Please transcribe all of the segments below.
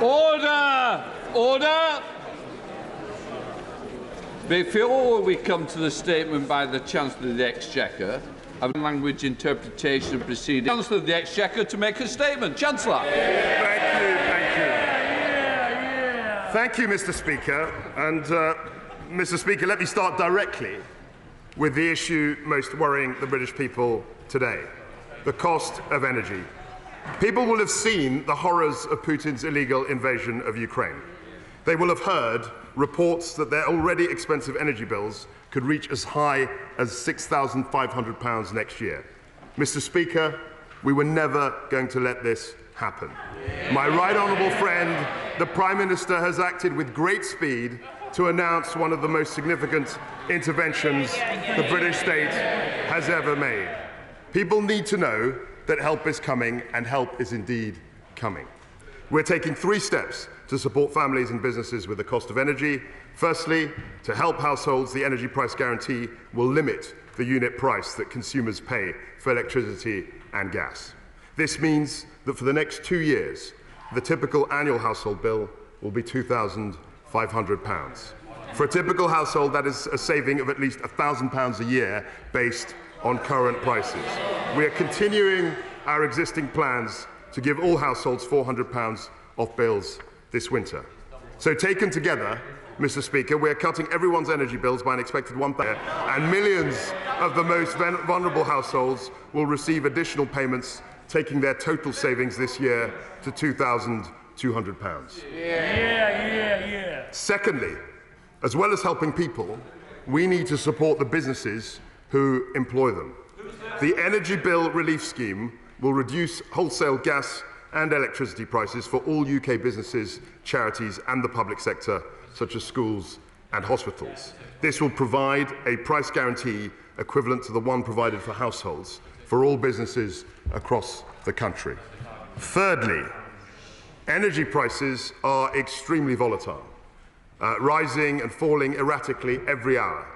Order! Order! Before we come to the statement by the Chancellor of the Exchequer, I have language interpretation proceeding. Chancellor of the Exchequer to make a statement. Chancellor. Thank you, Mr. Speaker. And, Mr. Speaker, let me start directly with the issue most worrying the British people today, the cost of energy. People will have seen the horrors of Putin's illegal invasion of Ukraine. They will have heard reports that their already expensive energy bills could reach as high as £6,500 next year. Mr. Speaker, we were never going to let this happen. My right honourable friend, the Prime Minister, has acted with great speed to announce one of the most significant interventions the British state has ever made. People need to know that help is coming, and help is indeed coming. We're taking 3 steps to support families and businesses with the cost of energy. Firstly, to help households, the energy price guarantee will limit the unit price that consumers pay for electricity and gas. This means that for the next 2 years, the typical annual household bill will be £2,500. For a typical household, that is a saving of at least £1,000 a year based on current prices. We are continuing our existing plans to give all households £400 off bills this winter. So taken together, Mr. Speaker, we are cutting everyone's energy bills by an expected £1,000, and millions of the most vulnerable households will receive additional payments, taking their total savings this year to £2,200. Secondly, as well as helping people, we need to support the businesses who employ them. The Energy Bill Relief Scheme will reduce wholesale gas and electricity prices for all UK businesses, charities and the public sector, such as schools and hospitals. This will provide a price guarantee equivalent to the one provided for households for all businesses across the country. Thirdly, energy prices are extremely volatile, rising and falling erratically every hour.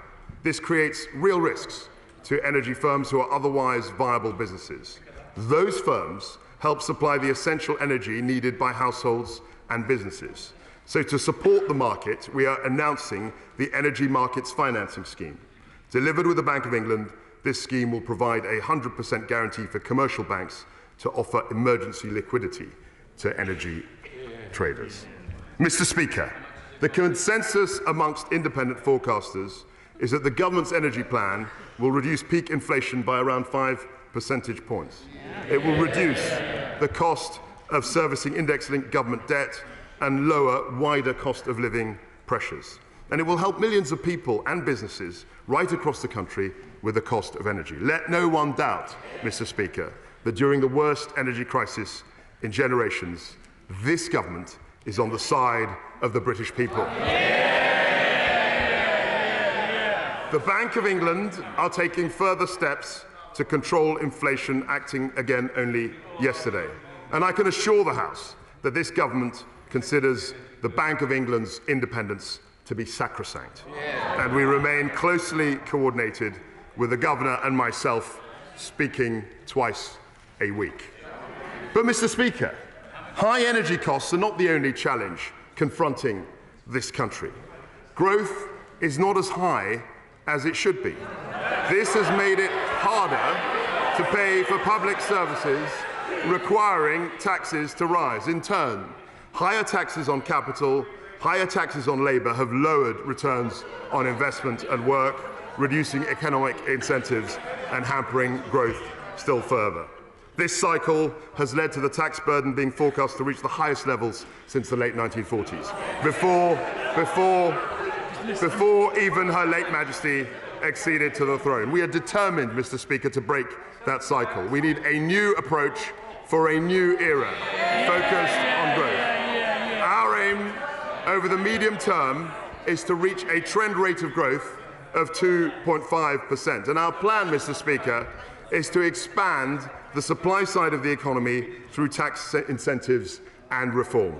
This creates real risks to energy firms who are otherwise viable businesses. Those firms help supply the essential energy needed by households and businesses. So to support the market, we are announcing the Energy Markets Financing Scheme. Delivered with the Bank of England, this scheme will provide a 100% guarantee for commercial banks to offer emergency liquidity to energy traders. Mr. Speaker, the consensus amongst independent forecasters is that the government's energy plan will reduce peak inflation by around 5 percentage points. It will reduce the cost of servicing index-linked government debt and lower wider cost of living pressures. And it will help millions of people and businesses right across the country with the cost of energy. Let no one doubt, Mr. Speaker, that during the worst energy crisis in generations, this government is on the side of the British people. The Bank of England are taking further steps to control inflation, acting again only yesterday. And I can assure the House that this government considers the Bank of England's independence to be sacrosanct. And we remain closely coordinated with the Governor and myself, speaking twice a week. But, Mr. Speaker, high energy costs are not the only challenge confronting this country. Growth is not as high as it should be. This has made it harder to pay for public services, requiring taxes to rise. In turn, higher taxes on capital, higher taxes on labour have lowered returns on investment and work, reducing economic incentives and hampering growth still further. This cycle has led to the tax burden being forecast to reach the highest levels since the late 1940s, before even Her late Majesty acceded to the throne. We are determined, Mr. Speaker, to break that cycle. We need a new approach for a new era, focused on growth. Our aim over the medium term is to reach a trend rate of growth of 2.5%. And our plan, Mr. Speaker, is to expand the supply side of the economy through tax incentives and reform.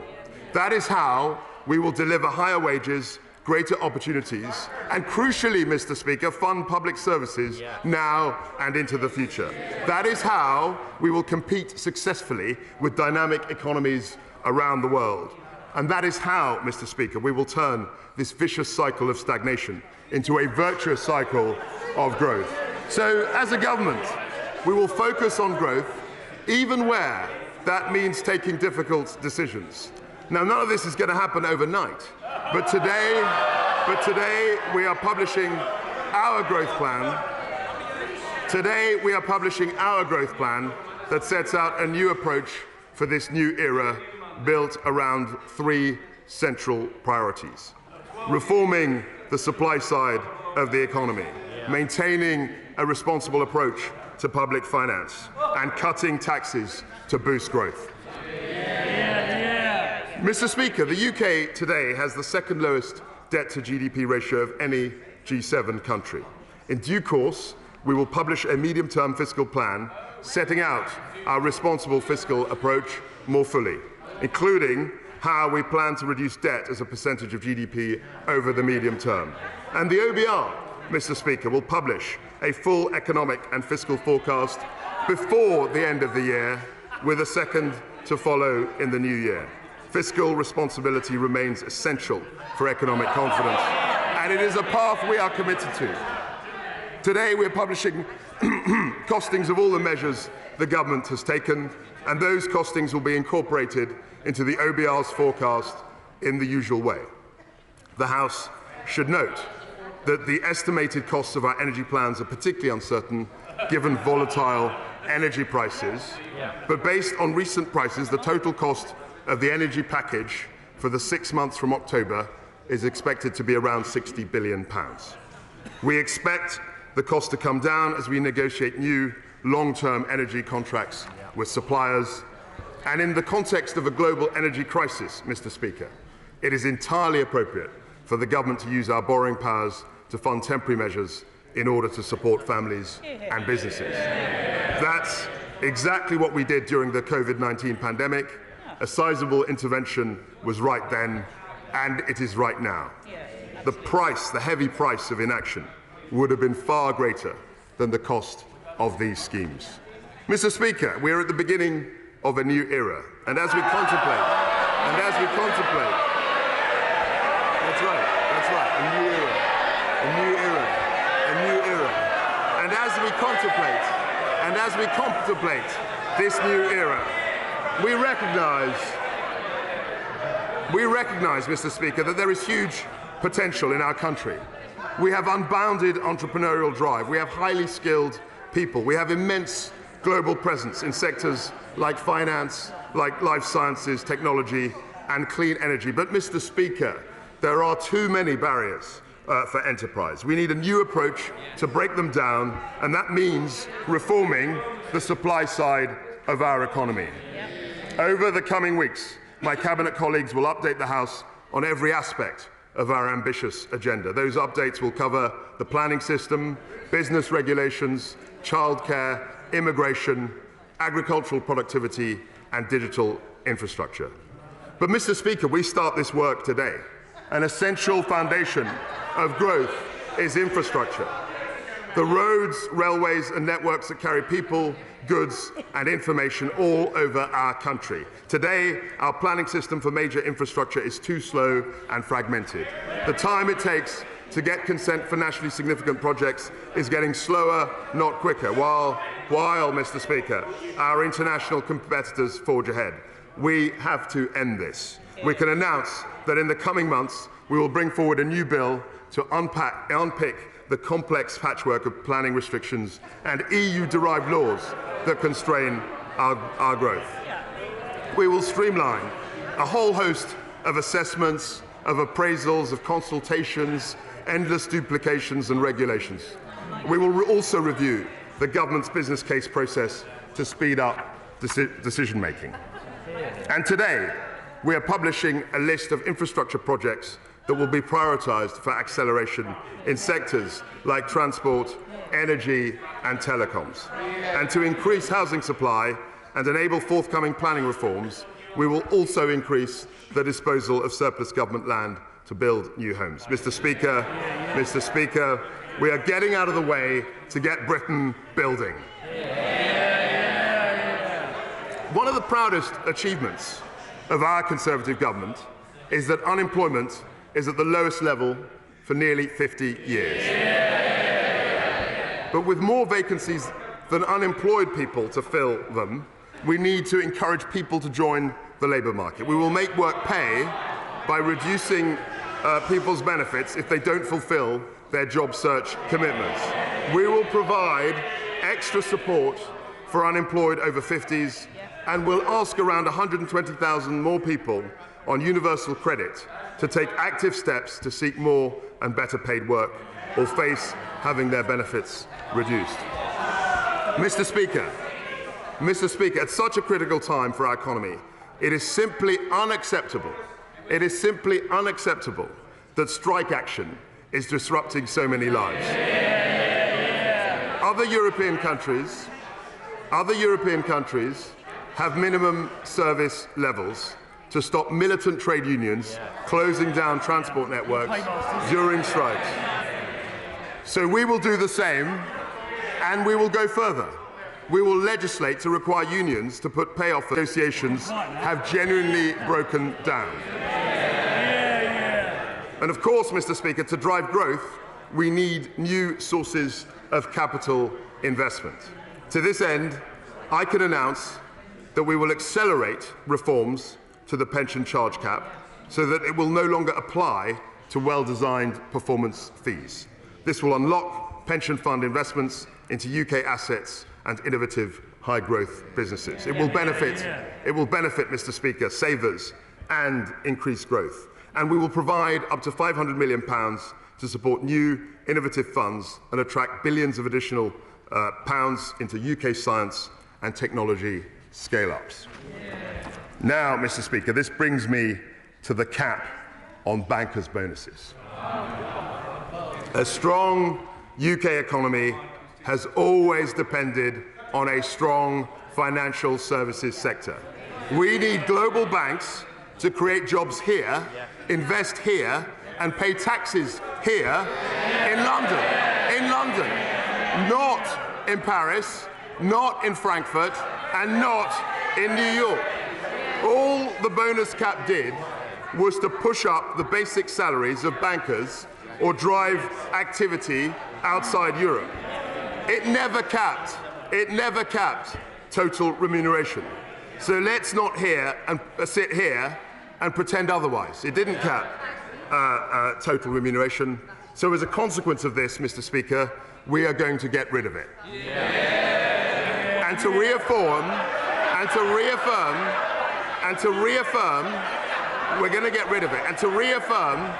That is how we will deliver higher wages, greater opportunities, and crucially, Mr. Speaker, fund public services now and into the future. That is how we will compete successfully with dynamic economies around the world. And that is how, Mr. Speaker, we will turn this vicious cycle of stagnation into a virtuous cycle of growth. So, as a government, we will focus on growth, even where that means taking difficult decisions. Now, none of this is going to happen overnight, but today we are publishing our growth plan. Today, we are publishing our growth plan that sets out a new approach for this new era built around three central priorities: reforming the supply side of the economy, maintaining a responsible approach to public finance, and cutting taxes to boost growth. Mr. Speaker, the UK today has the second lowest debt to GDP ratio of any G7 country. In due course, we will publish a medium-term fiscal plan setting out our responsible fiscal approach more fully, including how we plan to reduce debt as a percentage of GDP over the medium term. And the OBR, Mr. Speaker, will publish a full economic and fiscal forecast before the end of the year, with a second to follow in the new year. Fiscal responsibility remains essential for economic confidence, and it is a path we are committed to. Today, we're publishing costings of all the measures the government has taken, and those costings will be incorporated into the OBR's forecast in the usual way. The House should note that the estimated costs of our energy plans are particularly uncertain given volatile energy prices, but based on recent prices, the total cost of the energy package for the 6 months from October is expected to be around £60 billion. We expect the cost to come down as we negotiate new long-term energy contracts with suppliers. And in the context of a global energy crisis, Mr. Speaker, it is entirely appropriate for the government to use our borrowing powers to fund temporary measures in order to support families and businesses. That's exactly what we did during the COVID-19 pandemic. A sizable intervention was right then, and it is right now. The price, the heavy price of inaction, would have been far greater than the cost of these schemes. Mr. Speaker, we are at the beginning of a new era, and as we contemplate, that's right, a new era, and as we contemplate this new era, we recognize, Mr. Speaker, that there is huge potential in our country. We have unbounded entrepreneurial drive. We have highly skilled people. We have immense global presence in sectors like finance, like life sciences, technology, and clean energy. But, Mr. Speaker, there are too many barriers for enterprise. We need a new approach to break them down, and that means reforming the supply side of our economy. Over the coming weeks, my Cabinet colleagues will update the House on every aspect of our ambitious agenda. Those updates will cover the planning system, business regulations, childcare, immigration, agricultural productivity, and digital infrastructure. But, Mr. Speaker, we start this work today. An essential foundation of growth is infrastructure. The roads, railways, and networks that carry people, goods, and information all over our country. Today, our planning system for major infrastructure is too slow and fragmented. The time it takes to get consent for nationally significant projects is getting slower, not quicker, while, Mr. Speaker, our international competitors forge ahead. We have to end this. We can announce that in the coming months, we will bring forward a new bill to unpick the complex patchwork of planning restrictions and EU-derived laws that constrain our growth. We will streamline a whole host of assessments, of appraisals, of consultations, endless duplications and regulations. We will also review the government's business case process to speed up decision-making. And today, we are publishing a list of infrastructure projects that will be prioritised for acceleration in sectors like transport, energy and telecoms. And to increase housing supply and enable forthcoming planning reforms, we will also increase the disposal of surplus government land to build new homes. Mr. Speaker, we are getting out of the way to get Britain building. One of the proudest achievements of our Conservative government is that unemployment is at the lowest level for nearly 50 years. But with more vacancies than unemployed people to fill them, we need to encourage people to join the labour market. We will make work pay by reducing people's benefits if they don't fulfil their job search commitments. We will provide extra support for unemployed over 50s, and we'll ask around 120,000 more people on universal credit to take active steps to seek more and better paid work or face having their benefits reduced. Mr. Speaker, at such a critical time for our economy, it is simply unacceptable. It is simply unacceptable that strike action is disrupting so many lives. Other European countries have minimum service levels to stop militant trade unions closing down transport networks during strikes. So we will do the same, and we will go further. We will legislate to require unions to put payoff negotiations have genuinely broken down. And of course, Mr. Speaker, to drive growth, we need new sources of capital investment. To this end, I can announce that we will accelerate reforms to the pension charge cap so that it will no longer apply to well-designed performance fees. This will unlock pension fund investments into UK assets and innovative high-growth businesses. It will benefit, Mr. Speaker, savers and increase growth. And we will provide up to £500 million to support new innovative funds and attract billions of additional pounds into UK science and technology scale-ups. Now, Mr. Speaker, this brings me to the cap on bankers' bonuses. A strong UK economy has always depended on a strong financial services sector. We need global banks to create jobs here, invest here, and pay taxes here in London, not in Paris, not in Frankfurt, and not in New York. All the bonus cap did was to push up the basic salaries of bankers or drive activity outside Europe. It never capped total remuneration. So let's not sit here and pretend otherwise. It didn't cap total remuneration. So as a consequence of this, Mr. Speaker, we are going to get rid of it. And to reaffirm, we're going to get rid of it. And to reaffirm,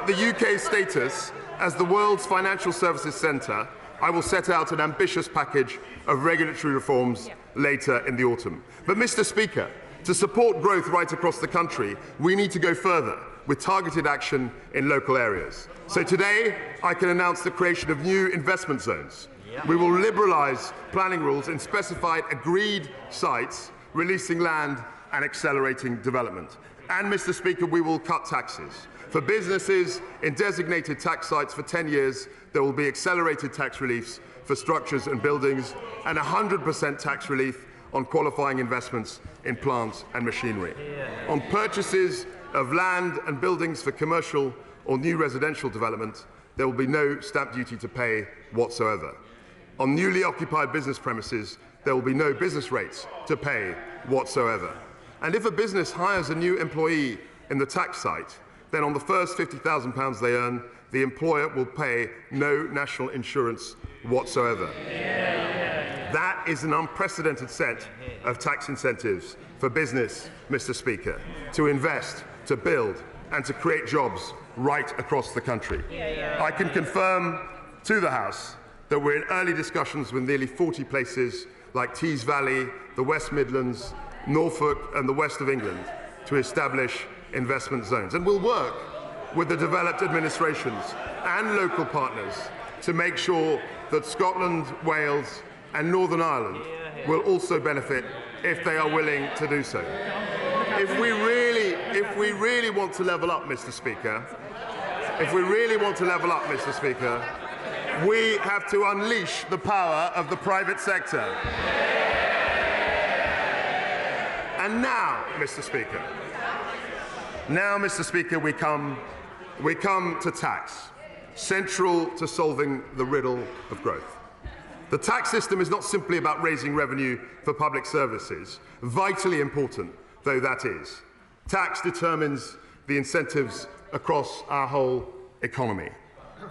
the UK's status as the world's financial services centre, I will set out an ambitious package of regulatory reforms later in the autumn. But, Mr. Speaker, to support growth right across the country, we need to go further with targeted action in local areas. So today, I can announce the creation of new investment zones. We will liberalise planning rules in specified agreed sites, releasing land and accelerating development. And, Mr. Speaker, we will cut taxes. For businesses in designated tax sites for 10 years, there will be accelerated tax reliefs for structures and buildings and 100% tax relief on qualifying investments in plant and machinery. On purchases of land and buildings for commercial or new residential development, there will be no stamp duty to pay whatsoever. On newly occupied business premises, there will be no business rates to pay whatsoever. And if a business hires a new employee in the tax site, then on the first £50,000 they earn, the employer will pay no national insurance whatsoever. That is an unprecedented set of tax incentives for business, Mr. Speaker, to invest, to build, and to create jobs right across the country. I can confirm to the House that we're in early discussions with nearly 40 places like Tees Valley, the West Midlands, Norfolk, and the West of England to establish investment zones. And we'll work with the developed administrations and local partners to make sure that Scotland, Wales, and Northern Ireland will also benefit if they are willing to do so. If we really want to level up, Mr. Speaker, We have to unleash the power of the private sector. And now, Mr. Speaker, we come to tax, central to solving the riddle of growth. The tax system is not simply about raising revenue for public services, vitally important though that is. Tax determines the incentives across our whole economy.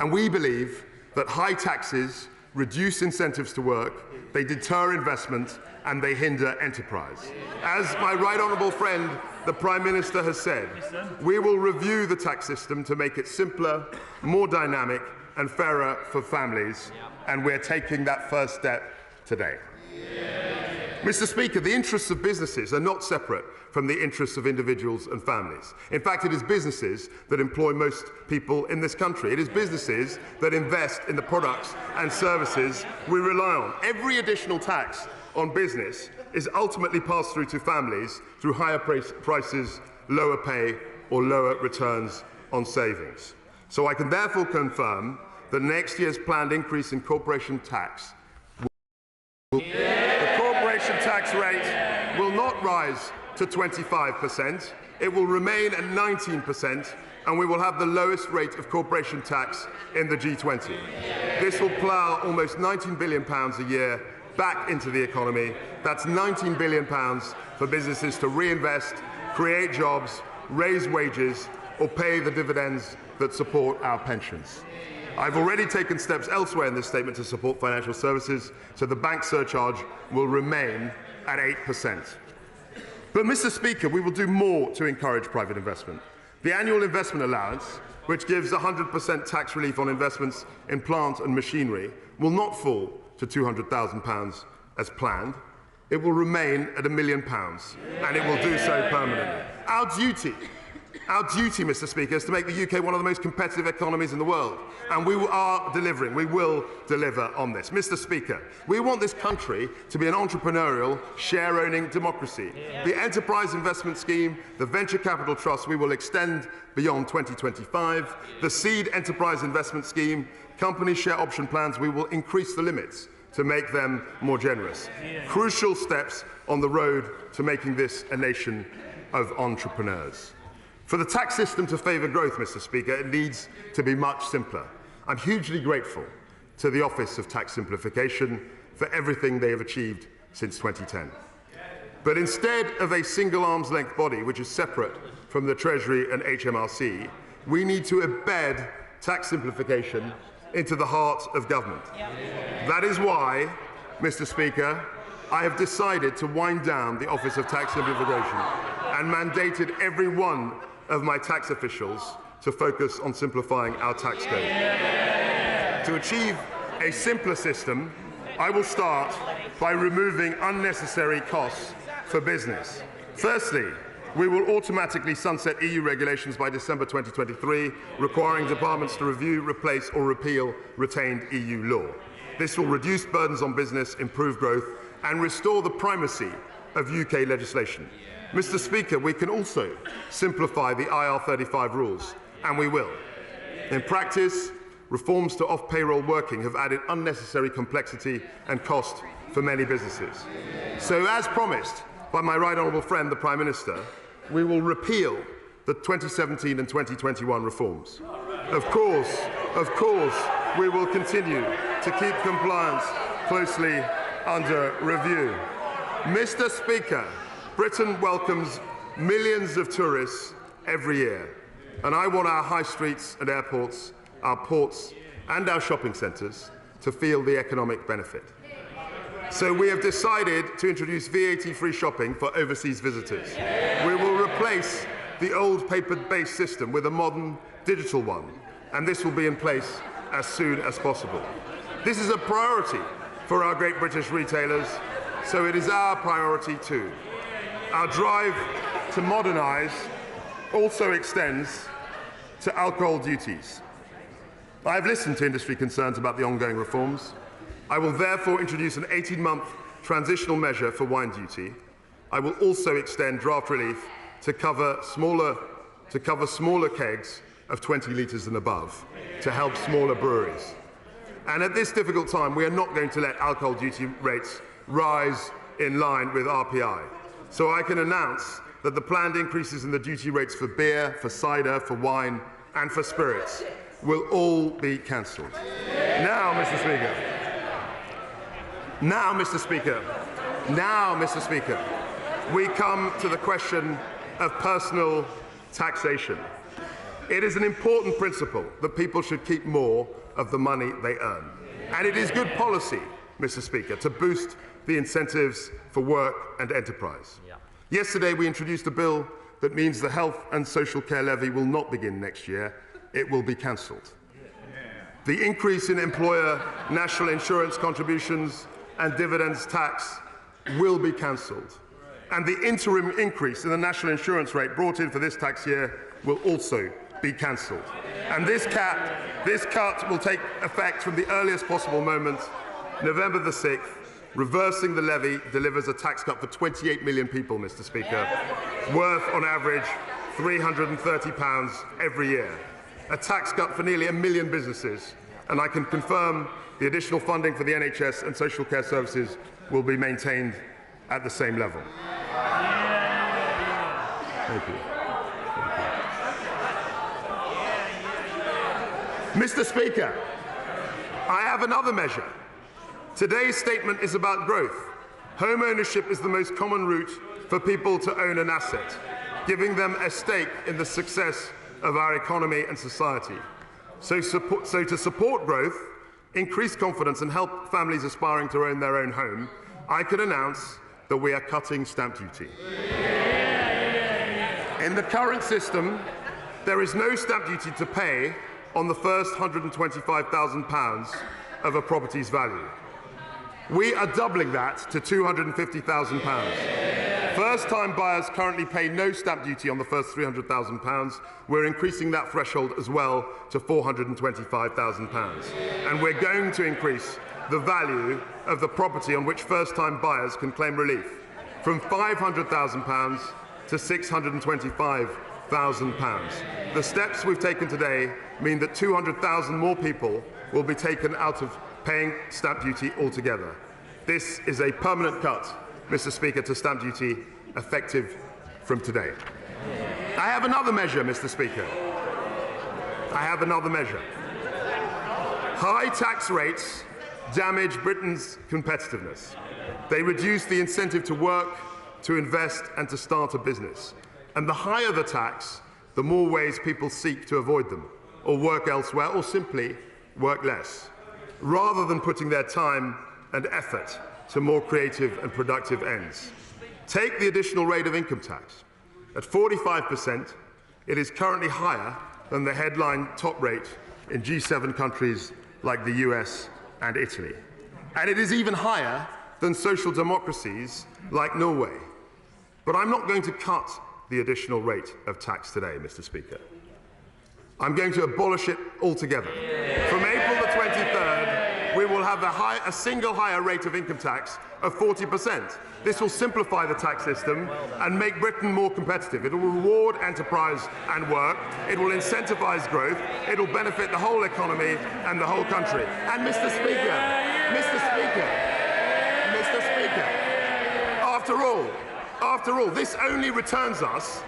And we believe that high taxes reduce incentives to work, they deter investment, and they hinder enterprise. As my right honourable friend, the Prime Minister, has said, we will review the tax system to make it simpler, more dynamic, and fairer for families, and we're taking that first step today. Mr. Speaker, the interests of businesses are not separate from the interests of individuals and families. In fact, it is businesses that employ most people in this country. It is businesses that invest in the products and services we rely on. Every additional tax on business is ultimately passed through to families through higher prices, lower pay, or lower returns on savings. So I can therefore confirm that next year's planned increase in corporation tax tax rate will not rise to 25%. It will remain at 19%, and we will have the lowest rate of corporation tax in the G20. This will plough almost £19 billion a year back into the economy. That's £19 billion for businesses to reinvest, create jobs, raise wages, or pay the dividends that support our pensions. I've already taken steps elsewhere in this statement to support financial services, so the bank surcharge will remain at 8%. But, Mr. Speaker, we will do more to encourage private investment. The annual investment allowance, which gives 100% tax relief on investments in plant and machinery, will not fall to £200,000 as planned. It will remain at £1 million, and it will do so permanently. Our duty, Mr. Speaker, is to make the UK one of the most competitive economies in the world. And we are delivering. We will deliver on this. Mr. Speaker, we want this country to be an entrepreneurial, share-owning democracy. The Enterprise Investment Scheme, the Venture Capital Trust, we will extend beyond 2025. The Seed Enterprise Investment Scheme, company share option plans, we will increase the limits to make them more generous. Crucial steps on the road to making this a nation of entrepreneurs. For the tax system to favour growth, Mr. Speaker, it needs to be much simpler. I'm hugely grateful to the Office of Tax Simplification for everything they have achieved since 2010. But instead of a single arm's-length body which is separate from the Treasury and HMRC, we need to embed tax simplification into the heart of government. That is why, Mr. Speaker, I have decided to wind down the Office of Tax Simplification and mandated every one of my tax officials to focus on simplifying our tax code. To achieve a simpler system, I will start by removing unnecessary costs for business. Firstly, we will automatically sunset EU regulations by December 2023, requiring departments to review, replace or repeal retained EU law. This will reduce burdens on business, improve growth and restore the primacy of UK legislation. Mr. Speaker, we can also simplify the IR35 rules, and we will. In practice, reforms to off-payroll working have added unnecessary complexity and cost for many businesses. So, as promised by my right honourable friend, the Prime Minister, we will repeal the 2017 and 2021 reforms. Of course, we will continue to keep compliance closely under review. Mr. Speaker, Britain welcomes millions of tourists every year, and I want our high streets and airports, our ports and our shopping centres to feel the economic benefit. So we have decided to introduce VAT-free shopping for overseas visitors. We will replace the old paper-based system with a modern digital one, and this will be in place as soon as possible. This is a priority for our great British retailers, so it is our priority too. Our drive to modernise also extends to alcohol duties. I have listened to industry concerns about the ongoing reforms. I will therefore introduce an 18-month transitional measure for wine duty. I will also extend draft relief to cover smaller kegs of 20 litres and above to help smaller breweries. And at this difficult time, we are not going to let alcohol duty rates rise in line with RPI. So I can announce that the planned increases in the duty rates for beer, for cider, for wine, and for spirits will all be cancelled. Now, Mr. Speaker, we come to the question of personal taxation. It is an important principle that people should keep more of the money they earn. And it is good policy, Mr. Speaker, to boost the incentives for work and enterprise. Yesterday, we introduced a bill that means the health and social care levy will not begin next year. It will be cancelled. The increase in employer national insurance contributions and dividends tax will be cancelled. And the interim increase in the national insurance rate brought in for this tax year will also be cancelled. And this cut will take effect from the earliest possible moment, November the 6th. Reversing the levy delivers a tax cut for 28 million people, Mr. Speaker, worth on average £330 every year. A tax cut for nearly 1 million businesses, and I can confirm the additional funding for the NHS and social care services will be maintained at the same level. Thank you. Mr. Speaker, I have another measure. Today's statement is about growth. Home ownership is the most common route for people to own an asset, giving them a stake in the success of our economy and society. So to support growth, increase confidence and help families aspiring to own their own home, I can announce that we are cutting stamp duty. In the current system, there is no stamp duty to pay on the first £125,000 of a property's value. We are doubling that to £250,000. First-time buyers currently pay no stamp duty on the first £300,000. We're increasing that threshold as well to £425,000. And we're going to increase the value of the property on which first-time buyers can claim relief from £500,000 to £625,000. The steps we've taken today mean that 200,000 more people will be taken out of paying stamp duty altogether. This is a permanent cut, Mr. Speaker, to stamp duty effective from today. I have another measure, Mr. Speaker. I have another measure. High tax rates damage Britain's competitiveness. They reduce the incentive to work, to invest, and to start a business. And the higher the tax, the more ways people seek to avoid them, or work elsewhere, or simply work less, rather than putting their time and effort to more creative and productive ends. Take the additional rate of income tax. At 45%, it is currently higher than the headline top rate in G7 countries like the US and Italy. And it is even higher than social democracies like Norway. But I'm not going to cut the additional rate of tax today, Mr. Speaker. I'm going to abolish it altogether. From April the 23rd, we will have a single higher rate of income tax of 40%. This will simplify the tax system and make Britain more competitive. It will reward enterprise and work. It will incentivize growth. It will benefit the whole economy and the whole country. And Mr. Speaker, after all, this only returns us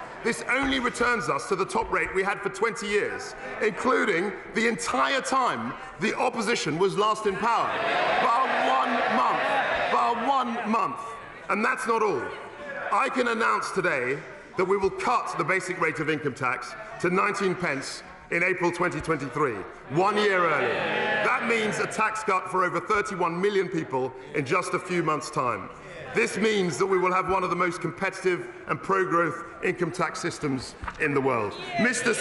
to the top rate we had for 20 years, including the entire time the opposition was last in power. Bar 1 month. And that's not all. I can announce today that we will cut the basic rate of income tax to 19 pence in April 2023, 1 year early. That means a tax cut for over 31 million people in just a few months' time. This means that we will have one of the most competitive and pro-growth income tax systems in the world. Mr.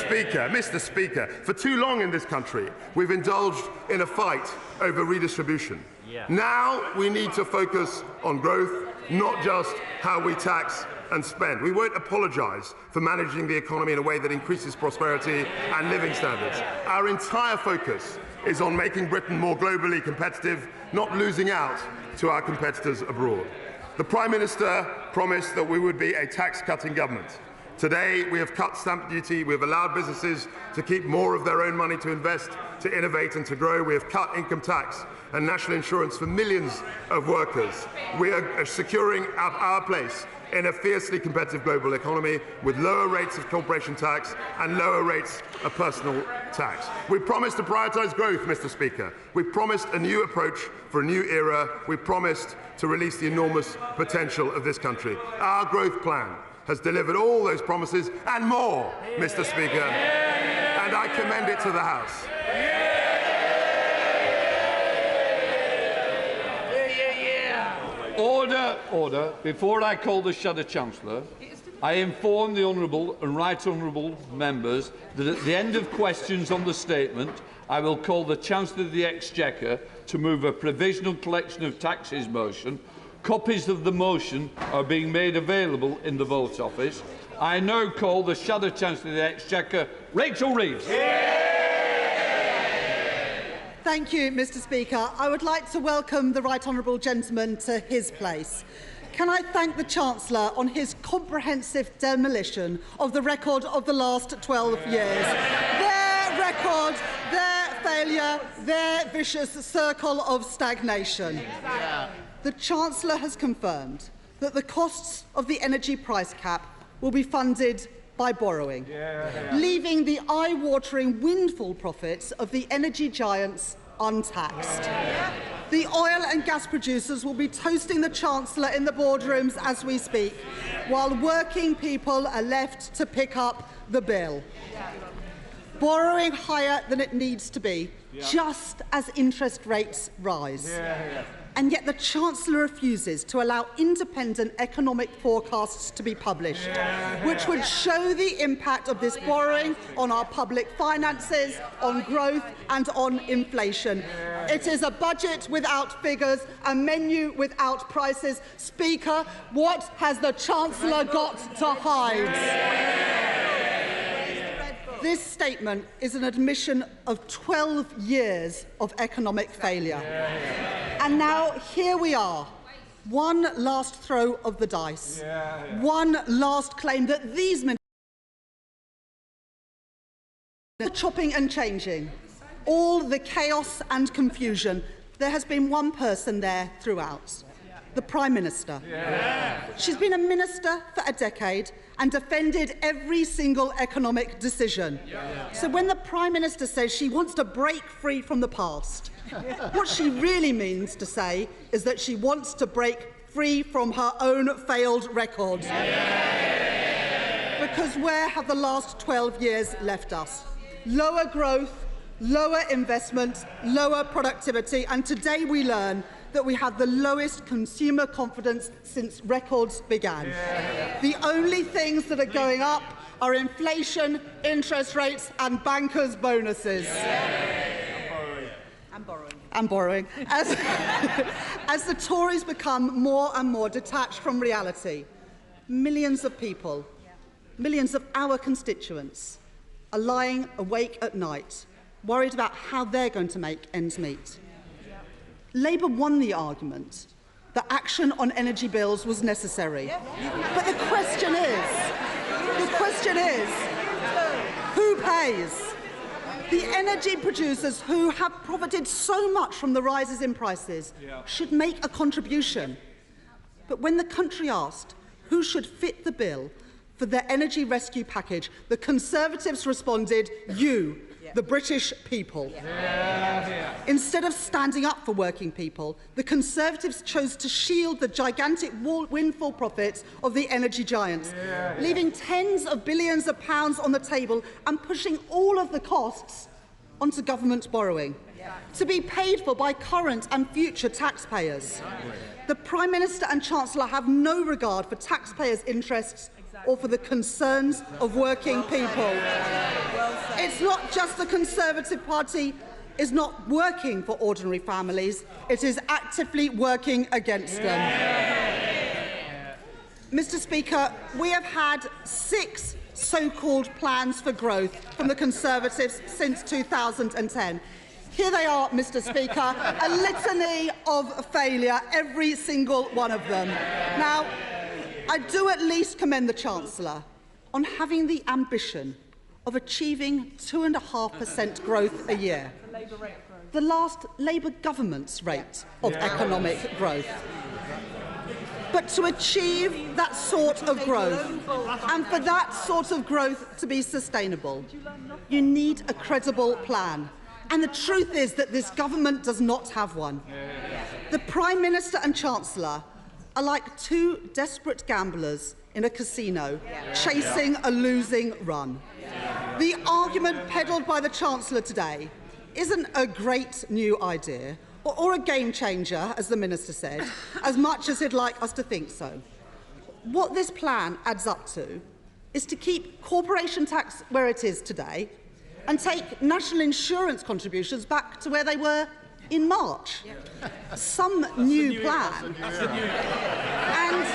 Speaker, for too long in this country, we've indulged in a fight over redistribution. Now we need to focus on growth, not just how we tax and spend. We won't apologise for managing the economy in a way that increases prosperity and living standards. Our entire focus is on making Britain more globally competitive, not losing out to our competitors abroad. The Prime Minister promised that we would be a tax-cutting government. Today, we have cut stamp duty, we have allowed businesses to keep more of their own money to invest, to innovate and to grow. We have cut income tax and national insurance for millions of workers. We are securing our place in a fiercely competitive global economy with lower rates of corporation tax and lower rates of personal tax. We promised to prioritise growth, Mr. Speaker. We promised a new approach for a new era. We promised to release the enormous potential of this country. Our growth plan has delivered all those promises and more, Mr. Speaker, and I commend it to the House. Order, order. Before I call the Shadow Chancellor, I inform the Honourable and Right Honourable members that at the end of questions on the statement, I will call the Chancellor of the Exchequer to move a provisional collection of taxes motion. Copies of the motion are being made available in the vote office. I now call the Shadow Chancellor of the Exchequer, Rachel Reeves. Thank you, Mr. Speaker. I would like to welcome the Right Honourable Gentleman to his place. Can I thank the Chancellor on his comprehensive demolition of the record of the last 12 years. Their record, their failure, their vicious circle of stagnation. The Chancellor has confirmed that the costs of the energy price cap will be funded by borrowing, leaving the eye-watering windfall profits of the energy giants untaxed. The oil and gas producers will be toasting the Chancellor in the boardrooms as we speak, while working people are left to pick up the bill. Borrowing higher than it needs to be, just as interest rates rise. And yet the Chancellor refuses to allow independent economic forecasts to be published, which would show the impact of this borrowing on our public finances, on growth and on inflation. It is a budget without figures, a menu without prices. Speaker, what has the Chancellor got to hide? This statement is an admission of 12 years of economic failure. And now here we are, one last throw of the dice, one last claim that these ministers are chopping and changing, all the chaos and confusion. There has been one person there throughout, the Prime Minister. She's been a minister for a decade and defended every single economic decision. So when the Prime Minister says she wants to break free from the past, what she really means to say is that she wants to break free from her own failed record. Because where have the last 12 years left us? Lower growth, lower investment, lower productivity, and today we learn that we have the lowest consumer confidence since records began. The only things that are going up are inflation, interest rates and bankers' bonuses. And borrowing. As the Tories become more and more detached from reality, millions of people, millions of our constituents, are lying awake at night, worried about how they're going to make ends meet. Labour won the argument that action on energy bills was necessary. But the question is, who pays? The energy producers who have profited so much from the rises in prices should make a contribution. But when the country asked who should fit the bill for their energy rescue package, the Conservatives responded, you, the British people. Instead of standing up for working people, the Conservatives chose to shield the gigantic windfall profits of the energy giants, leaving tens of billions of pounds on the table and pushing all of the costs onto government borrowing, to be paid for by current and future taxpayers. The Prime Minister and Chancellor have no regard for taxpayers' interests or for the concerns of working people. It's not just the Conservative Party is not working for ordinary families, it is actively working against them. Mr. Speaker, we have had 6 so-called plans for growth from the Conservatives since 2010. Here they are, Mr. Speaker, a litany of failure, every single one of them. Now, I do at least commend the Chancellor on having the ambition of achieving 2.5% growth a year, the last Labour government's rate of economic growth. But to achieve that sort of growth, and for that sort of growth to be sustainable, you need a credible plan. And the truth is that this government does not have one. The Prime Minister and Chancellor are like two desperate gamblers in a casino chasing a losing run. The argument peddled by the Chancellor today isn't a great new idea or a game changer, as the Minister said, as much as he'd like us to think so. What this plan adds up to is to keep corporation tax where it is today and take national insurance contributions back to where they were in March. Some new plan. And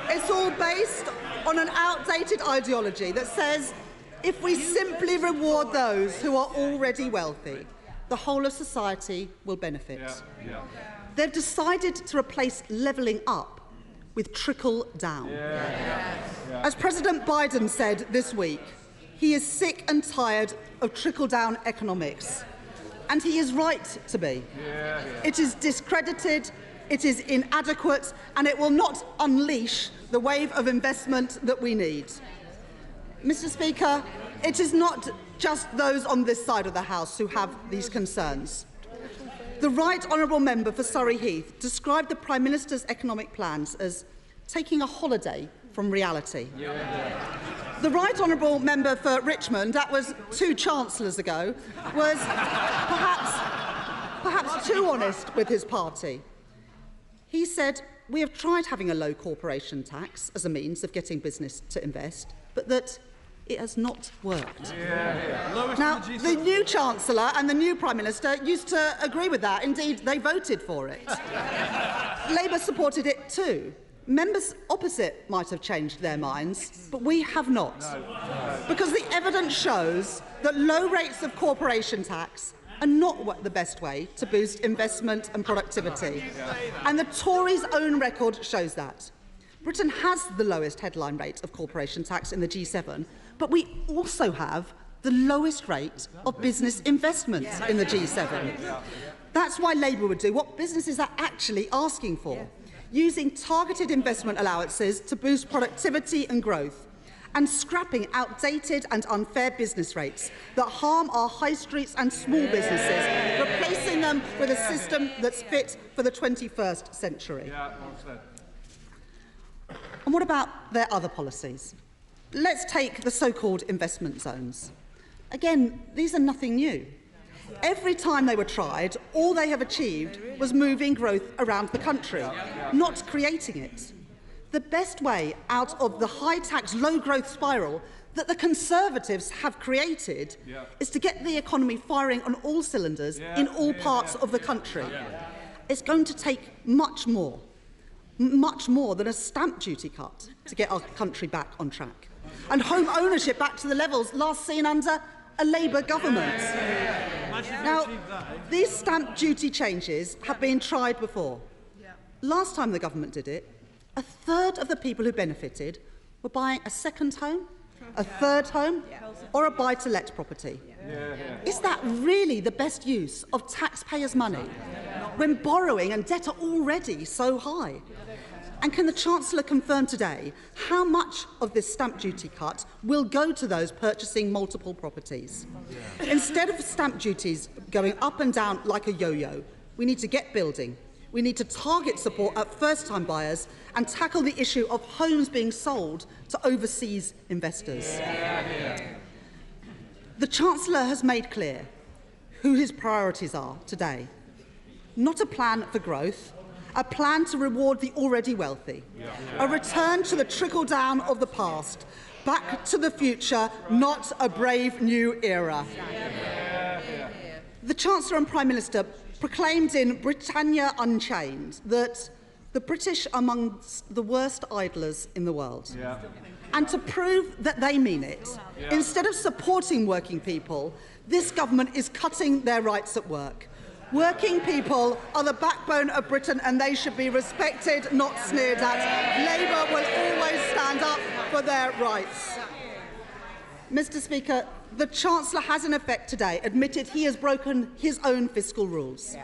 it's all based on an outdated ideology that says if we simply reward those who are already wealthy, the whole of society will benefit. They've decided to replace levelling up with trickle down. As President Biden said this week, he is sick and tired of trickle-down economics. And he is right to be. It is discredited, it is inadequate, and it will not unleash the wave of investment that we need. Mr. Speaker, it is not just those on this side of the House who have these concerns. The Right Honourable Member for Surrey Heath described the Prime Minister's economic plans as taking a holiday from reality. The Right Honourable Member for Richmond, that was 2 chancellors ago, was perhaps too honest with his party. He said, "We have tried having a low corporation tax as a means of getting business to invest, but that it has not worked." Now, the new Chancellor and the new Prime Minister used to agree with that. Indeed, they voted for it. Labour supported it too. Members opposite might have changed their minds, but we have not. Because the evidence shows that low rates of corporation tax are not the best way to boost investment and productivity. And the Tories' own record shows that. Britain has the lowest headline rate of corporation tax in the G7, but we also have the lowest rate of business investment in the G7. That's why Labour would do what businesses are actually asking for, using targeted investment allowances to boost productivity and growth, and scrapping outdated and unfair business rates that harm our high streets and small businesses, replacing them with a system that's fit for the 21st century. And what about their other policies? Let's take the so-called investment zones. Again, these are nothing new. Every time they were tried, all they have achieved was moving growth around the country, not creating it. The best way out of the high-tax, low-growth spiral that the Conservatives have created is to get the economy firing on all cylinders in all parts of the country. It's going to take much more than a stamp duty cut to get our country back on track, and home ownership back to the levels last seen under a Labour government. Now, these stamp duty changes have been tried before. Last time the government did it, a third of the people who benefited were buying a second home, a third home, or a buy-to-let property. Is that really the best use of taxpayers' money when borrowing and debt are already so high? And can the Chancellor confirm today how much of this stamp duty cut will go to those purchasing multiple properties? Instead of stamp duties going up and down like a yo-yo, we need to get building. We need to target support at first-time buyers and tackle the issue of homes being sold to overseas investors. The Chancellor has made clear who his priorities are today. Not a plan for growth, a plan to reward the already wealthy, a return to the trickle-down of the past, back to the future, not a brave new era. The Chancellor and Prime Minister proclaimed in Britannia Unchained that the British are amongst the worst idlers in the world. And to prove that they mean it, instead of supporting working people, this government is cutting their rights at work, Working people are the backbone of Britain and they should be respected, not sneered at. Labour will always stand up for their rights. Mr. Speaker, the Chancellor has in effect today admitted he has broken his own fiscal rules.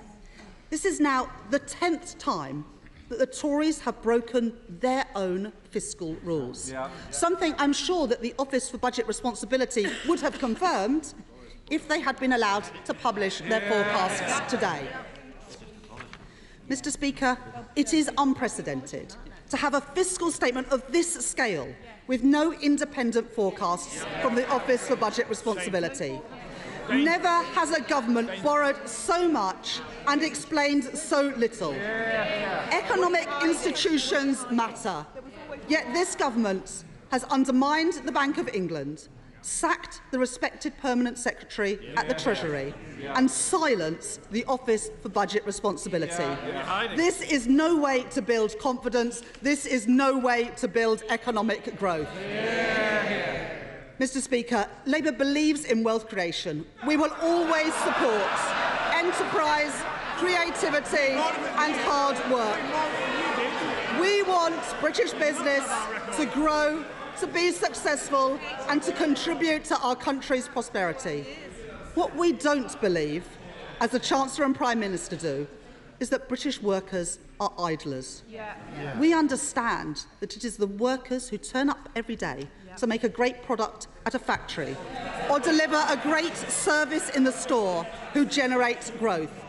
This is now the 10th time that the Tories have broken their own fiscal rules. Something I'm sure that the Office for Budget Responsibility would have confirmed if they had been allowed to publish their forecasts today. Mr. Speaker, it is unprecedented to have a fiscal statement of this scale with no independent forecasts from the Office for Budget Responsibility. Never has a government borrowed so much and explained so little. Economic institutions matter, yet this government has undermined the Bank of England, sacked the respected Permanent Secretary at the Treasury and silenced the Office for Budget Responsibility. This is no way to build confidence. This is no way to build economic growth. Mr. Speaker, Labour believes in wealth creation. We will always support enterprise, creativity and hard work. We want British business to grow, to be successful and to contribute to our country's prosperity. What we don't believe, as the Chancellor and Prime Minister do, is that British workers are idlers. We understand that it is the workers who turn up every day to make a great product at a factory or deliver a great service in the store who generate growth.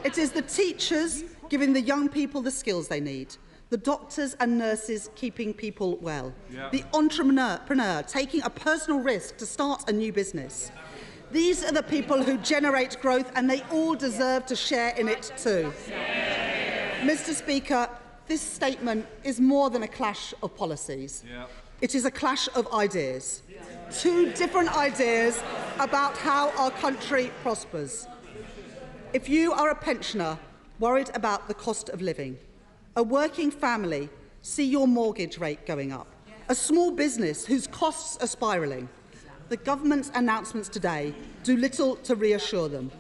It is the teachers giving the young people the skills they need, the doctors and nurses keeping people well, the entrepreneur taking a personal risk to start a new business. These are the people who generate growth and they all deserve to share in it too. Mr. Speaker, this statement is more than a clash of policies. It is a clash of ideas. Two different ideas about how our country prospers. If you are a pensioner worried about the cost of living, a working family see your mortgage rate going up, a small business whose costs are spiralling, the government's announcements today do little to reassure them.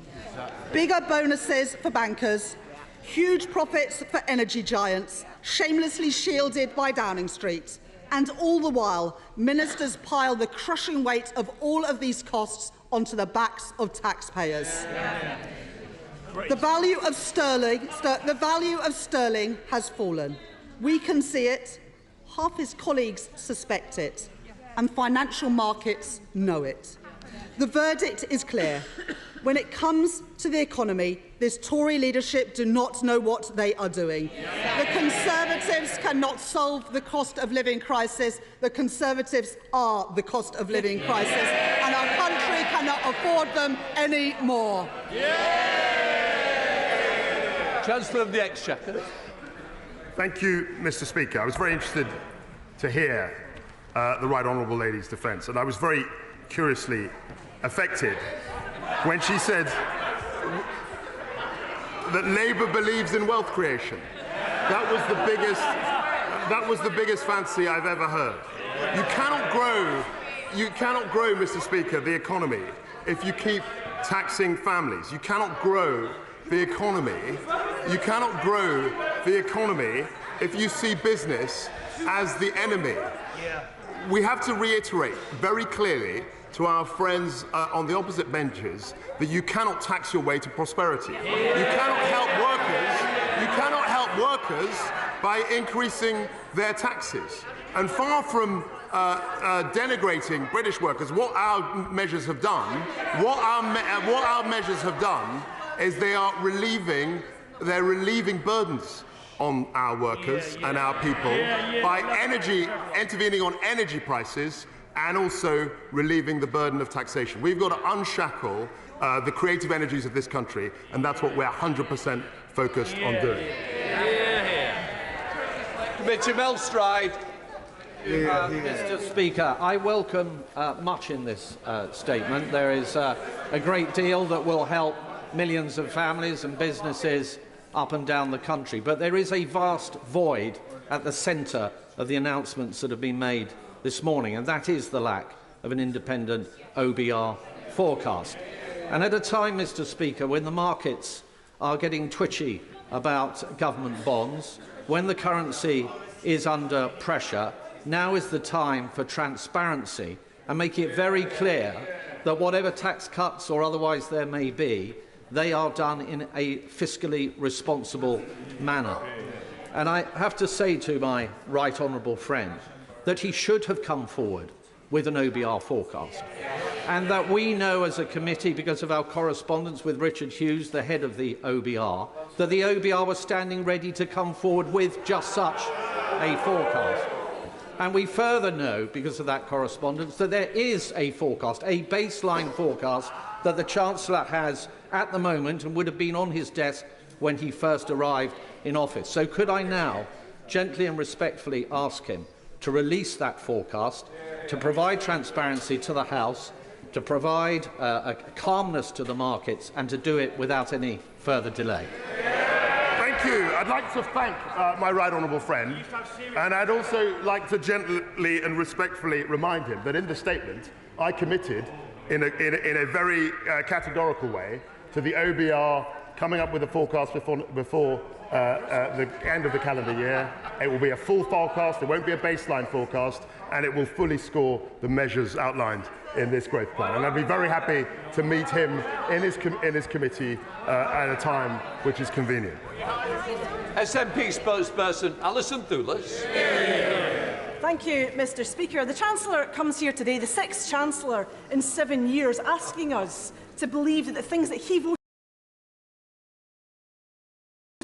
Bigger bonuses for bankers, huge profits for energy giants, shamelessly shielded by Downing Street, and all the while, ministers pile the crushing weight of all of these costs onto the backs of taxpayers. The value of sterling has fallen. We can see it, half his colleagues suspect it, and financial markets know it. The verdict is clear. When it comes to the economy, this Tory leadership do not know what they are doing. The Conservatives cannot solve the cost of living crisis. The Conservatives are the cost of living crisis, and our country cannot afford them anymore. Chancellor of the Exchequer. Thank you, Mr. Speaker. I was very interested to hear the Right Honourable Lady's defence, and I was very curiously affected when she said that Labour believes in wealth creation. That was the biggest fancy I've ever heard. You cannot grow, Mr. Speaker, the economy if you keep taxing families. You cannot grow the economy. You cannot grow the economy if you see business as the enemy. We have to reiterate very clearly to our friends on the opposite benches that you cannot tax your way to prosperity. You cannot help workers by increasing their taxes. And far from denigrating British workers, what our measures have done, is they are relieving burdens on our workers and our people by intervening on energy prices and also relieving the burden of taxation. We've got to unshackle the creative energies of this country, and that's what we're 100% focused on doing. Committee Melstride. Mr. Speaker, I welcome much in this statement. There is a great deal that will help millions of families and businesses up and down the country, but there is a vast void at the centre of the announcements that have been made this morning, and that is the lack of an independent OBR forecast. And at a time, Mr. Speaker, when the markets are getting twitchy about government bonds, when the currency is under pressure, now is the time for transparency and make it very clear that whatever tax cuts or otherwise there may be, they are done in a fiscally responsible manner. And I have to say to my right honourable friend that he should have come forward with an OBR forecast, and that we know as a committee, because of our correspondence with Richard Hughes, the head of the OBR, that the OBR was standing ready to come forward with just such a forecast. And we further know, because of that correspondence, that there is a forecast, a baseline forecast, that the Chancellor has at the moment and would have been on his desk when he first arrived in office. So could I now gently and respectfully ask him to release that forecast, to provide transparency to the House, to provide a calmness to the markets, and to do it without any further delay? Thank you. I'd like to thank my right honourable friend, and I'd also like to gently and respectfully remind him that in the statement I committed in a very categorical way to the OBR coming up with a forecast before the end of the calendar year. It will be a full forecast, it won't be a baseline forecast, and it will fully score the measures outlined in this growth plan. And I'd be very happy to meet him in his committee at a time which is convenient. SNP spokesperson Alison Thewlis. Thank you, Mr. Speaker. The Chancellor comes here today, the 6th Chancellor in 7 years, asking us to believe that the things that he voted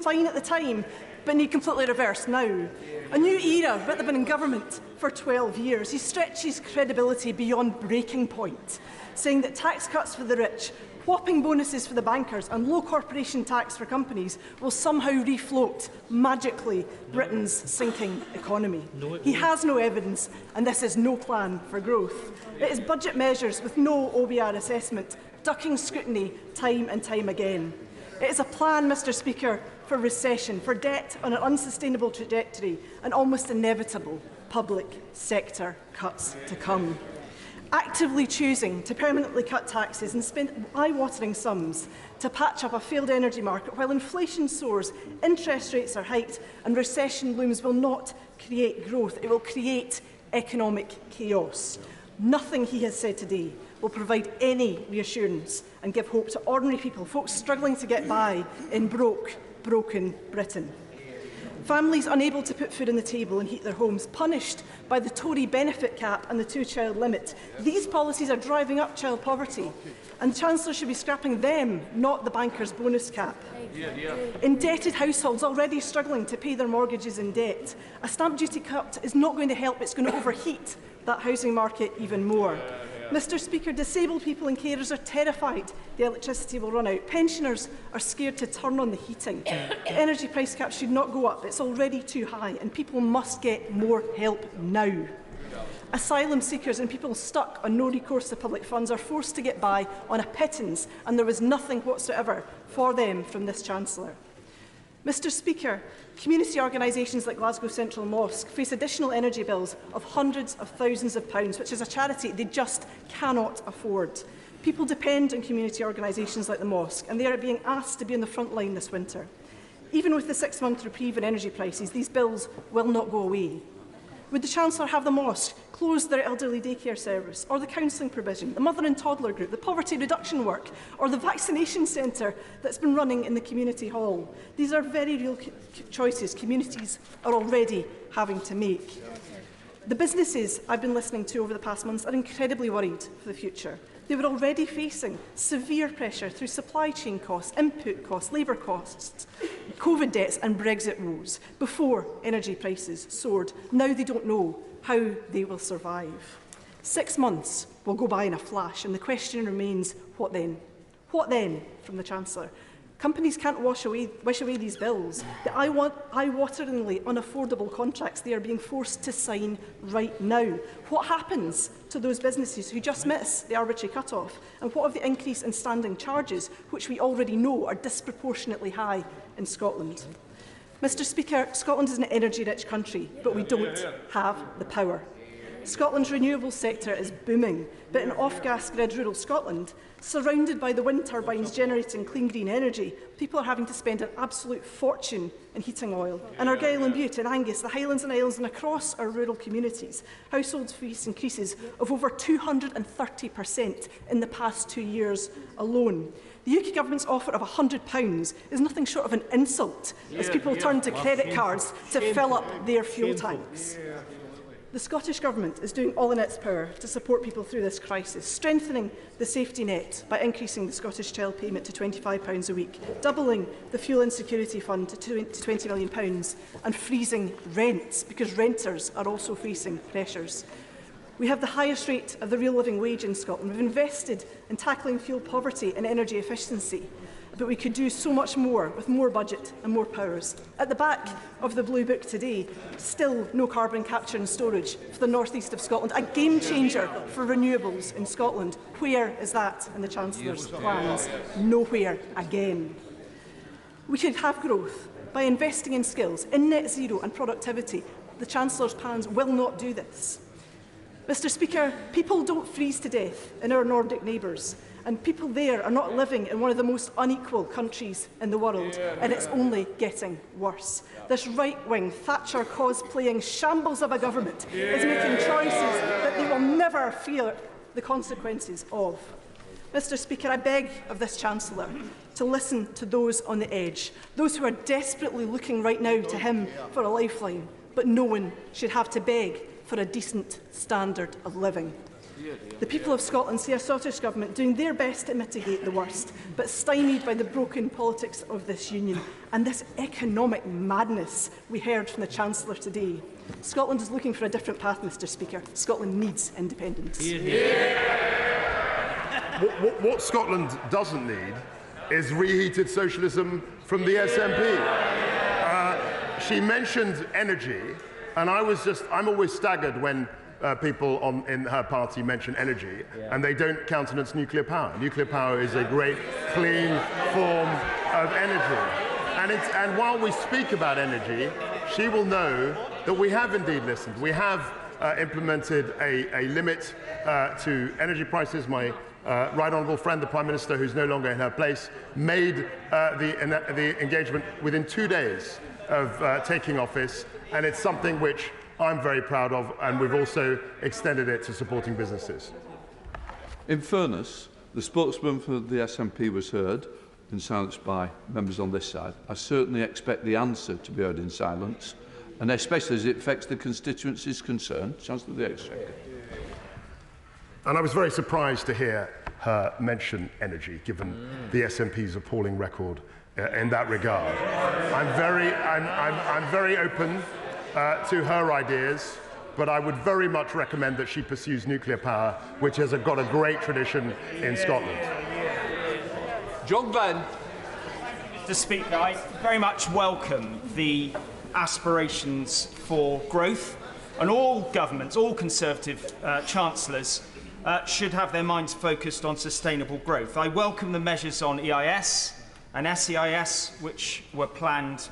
fine at the time, but need completely reversed now. A new era, but they've been in government for 12 years. He stretches credibility beyond breaking point, saying that tax cuts for the rich, whopping bonuses for the bankers and low corporation tax for companies will somehow refloat, magically, Britain's sinking economy. He has no evidence, and this is no plan for growth. It is budget measures with no OBR assessment, ducking scrutiny time and time again. It is a plan, Mr. Speaker, for recession, for debt on an unsustainable trajectory and almost inevitable public sector cuts to come. Actively choosing to permanently cut taxes and spend eye-watering sums to patch up a failed energy market while inflation soars, interest rates are hiked and recession looms will not create growth, it will create economic chaos. Nothing he has said today will provide any reassurance and give hope to ordinary people, folks struggling to get by in broken Britain. Families unable to put food on the table and heat their homes, punished by the Tory benefit cap and the two-child limit. These policies are driving up child poverty, and the Chancellor should be scrapping them, not the bankers' bonus cap. Indebted households already struggling to pay their mortgages in debt. A stamp duty cut is not going to help, it's going to overheat that housing market even more. Mr. Speaker, disabled people and carers are terrified the electricity will run out. Pensioners are scared to turn on the heating. The energy price cap should not go up. It's already too high, and people must get more help now. Asylum seekers and people stuck on no recourse to public funds are forced to get by on a pittance, and there was nothing whatsoever for them from this Chancellor. Mr. Speaker, community organisations like Glasgow Central Mosque face additional energy bills of hundreds of thousands of pounds, which is a charity they just cannot afford. People depend on community organisations like the mosque, and they are being asked to be on the front line this winter. Even with the 6-month reprieve in energy prices, these bills will not go away. Would the Chancellor have the mosque close their elderly daycare service, or the counselling provision, the mother and toddler group, the poverty reduction work, or the vaccination centre that's been running in the community hall? These are very real choices communities are already having to make. The businesses I've been listening to over the past months are incredibly worried for the future. They were already facing severe pressure through supply chain costs, input costs, labour costs, COVID debts and Brexit woes before energy prices soared. Now they don't know how they will survive. 6 months will go by in a flash, and the question remains, what then? What then from the Chancellor? Companies can't wish away these bills. The eye-wateringly unaffordable contracts they are being forced to sign right now. What happens to those businesses who just miss the arbitrary cut-off? And what of the increase in standing charges, which we already know are disproportionately high in Scotland? Mr. Speaker, Scotland is an energy-rich country, but we don't have the power. Scotland's renewables sector is booming, but in off-gas grid rural Scotland, surrounded by the wind turbines generating clean green energy, people are having to spend an absolute fortune in heating oil. In Argyll and Bute, in Angus, the Highlands and Isles and across our rural communities, household fees increases of over 230% in the past 2 years alone. The UK Government's offer of £100 is nothing short of an insult as people turn to credit cards to fill up their fuel tanks. The Scottish Government is doing all in its power to support people through this crisis, strengthening the safety net by increasing the Scottish Child payment to £25 a week, doubling the Fuel Insecurity Fund to £20 million and freezing rents, because renters are also facing pressures. We have the highest rate of the real living wage in Scotland. We've invested in tackling fuel poverty and energy efficiency, but we could do so much more with more budget and more powers. At the back of the Blue Book today, still no carbon capture and storage for the north east of Scotland, a game changer for renewables in Scotland. Where is that in the Chancellor's plans? Nowhere again. We could have growth by investing in skills, in net zero and productivity. The Chancellor's plans will not do this. Mr. Speaker, people don't freeze to death in our Nordic neighbours, and people there are not living in one of the most unequal countries in the world, and it's only getting worse. This right-wing, Thatcher cosplaying shambles of a government is making choices that they will never feel the consequences of. Mr. Speaker, I beg of this Chancellor to listen to those on the edge, those who are desperately looking right now to him for a lifeline, but no one should have to beg for a decent standard of living. The people of Scotland see a Scottish Government doing their best to mitigate the worst, but stymied by the broken politics of this union and this economic madness we heard from the Chancellor today. Scotland is looking for a different path, Mr. Speaker. Scotland needs independence. What Scotland doesn't need is reheated socialism from the SNP. She mentioned energy, and I'm always staggered when people in her party mention energy, and they don't countenance nuclear power. Nuclear power is a great, clean form of energy. And while we speak about energy, she will know that we have indeed listened. We have implemented a limit to energy prices. My right honourable friend, the Prime Minister, who's no longer in her place, made the engagement within 2 days of taking office, and it's something which I'm very proud of, and we've also extended it to supporting businesses. In fairness, the spokesman for the SNP was heard in silence by members on this side. I certainly expect the answer to be heard in silence, and especially as it affects the constituencies concerned. Chancellor of the Exchequer. And I was very surprised to hear her mention energy, given the SNP's appalling record in that regard. I'm very open to her ideas, but I would very much recommend that she pursues nuclear power, which has got a great tradition in Scotland. John Glenn. Mr. Speaker, I very much welcome the aspirations for growth, and all governments, all Conservative chancellors should have their minds focused on sustainable growth. I welcome the measures on EIS and SEIS which were planned.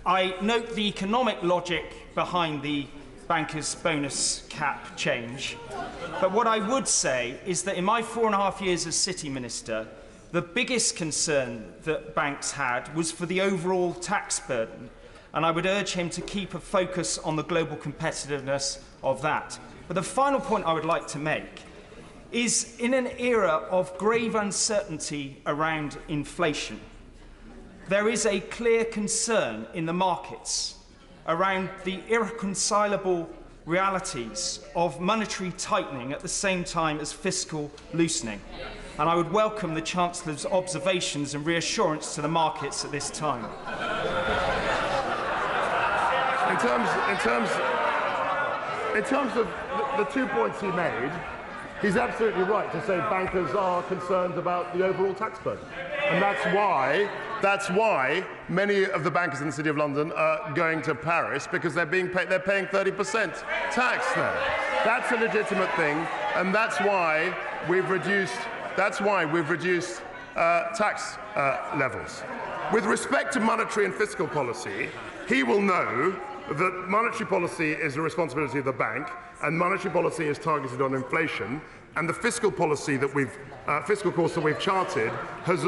I note the economic logic behind the bankers' bonus cap change. But what I would say is that in my 4.5 years as City Minister, the biggest concern that banks had was for the overall tax burden, and I would urge him to keep a focus on the global competitiveness of that. But the final point I would like to make is, in an era of grave uncertainty around inflation, there is a clear concern in the markets around the irreconcilable realities of monetary tightening at the same time as fiscal loosening. And I would welcome the Chancellor's observations and reassurance to the markets at this time. In terms of the 2 points he made, he's absolutely right to say bankers are concerned about the overall tax burden. And that's why many of the bankers in the City of London are going to Paris, because they're paying 30% tax there. That's a legitimate thing, and that's why we've reduced tax levels. With respect to monetary and fiscal policy, he will know that monetary policy is a responsibility of the bank, and monetary policy is targeted on inflation, and the fiscal policy that fiscal course that we've charted has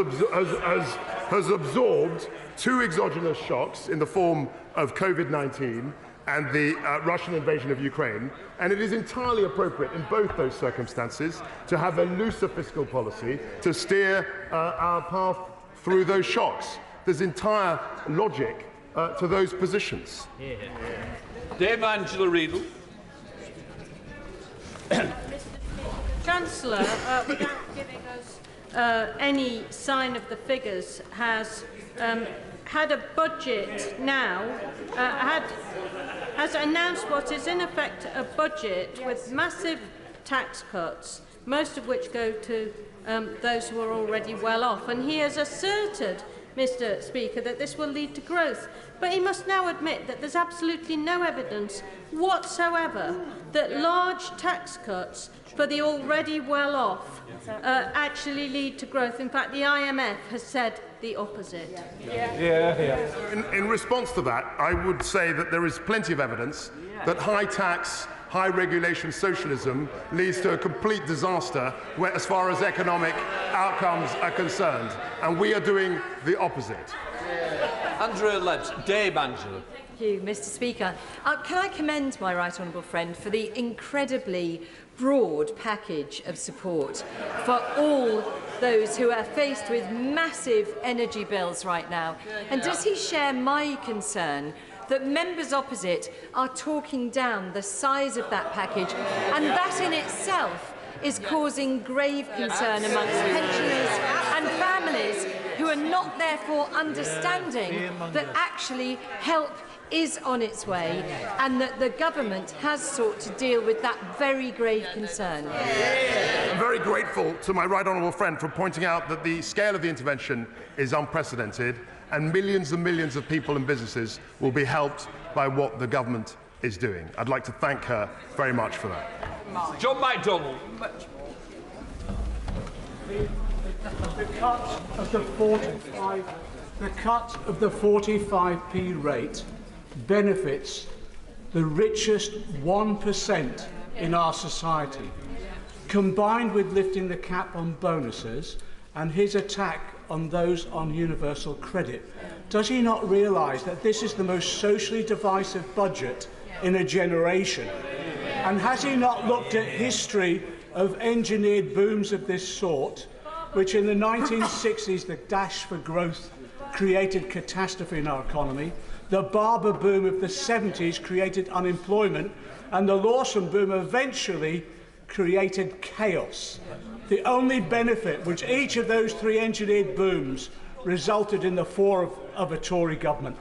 absorbed two exogenous shocks in the form of COVID-19 and the Russian invasion of Ukraine, and it is entirely appropriate in both those circumstances to have a looser fiscal policy to steer our path through those shocks. There's entire logic to those positions. Dame Angela Riedel. Chancellor, without giving us any sign of the figures, has had a budget now, has announced what is in effect a budget with massive tax cuts, most of which go to those who are already well off. And he has asserted, Mr. Speaker, that this will lead to growth. But he must now admit that there's absolutely no evidence whatsoever that large tax cuts for the already well-off actually lead to growth. In fact, the IMF has said the opposite. In response to that, I would say that there is plenty of evidence that high tax, high regulation socialism leads to a complete disaster as far as economic outcomes are concerned. And we are doing the opposite. Andrea Lebs. Dame Angela. Thank you, Mr. Speaker. Can I commend my right honourable friend for the incredibly broad package of support for all those who are faced with massive energy bills right now? And does he share my concern that members opposite are talking down the size of that package, and that in itself is causing grave concern amongst pensioners and families who are not therefore understanding that actually help is on its way and that the government has sought to deal with that very grave concern? I'm very grateful to my right honourable friend for pointing out that the scale of the intervention is unprecedented and millions of people and businesses will be helped by what the government is doing. I'd like to thank her very much for that. John MacDonald. The cut of the 45p rate benefits the richest 1% in our society. Combined with lifting the cap on bonuses and his attack on those on universal credit, does he not realise that this is the most socially divisive budget in a generation? And has he not looked at history of engineered booms of this sort, which in the 1960s, the dash for growth created catastrophe in our economy, the Barber boom of the 70s created unemployment, and the Lawson boom eventually created chaos. The only benefit which each of those three engineered booms resulted in the fall of a Tory government.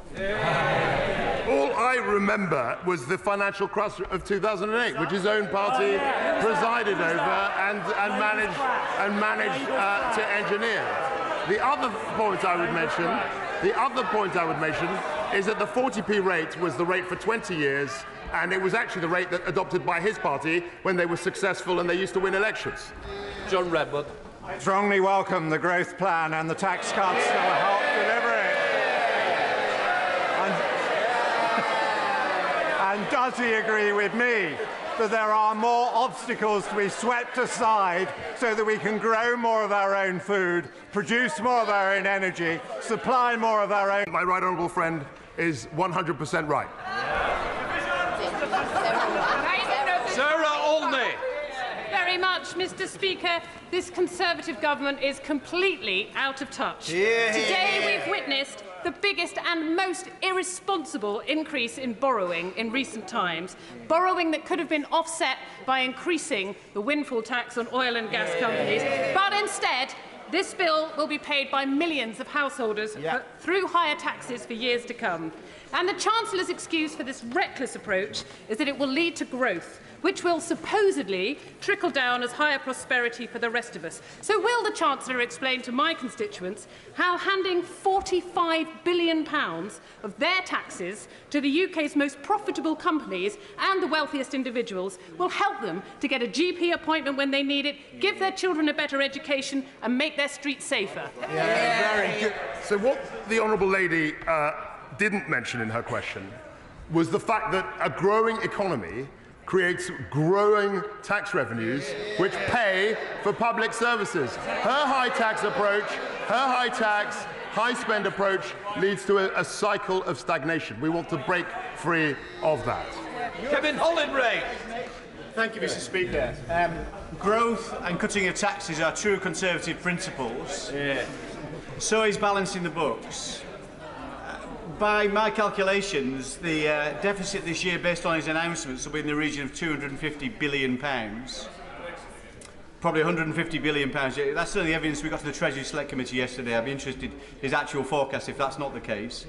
All I remember was the financial crisis of 2008, which his own party presided over and managed to engineer. The other point I would mention is that the 40p rate was the rate for 20 years, and it was actually the rate that adopted by his party when they were successful and they used to win elections. John Redwood. I strongly welcome the growth plan and the tax cuts that will help deliver it. And does he agree with me that there are more obstacles to be swept aside so that we can grow more of our own food, produce more of our own energy, supply more of our own... My right honourable friend is 100% right. Sarah Olney. Very much, Mr. Speaker. This Conservative government is completely out of touch. Today we've witnessed the biggest and most irresponsible increase in borrowing in recent times, borrowing that could have been offset by increasing the windfall tax on oil and gas companies. But instead, this bill will be paid by millions of householders through higher taxes for years to come. And the Chancellor's excuse for this reckless approach is that it will lead to growth, which will supposedly trickle down as higher prosperity for the rest of us. So will the Chancellor explain to my constituents how handing £45 billion of their taxes to the UK's most profitable companies and the wealthiest individuals will help them to get a GP appointment when they need it, give their children a better education and make their streets safer? Very good. So what the honourable lady didn't mention in her question was the fact that a growing economy creates growing tax revenues which pay for public services. Her high tax approach, her high tax, high spend approach leads to a cycle of stagnation. We want to break free of that. Kevin Hollinray. Thank you, Mr. Speaker. Growth and cutting of taxes are true Conservative principles. So is balancing the books. By my calculations, the deficit this year, based on his announcements, will be in the region of £250 billion. Probably £150 billion. That's certainly the evidence we got to the Treasury Select Committee yesterday. I'd be interested in his actual forecast if that's not the case.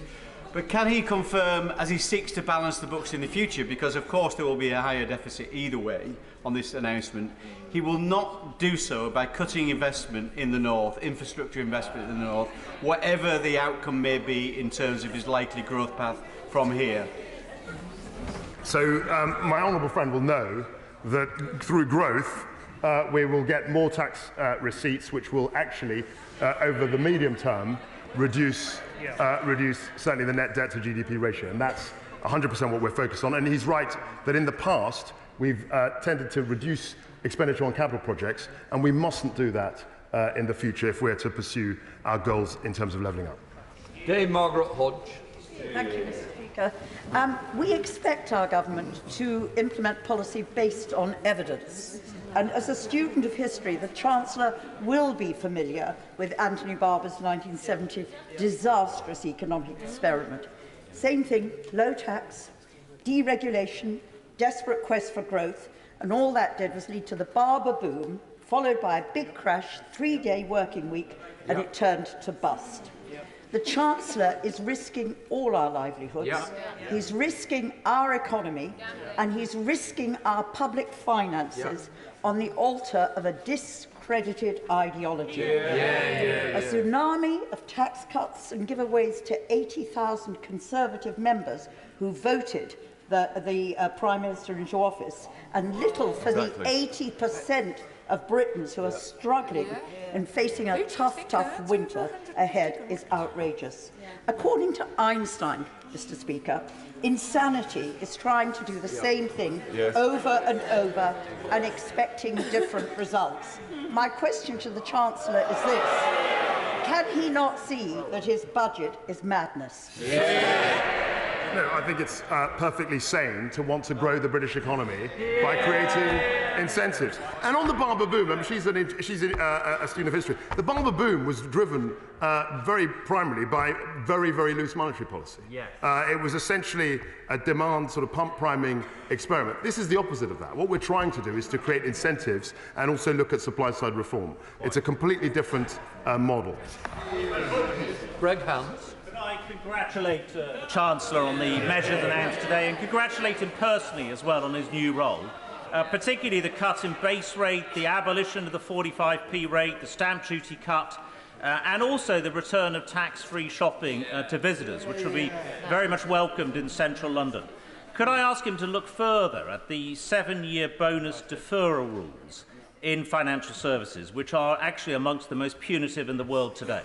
But can he confirm, as he seeks to balance the books in the future, because of course there will be a higher deficit either way on this announcement, he will not do so by cutting investment in the North, infrastructure investment in the North, whatever the outcome may be in terms of his likely growth path from here? So my honourable friend will know that through growth we will get more tax receipts, which will actually, over the medium term, reduce certainly the net debt to GDP ratio, and that's 100% what we're focused on. And he's right that in the past we've tended to reduce expenditure on capital projects, and we mustn't do that in the future if we're to pursue our goals in terms of levelling up. Dame Margaret Hodge. Thank you, Mr. Speaker. We expect our government to implement policy based on evidence. And as a student of history, the Chancellor will be familiar with Anthony Barber's 1970 disastrous economic experiment. Same thing, low tax, deregulation, desperate quest for growth, and all that did was lead to the Barber boom, followed by a big crash, 3-day working week, and it turned to bust. The Chancellor is risking all our livelihoods, he's risking our economy, and he's risking our public finances on the altar of a discredited ideology. A tsunami of tax cuts and giveaways to 80,000 Conservative members who voted the Prime Minister into office, and little for the 80% of Britons who are struggling and facing a tough winter ahead is outrageous. According to Einstein, Mr. Speaker, insanity is trying to do the same thing over and over and expecting different results. My question to the Chancellor is this: can he not see that his budget is madness? No, I think it's perfectly sane to want to grow the British economy by creating incentives. And on the Barber boom, I mean, she's a student of history. The Barber boom was driven very primarily by very, very loose monetary policy. It was essentially a demand sort of pump priming experiment. This is the opposite of that. What we're trying to do is to create incentives and also look at supply side reform. It's a completely different model. Greg Hans. I congratulate the Chancellor on the measures announced today, and congratulate him personally as well on his new role, particularly the cut in base rate, the abolition of the 45p rate, the stamp duty cut, and also the return of tax-free shopping to visitors, which will be very much welcomed in central London. Could I ask him to look further at the 7-year bonus deferral rules in financial services, which are actually amongst the most punitive in the world today?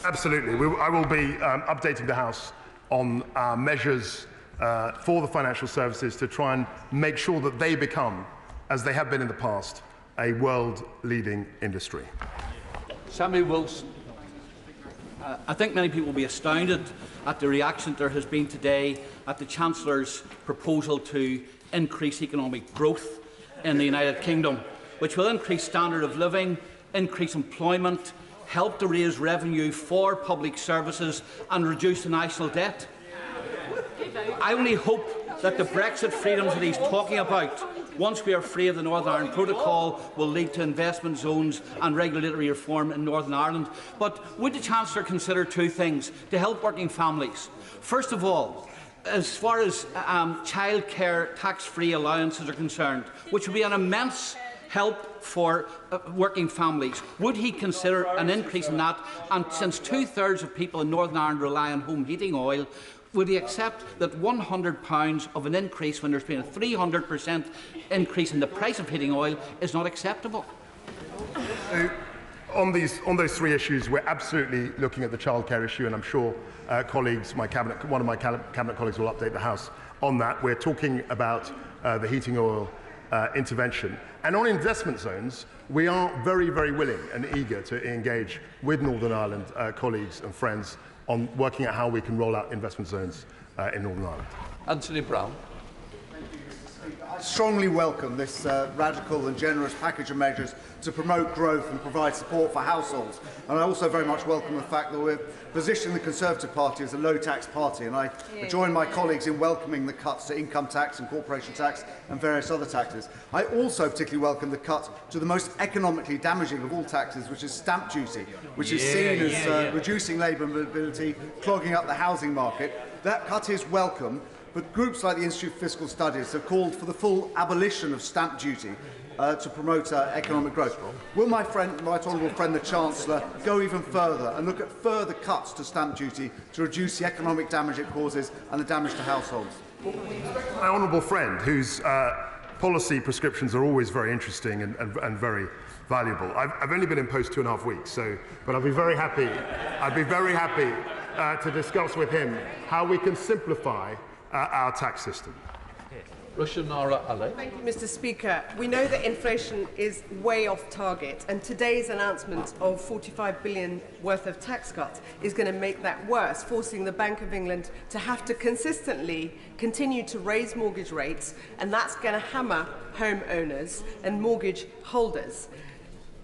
Absolutely. I will be updating the House on measures for the financial services to try and make sure that they become, as they have been in the past, a world-leading industry. Sammy Wilson. I think many people will be astounded at the reaction there has been today at the Chancellor's proposal to increase economic growth in the United Kingdom, which will increase standard of living, increase employment, help to raise revenue for public services and reduce the national debt. I only hope that the Brexit freedoms that he's talking about, once we are free of the Northern Ireland Protocol, will lead to investment zones and regulatory reform in Northern Ireland. But would the Chancellor consider two things to help working families? First of all, as far as childcare tax-free allowances are concerned, which would be an immense help for working families, would he consider an increase in that? And since 2/3 of people in Northern Ireland rely on home heating oil, would he accept that £100 of an increase when there's been a 300% increase in the price of heating oil is not acceptable? on those three issues, we're absolutely looking at the childcare issue, and I'm sure colleagues, one of my cabinet colleagues will update the House on that. We're talking about the heating oil intervention. And on investment zones, we are very, very willing and eager to engage with Northern Ireland colleagues and friends on working out how we can roll out investment zones in Northern Ireland. Anthony Brown. I strongly welcome this radical and generous package of measures to promote growth and provide support for households. And I also very much welcome the fact that we're positioning the Conservative Party as a low-tax party. And I join my colleagues in welcoming the cuts to income tax and corporation tax and various other taxes. I also particularly welcome the cut to the most economically damaging of all taxes, which is stamp duty, which is seen as reducing labour mobility, clogging up the housing market. That cut is welcome. But groups like the Institute for Fiscal Studies have called for the full abolition of stamp duty to promote economic growth. Will my right honourable friend the Chancellor go even further and look at further cuts to stamp duty to reduce the economic damage it causes and the damage to households? My honourable friend, whose policy prescriptions are always very interesting and very valuable. I've only been in post 2.5 weeks, but I'd be very happy. To discuss with him how we can simplify our tax system. Thank you, Mr. Speaker. We know that inflation is way off target, and today's announcement of 45 billion worth of tax cuts is going to make that worse, forcing the Bank of England to have to consistently continue to raise mortgage rates, and that's going to hammer homeowners and mortgage holders.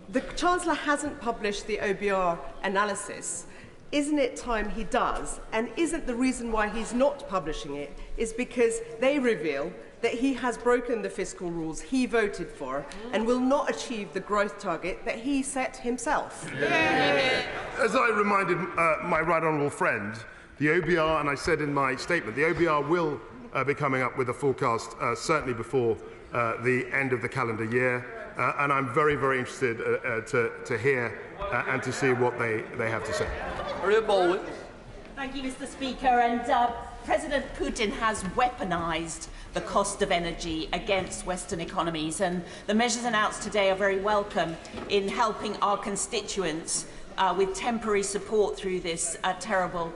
The Chancellor hasn't published the OBR analysis. Isn't it time he does? And isn't the reason why he's not publishing it is because they reveal that he has broken the fiscal rules he voted for and will not achieve the growth target that he set himself? As I reminded my right honourable friend, the OBR, and I said in my statement, the OBR will be coming up with a forecast certainly before the end of the calendar year, and I'm very, very interested to hear and to see what they have to say. Thank you, Mr. Speaker. And President Putin has weaponised the cost of energy against Western economies, and the measures announced today are very welcome in helping our constituents with temporary support through this terrible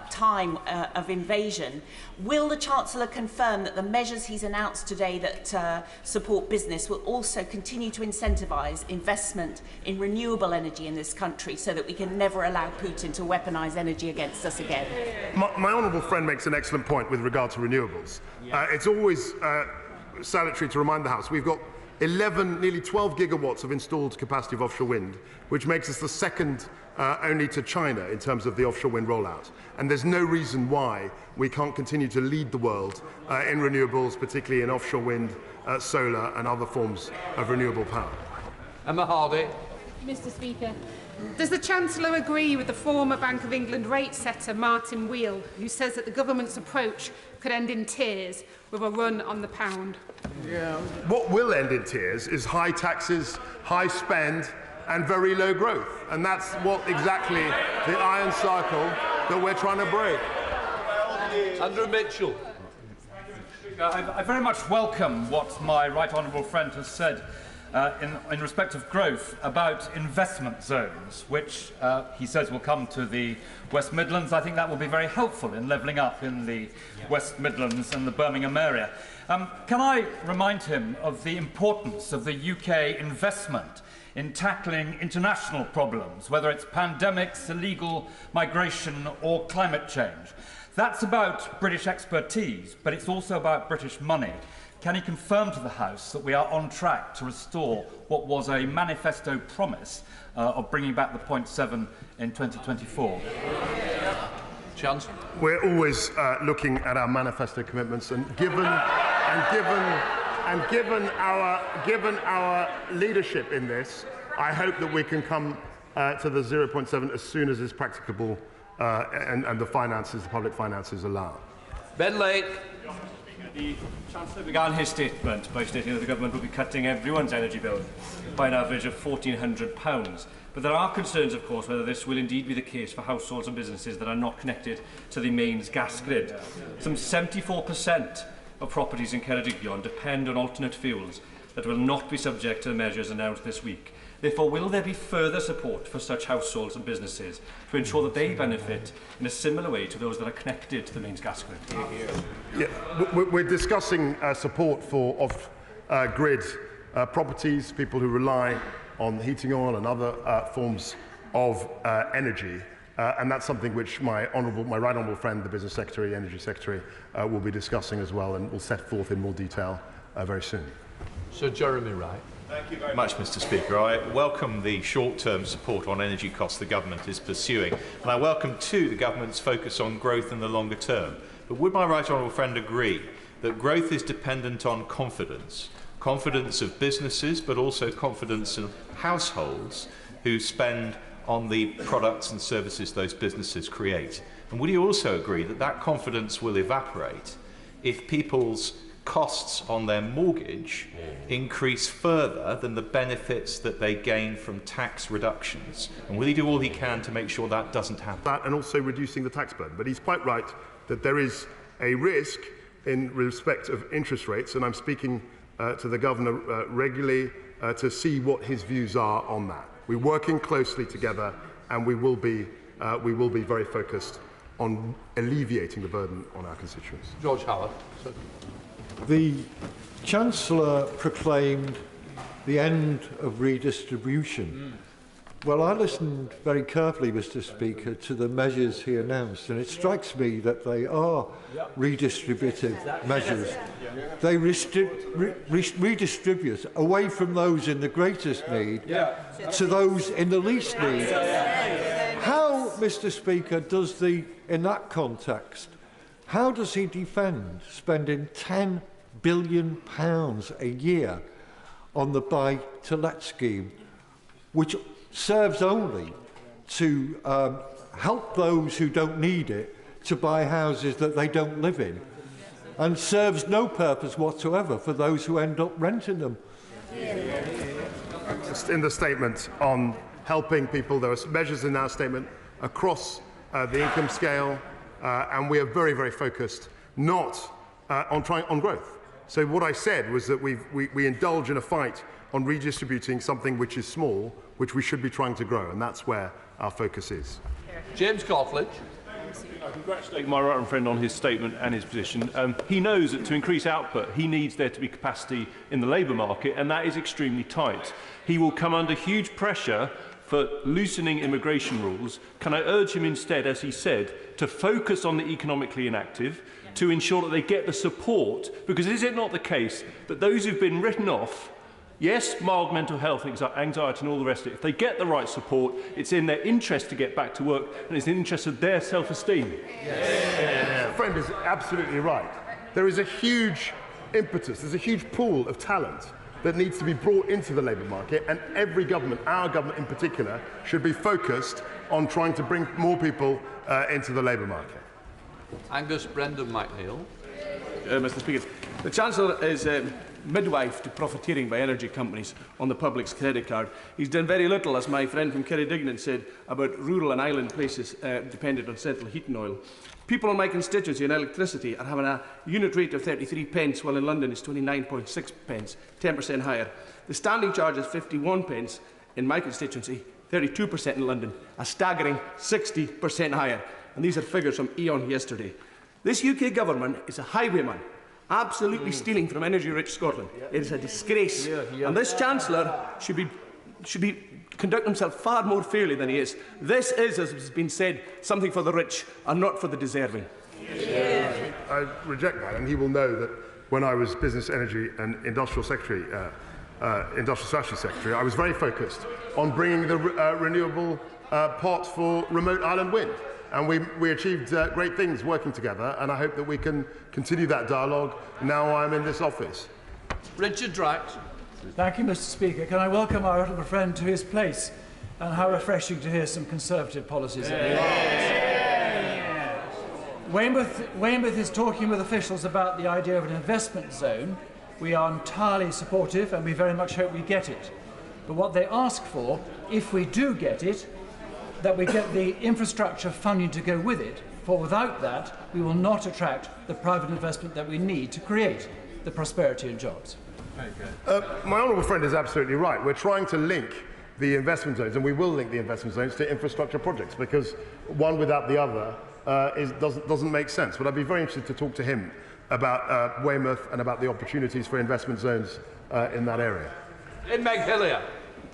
time of invasion. Will the Chancellor confirm that the measures he's announced today that support business will also continue to incentivise investment in renewable energy in this country so that we can never allow Putin to weaponise energy against us again? My honourable friend makes an excellent point with regard to renewables. It's always salutary to remind the House we've got 11, nearly 12 gigawatts of installed capacity of offshore wind, which makes us the second only to China in terms of the offshore wind rollout. And there's no reason why we can't continue to lead the world in renewables, particularly in offshore wind, solar and other forms of renewable power. Emma Hardy. Mr. Speaker, does the Chancellor agree with the former Bank of England rate setter Martin Wheel, who says that the government's approach could end in tears with a run on the pound? What will end in tears is high taxes, high spend and very low growth. And that's what exactly the iron circle that we're trying to break. Andrew Mitchell. I very much welcome what my right honourable friend has said in respect of growth about investment zones, which he says will come to the West Midlands. I think that will be very helpful in levelling up in the West Midlands and the Birmingham area. Can I remind him of the importance of the UK investment in tackling international problems, whether it's pandemics, illegal migration or climate change? That's about British expertise, but it's also about British money. Can he confirm to the House that we are on track to restore what was a manifesto promise of bringing back the 0.7 in 2024? Chancellor. We're always looking at our manifesto commitments, and given our leadership in this, I hope that we can come to the 0.7 as soon as is practicable and the public finances allow. Ben Lake. The Chancellor began his statement by stating that the government will be cutting everyone's energy bill by an average of £1,400. But there are concerns, of course, whether this will indeed be the case for households and businesses that are not connected to the mains gas grid. Some 74% of properties in Ceredigion depend on alternate fuels that will not be subject to the measures announced this week. Therefore, will there be further support for such households and businesses to ensure that they benefit in a similar way to those that are connected to the mains gas grid? Yeah, we're discussing support for off-grid properties, people who rely on heating oil and other forms of energy. And that's something which my right honourable friend, the Business Secretary, Energy Secretary, will be discussing as well, and will set forth in more detail very soon. Sir Jeremy Wright. Thank you very much, Mr. Speaker. I welcome the short-term support on energy costs the government is pursuing, and I welcome too the government's focus on growth in the longer term. But would my right honourable friend agree that growth is dependent on confidence? Confidence of businesses, but also confidence of households who spend on the products and services those businesses create. And would you also agree that that confidence will evaporate if people's costs on their mortgage increase further than the benefits that they gain from tax reductions? And will he do all he can to make sure that doesn't happen? That and also reducing the tax burden. But he's quite right that there is a risk in respect of interest rates, and I'm speaking to the Governor regularly to see what his views are on that. We're working closely together, and we will be very focused on alleviating the burden on our constituents. George Howard. The Chancellor proclaimed the end of redistribution. Well, I listened very carefully, Mr. Speaker, to the measures he announced, and it strikes me that they are redistributive measures. They redistribute away from those in the greatest need to those in the least need. How, Mr. Speaker, does in that context, how does he defend spending £10 billion a year on the buy-to-let scheme, which serves only to help those who don't need it to buy houses that they don't live in, and serves no purpose whatsoever for those who end up renting them? Just in the statement on helping people, there are measures in our statement across the income scale, and we are very, very focused not on growth. So what I said was that we indulge in a fight on redistributing something which is small, which we should be trying to grow, and that's where our focus is. James Cartledge. I congratulate my right friend on his statement and his position. He knows that to increase output, he needs there to be capacity in the labour market, and that is extremely tight. He will come under huge pressure for loosening immigration rules. Can I urge him instead, as he said, to focus on the economically inactive, to ensure that they get the support? Because is it not the case that those who've been written off, yes, mild mental health, anxiety and all the rest of it, if they get the right support, it's in their interest to get back to work, and it's in the interest of their self-esteem? The friend is absolutely right. There is a huge impetus, there's a huge pool of talent that needs to be brought into the labour market, and every government, our government in particular, should be focused on trying to bring more people into the labour market. Angus Brendan McNeill. Mr. Speaker, the Chancellor is midwife to profiteering by energy companies on the public's credit card. He's done very little, as my friend from Kerrydignan said, about rural and island places dependent on central heating oil. People in my constituency on electricity are having a unit rate of 33 pence, while in London it's 29.6 pence, 10% higher. The standing charge is 51 pence in my constituency, 32% in London, a staggering 60% higher. And these are figures from E.ON yesterday. This UK government is a highwayman, absolutely stealing from energy-rich Scotland. It is a disgrace. And this Chancellor should be conducting himself far more fairly than he is. This is, as has been said, something for the rich and not for the deserving. I reject that, and he will know that when I was Business, Energy and Industrial Secretary, Industrial Strategy Secretary, I was very focused on bringing the renewable pot for remote island wind. And we achieved great things working together, and I hope that we can continue that dialogue now I'm in this office. Richard Drax. Thank you, Mr. Speaker. Can I welcome our honourable friend to his place, and how refreshing to hear some Conservative policies. Weymouth is talking with officials about the idea of an investment zone. We are entirely supportive, and we very much hope we get it. But what they ask for, if we do get it, that we get the infrastructure funding to go with it, for without that, we will not attract the private investment that we need to create the prosperity and jobs. My honourable friend is absolutely right. We're trying to link the investment zones, and we will link the investment zones to infrastructure projects, because one without the other doesn't make sense. But I'd be very interested to talk to him about Weymouth and about the opportunities for investment zones in that area. In Meg Hillier.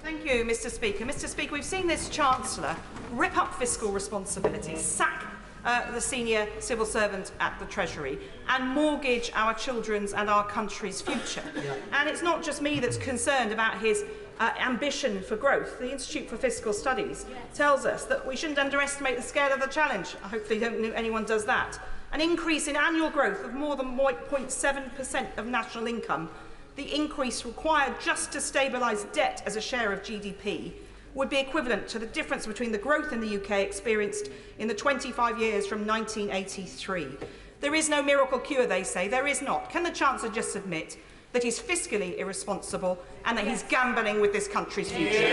Thank you, Mr. Speaker. Mr. Speaker, we've seen this Chancellor rip up fiscal responsibilities, sack the senior civil servant at the Treasury, and mortgage our children's and our country's future. And it's not just me that's concerned about his ambition for growth. The Institute for Fiscal Studies tells us that we shouldn't underestimate the scale of the challenge. I hopefully don't know anyone does that. An increase in annual growth of more than 0.7% of national income, the increase required just to stabilise debt as a share of GDP, would be equivalent to the difference between the growth in the UK experienced in the 25 years from 1983. There is no miracle cure, they say. There is not. Can the Chancellor just admit that he's fiscally irresponsible and that he's gambling with this country's future?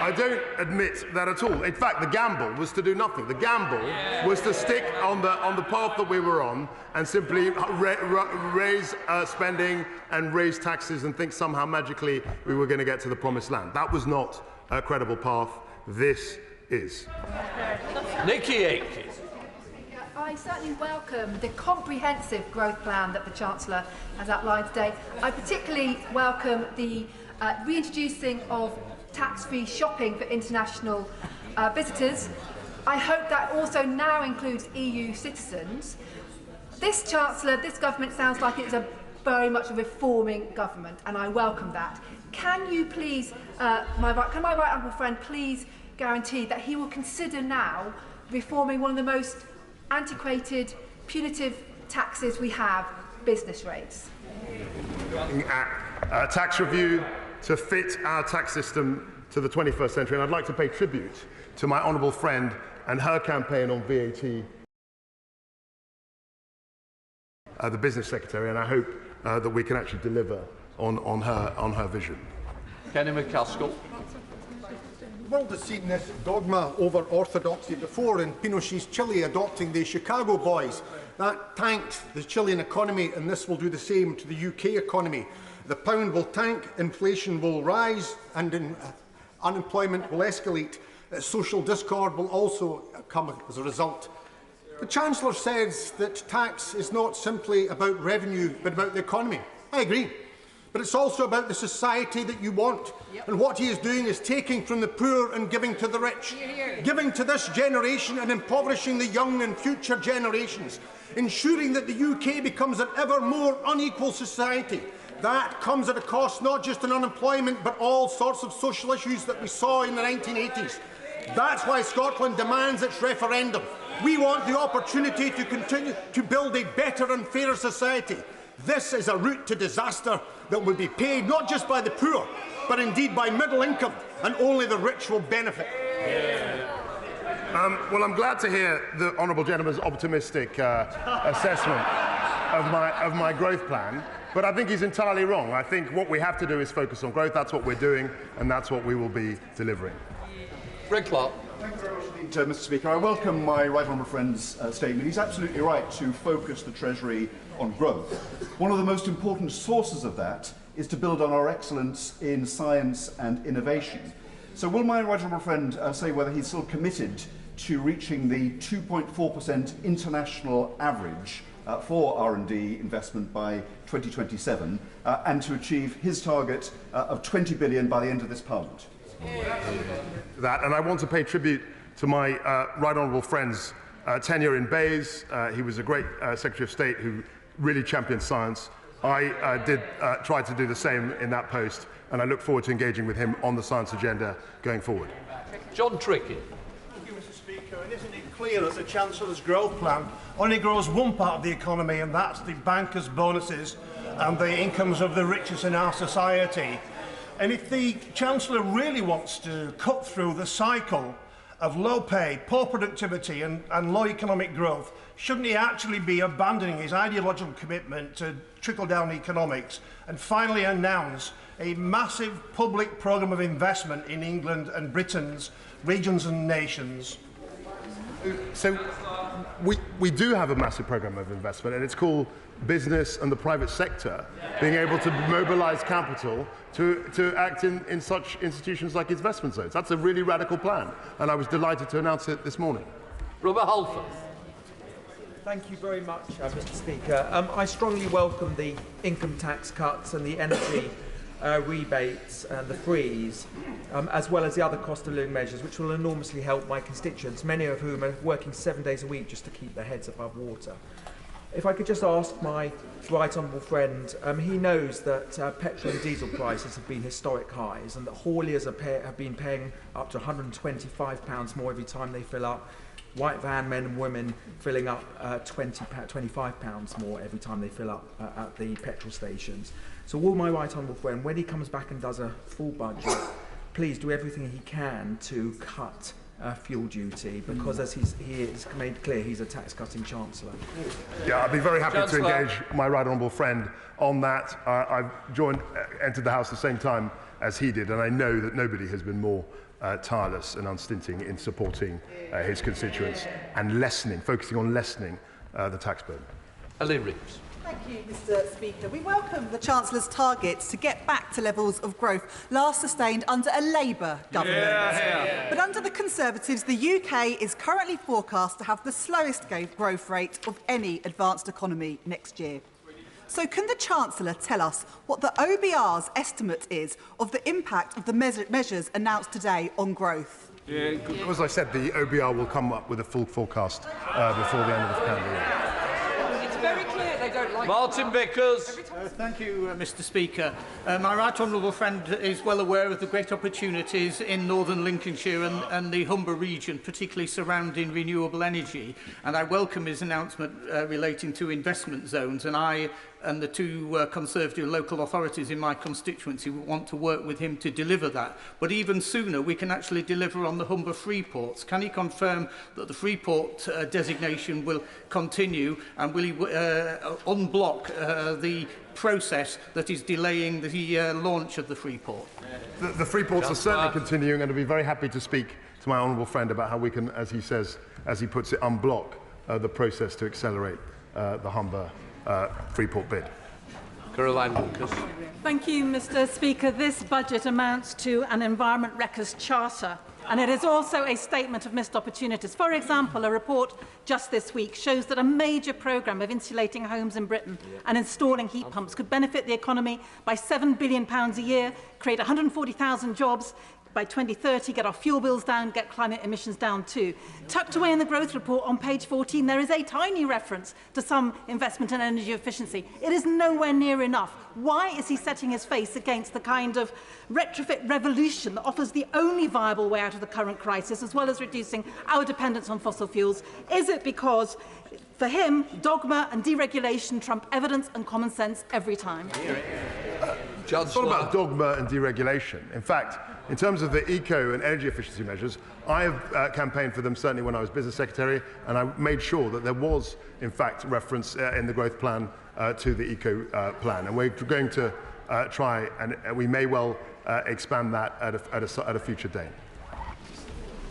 I don't admit that at all. In fact, the gamble was to do nothing. The gamble was to stick on the path that we were on and simply raise spending and raise taxes and think somehow magically we were going to get to the promised land. That was not a credible path. This is. Nikki Aikey. I certainly welcome the comprehensive growth plan that the Chancellor has outlined today. I particularly welcome the reintroducing of tax-free shopping for international visitors. I hope that also now includes EU citizens. This Chancellor, this government sounds like it's very much a reforming government, and I welcome that. Can you please, can my right honourable friend please guarantee that he will consider now reforming one of the most antiquated, punitive taxes we have, business rates? A tax review to fit our tax system to the 21st century, and I'd like to pay tribute to my honourable friend and her campaign on VAT, the business secretary, and I hope that we can actually deliver on her vision. Kenny McCaskill. The world has seen this dogma over orthodoxy before, in Pinochet's Chile adopting the Chicago Boys. That tanked the Chilean economy, and this will do the same to the UK economy. The pound will tank, inflation will rise, and unemployment will escalate. Social discord will also come as a result. The Chancellor says that tax is not simply about revenue, but about the economy. I agree. But it's also about the society that you want. Yep. And what he is doing is taking from the poor and giving to the rich. Giving to this generation and impoverishing the young and future generations. Ensuring that the UK becomes an ever more unequal society. That comes at a cost not just in unemployment, but all sorts of social issues that we saw in the 1980s. That's why Scotland demands its referendum. We want the opportunity to continue to build a better and fairer society. This is a route to disaster that will be paid not just by the poor, but indeed by middle income, and only the rich will benefit. Well, I'm glad to hear the honourable gentleman's optimistic assessment of my growth plan, but I think he's entirely wrong. I think what we have to do is focus on growth. That's what we're doing, and that's what we will be delivering. Rick Clark. Thank you very much indeed, Mr. Speaker. I welcome my right honourable friend's statement. He's absolutely right to focus the Treasury on growth. One of the most important sources of that is to build on our excellence in science and innovation. So will my right honourable friend say whether he's still committed to reaching the 2.4% international average for R&D investment by 2027 and to achieve his target of 20 billion by the end of this Parliament? That, and I want to pay tribute to my right honourable friend's tenure in Bays. He was a great Secretary of State who really championed science. I did try to do the same in that post, and I look forward to engaging with him on the science agenda going forward. John Trickey. Thank you, Mr. Speaker. And isn't it clear that the Chancellor's growth plan only grows one part of the economy, and that's the bankers' bonuses and the incomes of the richest in our society? And if the Chancellor really wants to cut through the cycle of low pay, poor productivity and low economic growth, shouldn't he actually be abandoning his ideological commitment to trickle-down economics and finally announce a massive public programme of investment in England and Britain's regions and nations? So we do have a massive programme of investment, and it's called business and the private sector being able to mobilise capital to act in such institutions like investment zones. That's a really radical plan, and I was delighted to announce it this morning. Robert Halford. Thank you very much, Mr. Speaker. I strongly welcome the income tax cuts and the energy rebates and the freeze, as well as the other cost of living measures, which will enormously help my constituents, many of whom are working 7 days a week just to keep their heads above water. If I could just ask my right honourable friend, he knows that petrol and diesel prices have been historic highs, and that hauliers have been paying up to £125 more every time they fill up. White van men and women filling up £25 more every time they fill up at the petrol stations. So will my right honourable friend, when he comes back and does a full budget, please do everything he can to cut fuel duty, because as he has made clear, he's a tax-cutting chancellor. Yeah, I'd be very happy to engage my right honourable friend on that. I've entered the House at the same time as he did, and I know that nobody has been more tireless and unstinting in supporting his constituents and focusing on lessening the tax burden. Ellie Reeves. Thank you, Mr. Speaker. We welcome the Chancellor's targets to get back to levels of growth last sustained under a Labour government. Yeah. But under the Conservatives, the UK is currently forecast to have the slowest growth rate of any advanced economy next year. So can the Chancellor tell us what the OBR's estimate is of the impact of the measures announced today on growth? Yeah, as I said, the OBR will come up with a full forecast before the end of the calendar year. It's very clear they don't like Martin Vickers. Thank you, Mr. Speaker. My right honourable friend is well aware of the great opportunities in northern Lincolnshire and the Humber region, particularly surrounding renewable energy. And I welcome his announcement relating to investment zones. And I and the two Conservative local authorities in my constituency want to work with him to deliver that. But even sooner, we can actually deliver on the Humber Freeports. Can he confirm that the Freeport designation will continue, and will he unblock the process that is delaying the launch of the Freeport? The Freeports are certainly continuing, and I'll be very happy to speak to my honourable friend about how we can, as he says, as he puts it, unblock the process to accelerate the Humber Freeport bid. Caroline Lucas. Thank you, Mr. Speaker. This budget amounts to an Environment Wreckers Charter, and it is also a statement of missed opportunities. For example, a report just this week shows that a major programme of insulating homes in Britain and installing heat pumps could benefit the economy by £7 billion a year, create 140,000 jobs, by 2030, get our fuel bills down, get climate emissions down too. Tucked away in the growth report on page 14, there is a tiny reference to some investment in energy efficiency. It is nowhere near enough. Why is he setting his face against the kind of retrofit revolution that offers the only viable way out of the current crisis, as well as reducing our dependence on fossil fuels? Is it because, for him, dogma and deregulation trump evidence and common sense every time? It's not about dogma and deregulation. In fact, in terms of the eco and energy efficiency measures, I have campaigned for them certainly when I was business secretary, and I made sure that there was, in fact, reference in the growth plan to the eco plan. And we're going to try, and we may well expand that at a future date.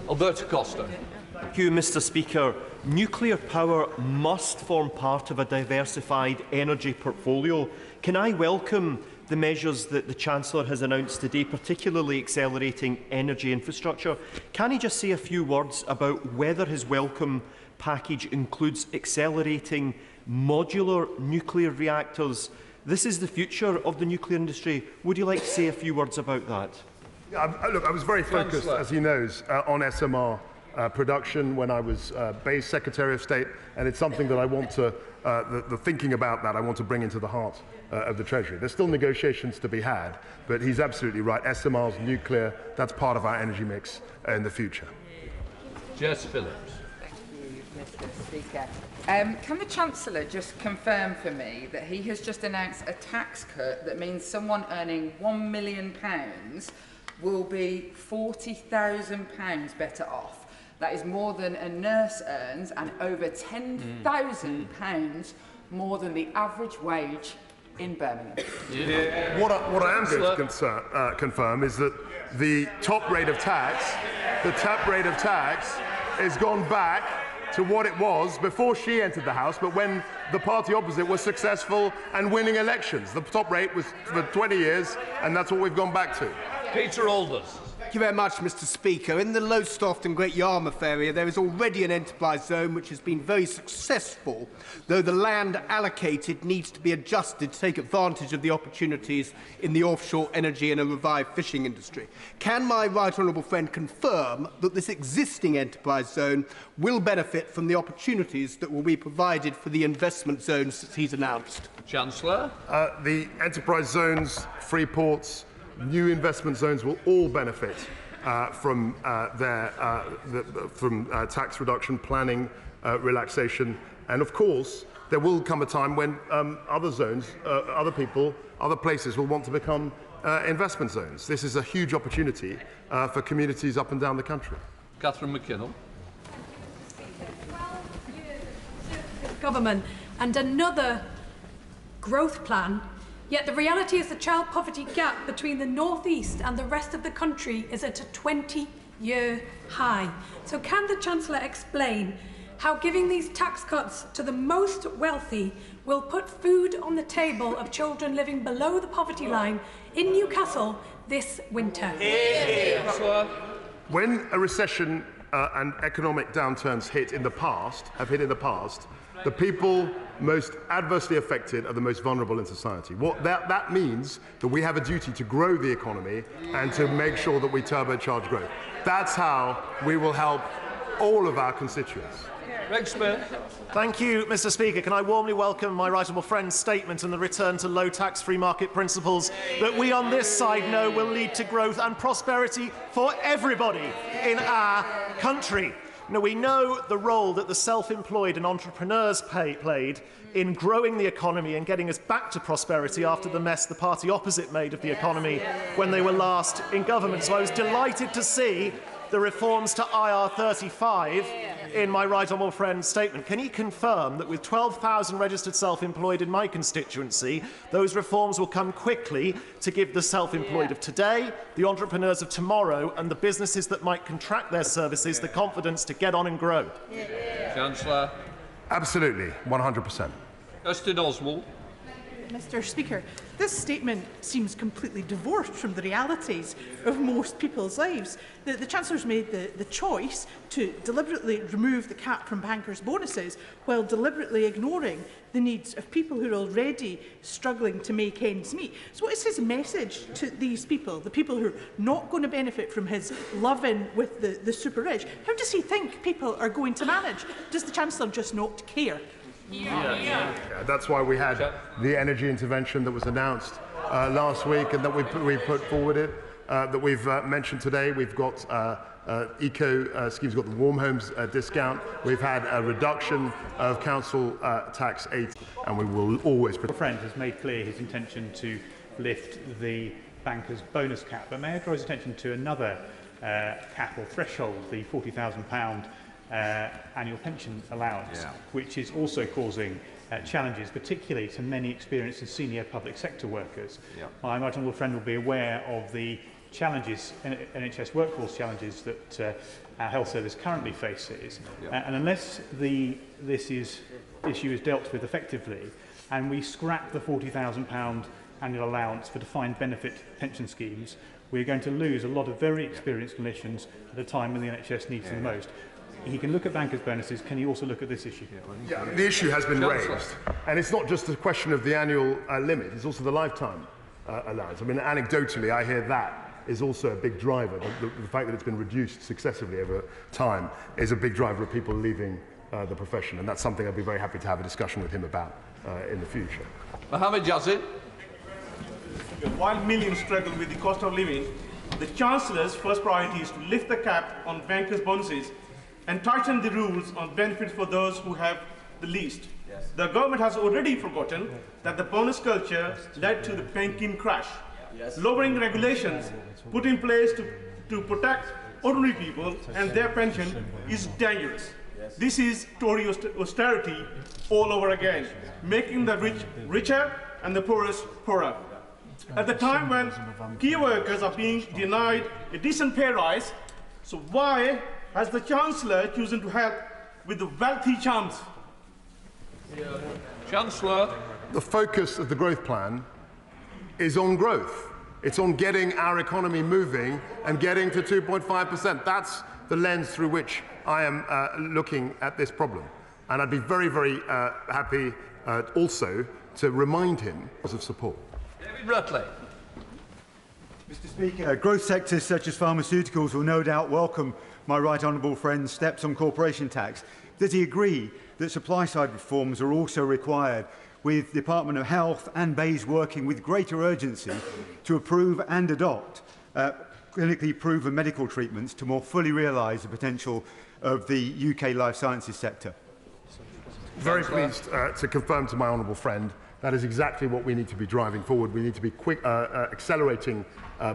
Alberto Costa. Thank you, Mr. Speaker. Nuclear power must form part of a diversified energy portfolio. Can I welcome the measures that the Chancellor has announced today, particularly accelerating energy infrastructure? Can he just say a few words about whether his welcome package includes accelerating modular nuclear reactors? This is the future of the nuclear industry. Would you like to say a few words about that? Look, I was very focused, as he knows, on SMR production when I was base Secretary of State, and it's something that I want to, the thinking about that, I want to bring into the heart of the Treasury. There's still negotiations to be had, but he's absolutely right. SMRs, nuclear, that's part of our energy mix in the future. Jess Phillips. Thank you, Mr. Speaker. Can the Chancellor just confirm for me that he has just announced a tax cut that means someone earning £1 million will be £40,000 better off? That is more than a nurse earns, and over £10,000 more than the average wage in Birmingham. Yeah. What I am going to confirm is that the top rate of tax has gone back to what it was before she entered the House, but when the party opposite was successful and winning elections. The top rate was for 20 years, and that's what we've gone back to. Peter Alders. Thank you very much, Mr. Speaker. In the Lowestoft and Great Yarmouth area, there is already an enterprise zone which has been very successful, though the land allocated needs to be adjusted to take advantage of the opportunities in the offshore energy and a revived fishing industry. Can my right honourable friend confirm that this existing enterprise zone will benefit from the opportunities that will be provided for the investment zones that he's announced? Chancellor. The enterprise zones, free ports, new investment zones will all benefit from tax reduction, planning, relaxation, and of course there will come a time when other zones, other people, other places will want to become investment zones. This is a huge opportunity for communities up and down the country. Catherine McKinnell. Government and another growth plan. Yet the reality is the child poverty gap between the North East and the rest of the country is at a 20-year high. So can the Chancellor explain how giving these tax cuts to the most wealthy will put food on the table of children living below the poverty line in Newcastle this winter? When a recession and economic downturns have hit in the past, the people most adversely affected are the most vulnerable in society. That means that we have a duty to grow the economy and to make sure that we turbocharge growth. That's how we will help all of our constituents. Greg Smith. Thank you, Mr. Speaker. Can I warmly welcome my right honourable friend's statement and the return to low tax free market principles that we on this side know will lead to growth and prosperity for everybody in our country. Now, we know the role that the self-employed and entrepreneurs played in growing the economy and getting us back to prosperity after the mess the party opposite made of the economy when they were last in government. So I was delighted to see the reforms to IR35 in my right honourable friend's statement. Can he confirm that with 12,000 registered self-employed in my constituency, those reforms will come quickly to give the self-employed of today, the entrepreneurs of tomorrow and the businesses that might contract their services the confidence to get on and grow? Chancellor. Absolutely, 100%. Justin Oswald. Mr. Speaker, this statement seems completely divorced from the realities of most people's lives. The Chancellor's made the choice to deliberately remove the cap from bankers' bonuses while deliberately ignoring the needs of people who are already struggling to make ends meet. So what is his message to these people, the people who are not going to benefit from his love-in with the super-rich? How does he think people are going to manage? Does the Chancellor just not care? Yeah, that's why we had the energy intervention that was announced last week and that we put forward that we've mentioned today. We've got eco schemes, we've got the warm homes discount. We've had a reduction of council tax aid, and we will always. My friend has made clear his intention to lift the bankers' bonus cap, but may I draw his attention to another cap or threshold, the £40,000 annual pension allowance, which is also causing challenges, particularly to many experienced and senior public sector workers. My right honourable friend will be aware of the challenges, Nhs Workforce Challenges, that our health service currently faces. And unless this issue is dealt with effectively, and we scrap the £40,000 annual allowance for defined benefit pension schemes, we're going to lose a lot of very experienced clinicians at a time when the NHS needs them most. He can look at bankers' bonuses. Can he also look at this issue? Yeah, the issue has been raised. And it's not just a question of the annual limit, it's also the lifetime allowance. I mean, anecdotally, I hear that is also a big driver. The fact that it's been reduced successively over time is a big driver of people leaving the profession. And that's something I'd be very happy to have a discussion with him about in the future. Mohammed Yazid. While millions struggle with the cost of living, the Chancellor's first priority is to lift the cap on bankers' bonuses and tighten the rules on benefits for those who have the least. The government has already forgotten that the bonus culture led to the banking crash. Lowering regulations put in place to protect ordinary people and their pension is dangerous. This is Tory austerity all over again, making the rich richer and the poorest poorer. At the time when key workers are being denied a decent pay rise, so why has the Chancellor chosen to help with the wealthy chance. Chancellor. The focus of the growth plan is on growth. It's on getting our economy moving and getting to 2.5%. That's the lens through which I am looking at this problem. And I'd be very, very happy also to remind him of support. David Rutley. Mr. Speaker, growth sectors such as pharmaceuticals will no doubt welcome my right honourable friend's steps on corporation tax. Does he agree that supply-side reforms are also required, with the Department of Health and BEIS working with greater urgency to approve and adopt clinically proven medical treatments to more fully realise the potential of the UK life sciences sector? Very pleased to confirm to my honourable friend that is exactly what we need to be driving forward. We need to be accelerating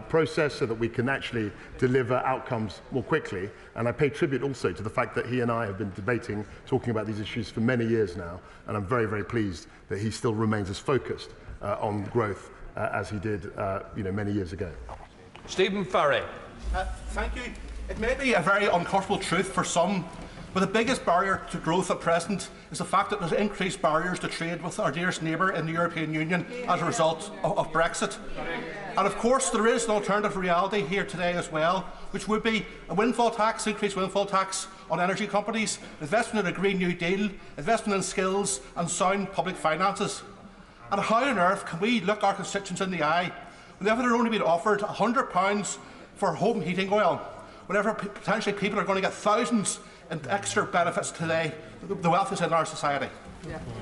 process so that we can actually deliver outcomes more quickly. And I pay tribute also to the fact that he and I have been debating, talking about these issues for many years now. And I'm very, very pleased that he still remains as focused on growth as he did many years ago. Stephen Farry. Thank you. It may be a very uncomfortable truth for some, but the biggest barrier to growth at present is the fact that there's increased barriers to trade with our dearest neighbour in the European Union as a result of Brexit. And of course there is an alternative reality here today as well, which would be a windfall tax, increased windfall tax on energy companies, investment in a Green New Deal, investment in skills and sound public finances. And how on earth can we look our constituents in the eye whenever they're only being offered £100 for home heating oil, whenever potentially people are going to get thousands in extra benefits today? The wealth is in our society.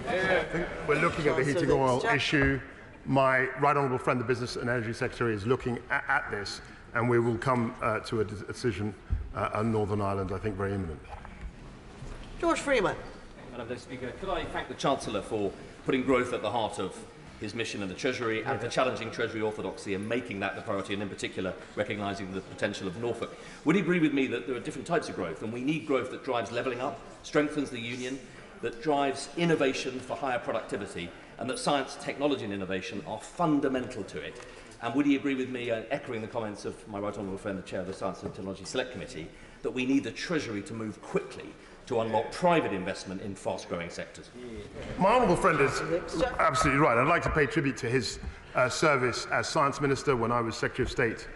I think we're looking at the heating oil issue. My right honourable friend, the Business and Energy Secretary, is looking at this, and we will come to a decision on Northern Ireland, I think, very imminent. George Freeman. Madam Speaker, could I thank the Chancellor for putting growth at the heart of his mission in the Treasury and for challenging Treasury orthodoxy and making that the priority, and in particular recognising the potential of Norfolk. Would he agree with me that there are different types of growth, and we need growth that drives levelling up, strengthens the union, that drives innovation for higher productivity, and that science, technology and innovation are fundamental to it? And would he agree with me, echoing the comments of my right honourable friend, the Chair of the Science and Technology Select Committee, that we need the Treasury to move quickly to unlock private investment in fast-growing sectors? My honourable friend is absolutely right. I'd like to pay tribute to his service as Science Minister when I was Secretary of State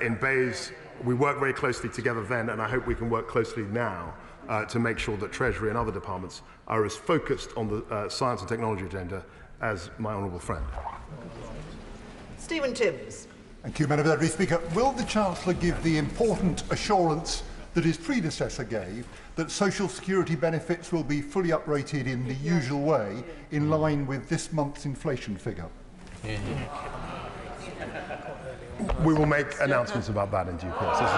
in BEIS. We worked very closely together then, and I hope we can work closely now to make sure that Treasury and other departments are as focused on the science and technology agenda as my honourable friend. Stephen Timms. Thank you, Madam Deputy Speaker. Will the Chancellor give the important assurance that his predecessor gave, that social security benefits will be fully uprated in the usual way, in line with this month's inflation figure? We will make announcements about that in due course. This is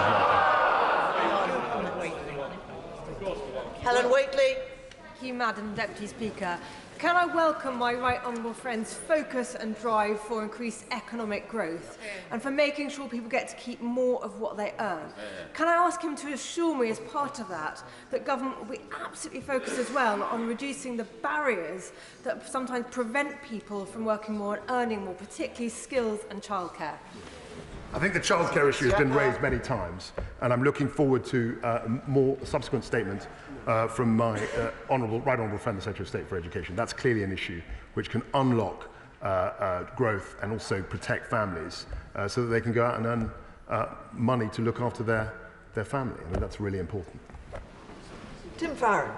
Helen Whately. Thank you, Madam Deputy Speaker. Can I welcome my right honourable friend's focus and drive for increased economic growth and for making sure people get to keep more of what they earn? Can I ask him to assure me as part of that that government will be absolutely focused as well on reducing the barriers that sometimes prevent people from working more and earning more, particularly skills and childcare? I think the childcare issue has been raised many times, and I'm looking forward to more subsequent statements from my right honourable friend, the Secretary of State for Education. That's clearly an issue which can unlock growth and also protect families so that they can go out and earn money to look after their family. I mean, that's really important. Tim Farron.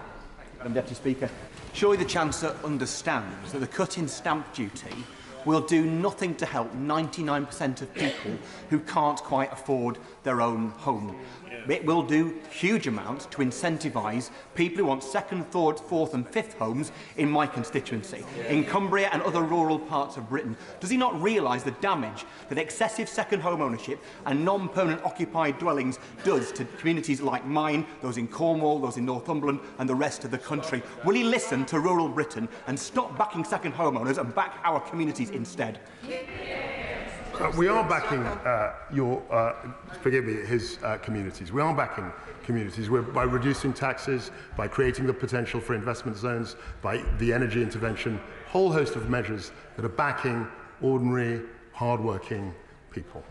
Madam Deputy Speaker, surely the Chancellor understands that the cut in stamp duty will do nothing to help 99% of people who can't quite afford their own home. It will do huge amounts to incentivise people who want second, third, fourth and fifth homes in my constituency, in Cumbria and other rural parts of Britain. Does he not realise the damage that excessive second home ownership and non-permanent occupied dwellings does to communities like mine, those in Cornwall, those in Northumberland and the rest of the country? Will he listen to rural Britain and stop backing second homeowners and back our communities instead? We are backing his communities. We are backing communities by reducing taxes, by creating the potential for investment zones, by the energy intervention, a whole host of measures that are backing ordinary, hard-working people.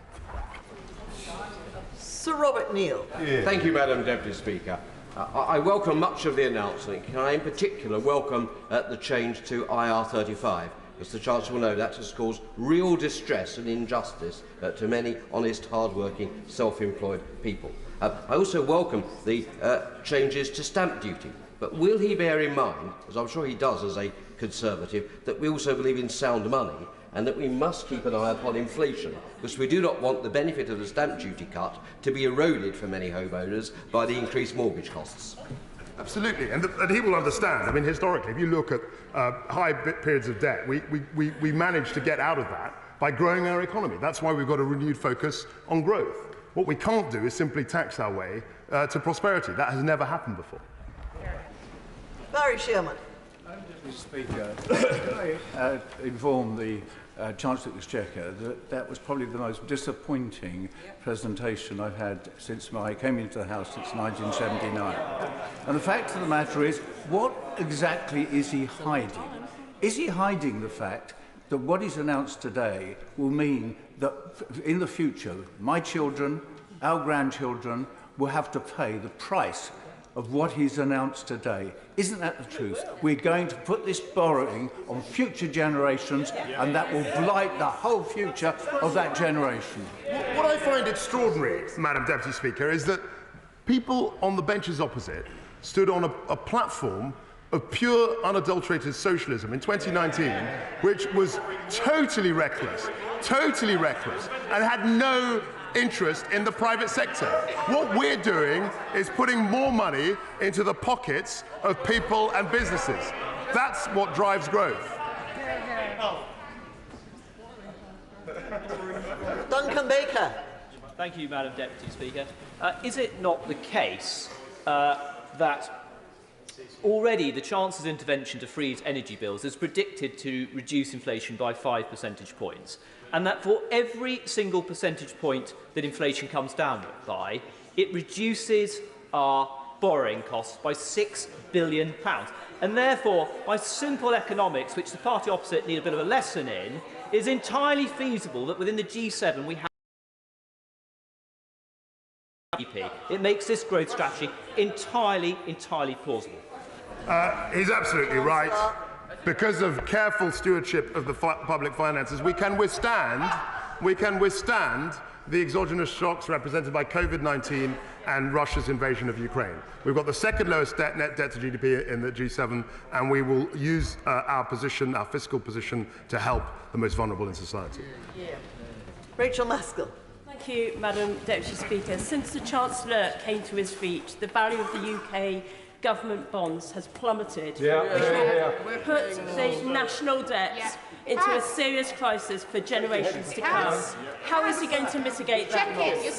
Sir Robert Neal. Thank you, Madam Deputy Speaker. I welcome much of the announcement. Can I in particular welcome the change to IR35? As the Chancellor will know, that has caused real distress and injustice to many honest, hard-working, self-employed people. I also welcome the changes to stamp duty. But will he bear in mind, as I'm sure he does as a Conservative, that we also believe in sound money and that we must keep an eye upon inflation, because we do not want the benefit of the stamp duty cut to be eroded for many homeowners by the increased mortgage costs? Absolutely, and he will understand. I mean, historically, if you look at high periods of debt, we managed to get out of that by growing our economy. That's why we've got a renewed focus on growth. What we can't do is simply tax our way to prosperity. That has never happened before. Barry Shearman. Mr. Speaker, can I inform the Chancellor of the Exchequer that that was probably the most disappointing presentation I've had since I came into the House since 1979. And the fact of the matter is, what exactly is he hiding? Is he hiding the fact that what he's announced today will mean that in the future, my children, our grandchildren, will have to pay the price of what he's announced today? Isn't that the truth? We're going to put this borrowing on future generations, and that will blight the whole future of that generation. What I find extraordinary, Madam Deputy Speaker, is that people on the benches opposite stood on a platform of pure, unadulterated socialism in 2019, which was totally reckless, and had no interest in the private sector. What we're doing is putting more money into the pockets of people and businesses. That's what drives growth. Duncan Baker. Thank you, Madam Deputy Speaker. Is it not the case that already the Chancellor's intervention to freeze energy bills is predicted to reduce inflation by 5 percentage points, and that for every single percentage point that inflation comes down by, it reduces our borrowing costs by £6 billion. And therefore, by simple economics, which the party opposite need a bit of a lesson in, it is entirely feasible that within the G7 we have GDP. It makes this growth strategy entirely plausible. He's absolutely right. Because of careful stewardship of the public finances, we can withstand the exogenous shocks represented by COVID-19 and Russia's invasion of Ukraine. We've got the second lowest net debt to GDP in the G7, and we will use our fiscal position, to help the most vulnerable in society. Rachel Maskell. Thank you, Madam Deputy Speaker. Since the Chancellor came to his feet, the value of the UK government bonds has plummeted, which will put the national debt into a serious crisis for generations to come. How is he going to mitigate that loss?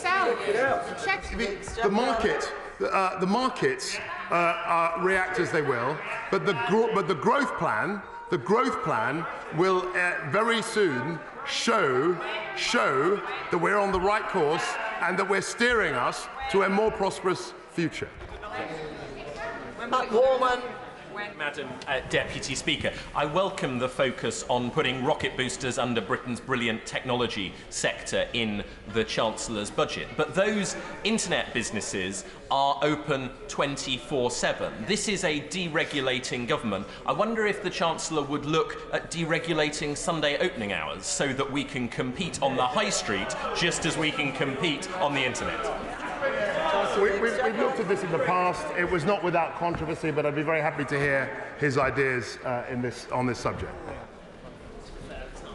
Check it yourself. The markets react as they will, but the growth plan will very soon show that we're on the right course and that we're steering us to a more prosperous future. Madam Deputy Speaker, I welcome the focus on putting rocket boosters under Britain's brilliant technology sector in the Chancellor's budget. But those internet businesses are open 24/7. This is a deregulating government. I wonder if the Chancellor would look at deregulating Sunday opening hours so that we can compete on the high street just as we can compete on the internet. We've looked at this in the past. It was not without controversy, but I'd be very happy to hear his ideas on this subject.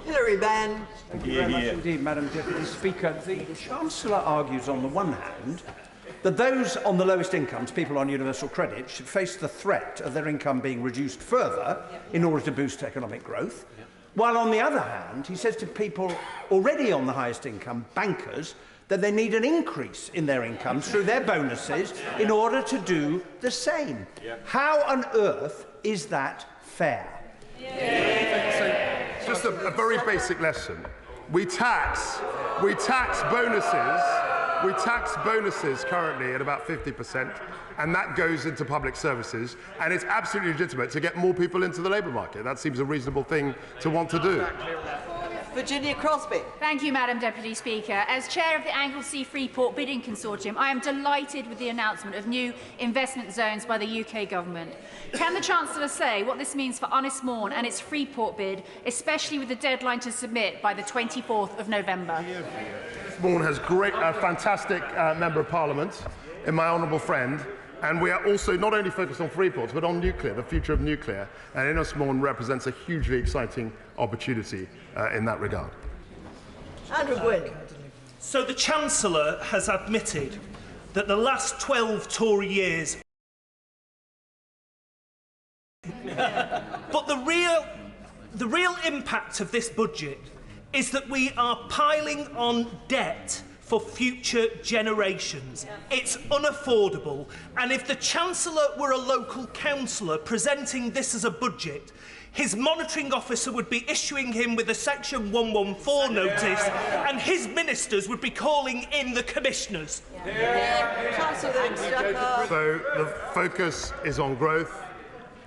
Hilary Benn. Thank you very much indeed, Madam Deputy Speaker. The Chancellor argues on the one hand that those on the lowest incomes, people on universal credit, should face the threat of their income being reduced further in order to boost economic growth, while on the other hand, he says to people already on the highest income, bankers, that they need an increase in their incomes through their bonuses in order to do the same. How on earth is that fair? Just a very basic lesson. We tax bonuses currently at about 50%, and that goes into public services, and it's absolutely legitimate to get more people into the labour market. That seems a reasonable thing to want to do. Virginia Crosby. Thank you, Madam Deputy Speaker. As Chair of the Anglesey Freeport Bidding Consortium, I am delighted with the announcement of new investment zones by the UK Government. Can the Chancellor say what this means for Ynys Môn and its Freeport bid, especially with the deadline to submit by the 24th of November? Môn has a fantastic Member of Parliament in my honourable friend, and we are also not only focused on Freeports but on nuclear, the future of nuclear, and Ynys Môn represents a hugely exciting opportunity in that regard. Andrew Gwynn. So the Chancellor has admitted that the last 12 Tory years... But the real impact of this budget is that we are piling on debt for future generations. It's unaffordable, and if the Chancellor were a local councillor presenting this as a budget, his monitoring officer would be issuing him with a Section 114 notice, and his ministers would be calling in the commissioners. So the focus is on growth.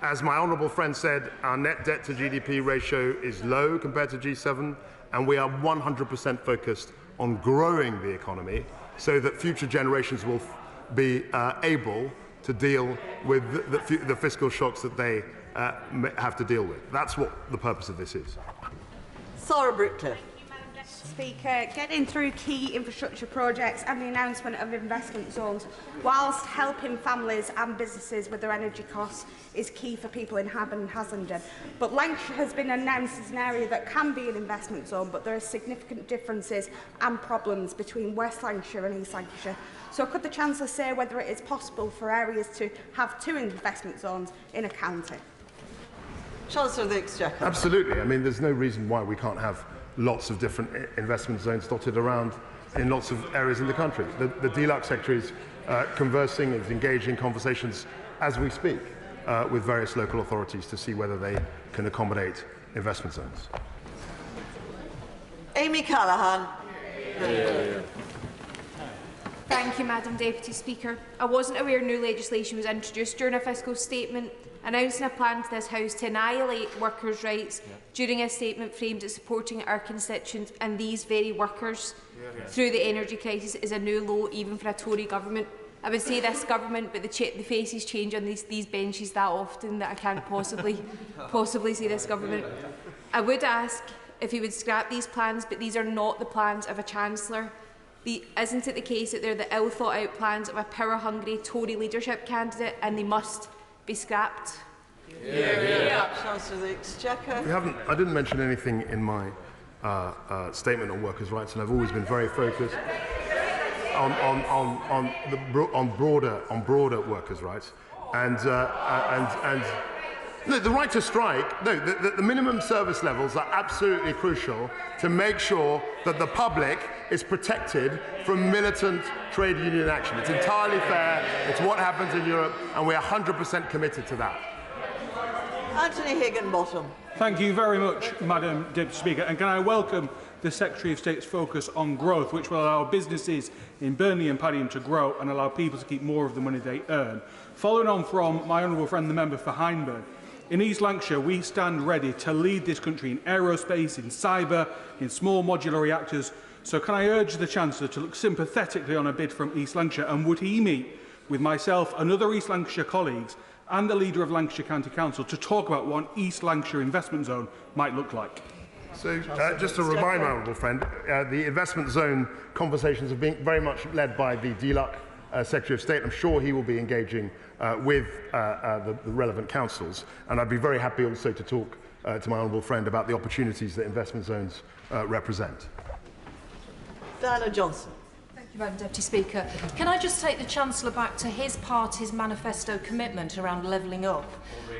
As my honourable friend said, our net debt to GDP ratio is low compared to G7, and we are 100% focused on growing the economy so that future generations will be able to deal with the fiscal shocks that they have to deal with. That's what the purpose of this is. Sarah Brickcliffe. Speaker, getting through key infrastructure projects and the announcement of investment zones, whilst helping families and businesses with their energy costs, is key for people in Ham and Hassenden. But Lancashire has been announced as an area that can be an investment zone, but there are significant differences and problems between West Lancashire and East Lancashire. So could the Chancellor say whether it is possible for areas to have 2 investment zones in a county? Chancellor of the Exchequer. Absolutely. I mean, there's no reason why we can't have lots of different investment zones dotted around in lots of areas in the country. The DLUC Secretary is conversing, is engaging in conversations as we speak with various local authorities to see whether they can accommodate investment zones. Amy Callaghan. Thank you, Madam Deputy Speaker. I wasn't aware new legislation was introduced during a fiscal statement announcing a plan to this House to annihilate workers' rights during a statement framed at supporting our constituents and these very workers through the energy crisis is a new low even for a Tory government. I would say this government, but the faces change on these benches that often that I can't possibly say this government. I would ask if he would scrap these plans, but these are not the plans of a Chancellor. Isn't it the case that they're the ill-thought-out plans of a power-hungry Tory leadership candidate and they must be scrapped? Chancellor of the Exchequer. I didn't mention anything in my statement on workers' rights, and I've always been very focused on broader workers' rights, and no, the right to strike. No, the minimum service levels are absolutely crucial to make sure that the public is protected from militant trade union action. It's entirely fair. It's what happens in Europe, and we are 100% committed to that. Anthony Higginbottom. Thank you very much, Madam Deputy Speaker. And can I welcome the Secretary of State's focus on growth, which will allow businesses in Burnley and Padiham to grow and allow people to keep more of the money they earn. Following on from my honourable friend, the member for Hindburn, in East Lancashire, we stand ready to lead this country in aerospace, in cyber, in small modular reactors. So can I urge the Chancellor to look sympathetically on a bid from East Lancashire, and would he meet with myself and other East Lancashire colleagues and the leader of Lancashire County Council to talk about what an East Lancashire investment zone might look like? So, just to remind my honourable friend, the investment zone conversations have been very much led by the DLUC Secretary of State. I'm sure he will be engaging with the relevant councils, and I'd be very happy also to talk to my honourable friend about the opportunities that investment zones represent. Diana Johnson. Thank you, Madam Deputy Speaker. Can I just take the Chancellor back to his party's manifesto commitment around levelling up?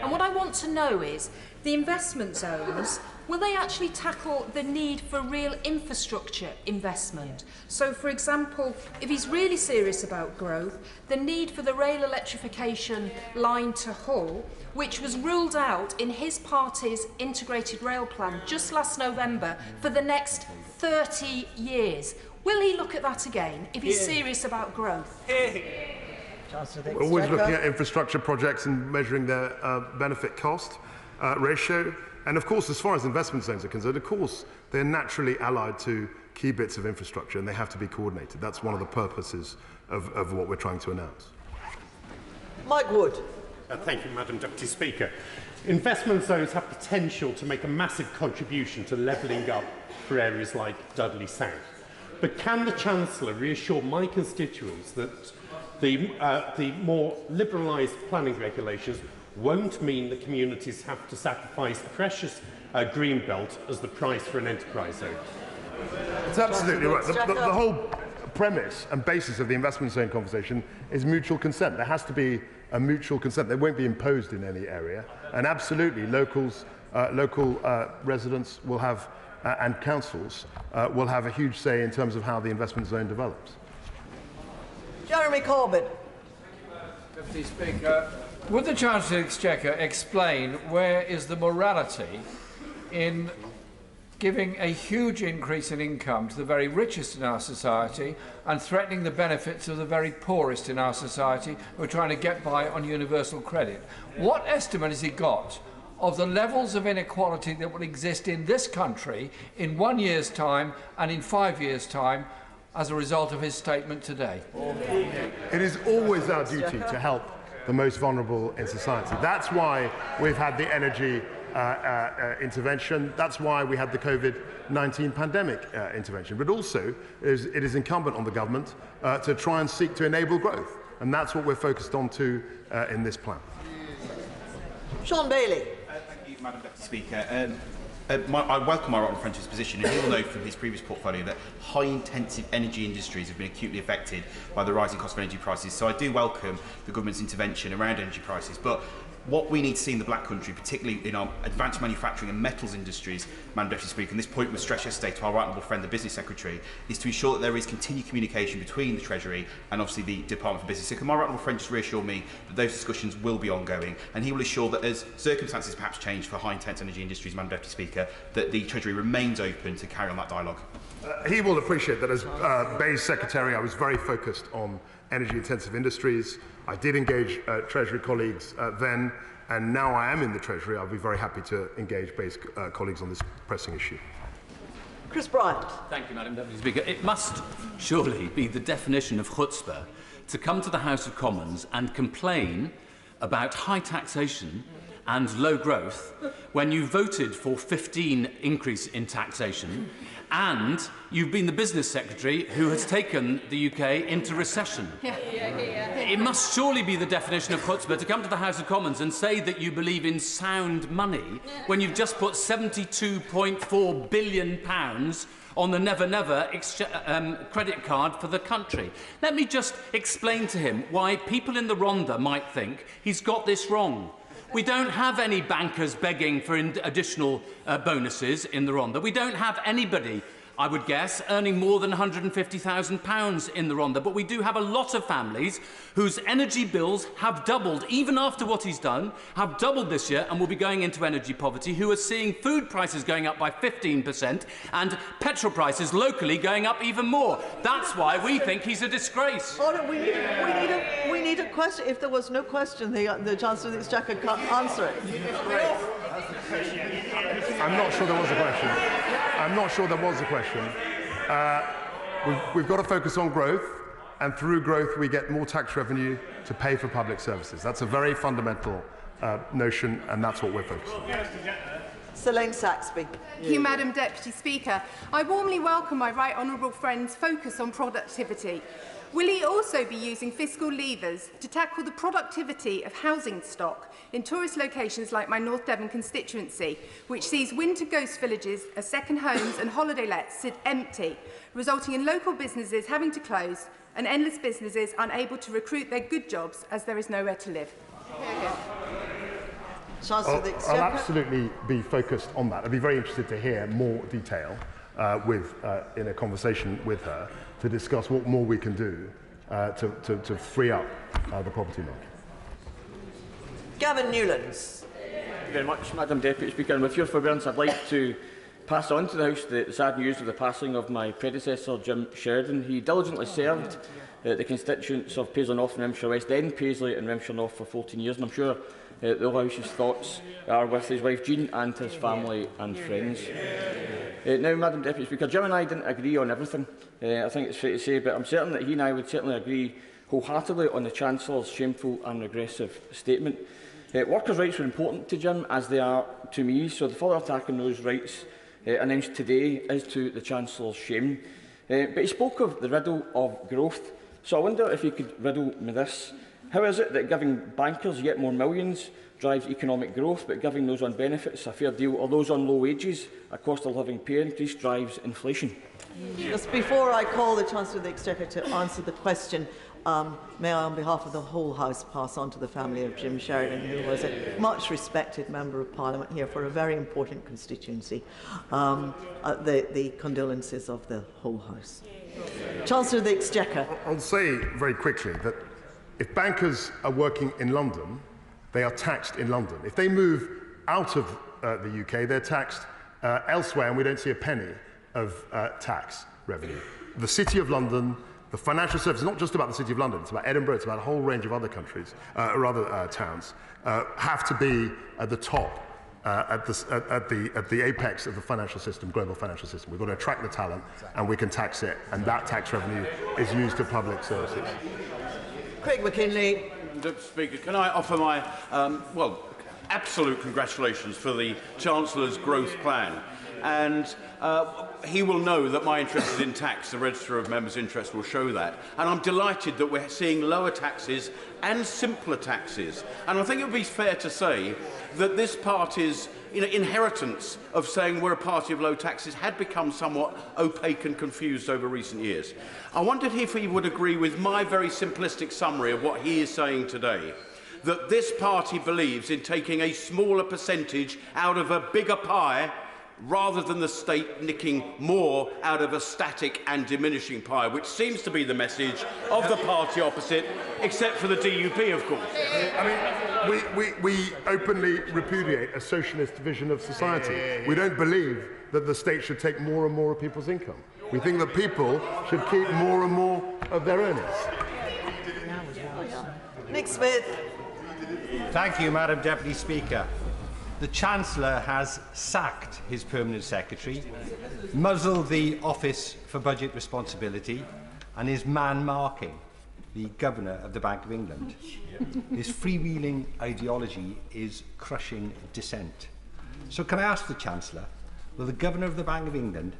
And what I want to know is, the investment zones, will they actually tackle the need for real infrastructure investment? So, for example, if he's really serious about growth, the need for the rail electrification line to Hull, which was ruled out in his party's integrated rail plan just last November for the next 30 years. Will he look at that again if he's serious about growth? We're always looking at infrastructure projects and measuring their benefit-cost ratio. And of course, as far as investment zones are concerned, of course, they're naturally allied to key bits of infrastructure and they have to be coordinated. That's one of the purposes of what we're trying to announce. Mike Wood. Thank you, Madam Deputy Speaker. Investment zones have potential to make a massive contribution to levelling up for areas like Dudley South. But can the Chancellor reassure my constituents that the more liberalised planning regulations won't mean that communities have to sacrifice precious green belt as the price for an enterprise zone? It's absolutely right. The whole premise and basis of the investment zone conversation is mutual consent. There has to be a mutual consent. They won't be imposed in any area. And absolutely, local residents will have, and councils will have a huge say in terms of how the investment zone develops. Jeremy Corbyn. Deputy Speaker, would the Chancellor of the Exchequer explain where is the morality in giving a huge increase in income to the very richest in our society and threatening the benefits of the very poorest in our society who are trying to get by on universal credit? What estimate has he got of the levels of inequality that will exist in this country in 1 year's time and in 5 years' time as a result of his statement today? It is always our duty to help the most vulnerable in society. That's why we've had the energy intervention. That's why we had the COVID-19 pandemic intervention. But also, it is incumbent on the government to try and seek to enable growth. And that's what we're focused on too in this plan. Sean Bailey. Thank you, Madam Deputy Speaker. I welcome my right friend's position, and he will know from his previous portfolio that high-intensive energy industries have been acutely affected by the rising cost of energy prices. So I do welcome the government's intervention around energy prices. But what we need to see in the Black Country, particularly in our advanced manufacturing and metals industries, Madam Deputy Speaker, and this point was stretched yesterday to our right honourable friend, the Business Secretary, is to ensure that there is continued communication between the Treasury and obviously the Department for Business. So can my right honourable friend just reassure me that those discussions will be ongoing, and he will assure that as circumstances perhaps change for high-intense energy industries, Madam Deputy Speaker, that the Treasury remains open to carry on that dialogue? He will appreciate that as Bay's Secretary, I was very focused on energy-intensive industries. I did engage Treasury colleagues then, and now I am in the Treasury. I'll be very happy to engage Bay's colleagues on this pressing issue. Chris Bryant. Thank you, Madam Deputy Speaker. It must surely be the definition of chutzpah to come to the House of Commons and complain about high taxation and low growth when you voted for 15 increase in taxation and you've been the Business Secretary who has taken the UK into recession. It must surely be the definition of chutzpah to come to the House of Commons and say that you believe in sound money when you've just put £72.4 billion on the Never Never credit card for the country. Let me just explain to him why people in the Rhondda might think he's got this wrong. We don't have any bankers begging for additional bonuses in the Rhondda. We don't have anybody, I would guess, earning more than £150,000 in the Rhondda. But we do have a lot of families whose energy bills have doubled, even after what he's done, have doubled this year and will be going into energy poverty, who are seeing food prices going up by 15% and petrol prices locally going up even more. That's why we think he's a disgrace. We need a question. If there was no question, the Chancellor of the Exchequer can't answer it. I'm not sure there was a question. I'm not sure there was a question. We've got to focus on growth, and through growth we get more tax revenue to pay for public services. That's a very fundamental notion, and that's what we're focused on. Selene Saxby. Thank you, Madam Deputy Speaker. I warmly welcome my right honourable friend's focus on productivity. Will he also be using fiscal levers to tackle the productivity of housing stock in tourist locations like my North Devon constituency, which sees winter ghost villages as second homes and holiday lets sit empty, resulting in local businesses having to close and endless businesses unable to recruit their good jobs as there is nowhere to live? I'll absolutely be focused on that. I'd be very interested to hear more detail in a conversation with her to discuss what more we can do to free up the property market. Gavin Newlands. Thank you very much, Madam Deputy Speaker. And with your forbearance, I'd like to pass on to the House the sad news of the passing of my predecessor, Jim Sheridan. He diligently served the constituents of Paisley North and Remshire West, then Paisley and Remshire North for 14 years, and I'm sure the whole House's thoughts are with his wife Jean and his family and friends. Now, Madam Deputy Speaker, Jim and I didn't agree on everything, I think it's fair to say, but I'm certain that he and I would certainly agree wholeheartedly on the Chancellor's shameful and regressive statement. Workers' rights were important to Jim, as they are to me, so the further attack on those rights announced today is to the Chancellor's shame. But he spoke of the riddle of growth, so I wonder if he could riddle me this. How is it that giving bankers yet more millions drives economic growth, but giving those on benefits a fair deal or those on low wages a cost of living pay increase drives inflation? Just before I call the Chancellor of the Exchequer to answer the question, may I, on behalf of the whole House, pass on to the family of Jim Sheridan, who was a much respected Member of Parliament here for a very important constituency, the condolences of the whole House. Chancellor of the Exchequer. I'll say very quickly that if bankers are working in London, they are taxed in London. If they move out of the UK, they're taxed elsewhere, and we don't see a penny of tax revenue. The City of London, the financial services, not just about the City of London, it's about Edinburgh, it's about a whole range of other countries, towns, have to be at the top, at the apex of the financial system, global financial system. We've got to attract the talent, and we can tax it, and that tax revenue is used to public services. Craig McKinley. Deputy Speaker, can I offer my, absolute congratulations for the Chancellor's growth plan. And he will know that my interest is in tax. The Register of Members' Interest will show that. And I'm delighted that we're seeing lower taxes and simpler taxes. And I think it would be fair to say that this party's inheritance of saying we're a party of low taxes had become somewhat opaque and confused over recent years. I wondered if he would agree with my very simplistic summary of what he is saying today, that this party believes in taking a smaller percentage out of a bigger pie rather than the state nicking more out of a static and diminishing pie, which seems to be the message of the party opposite, except for the DUP, of course. I mean, we openly repudiate a socialist vision of society. We don't believe that the state should take more and more of people's income. We think that people should keep more and more of their earnings. Nick Smith. Thank you, Madam Deputy Speaker. The Chancellor has sacked his Permanent Secretary, muzzled the Office for Budget Responsibility, and is man-marking the Governor of the Bank of England. His freewheeling ideology is crushing dissent. So can I ask the Chancellor, will the Governor of the Bank of England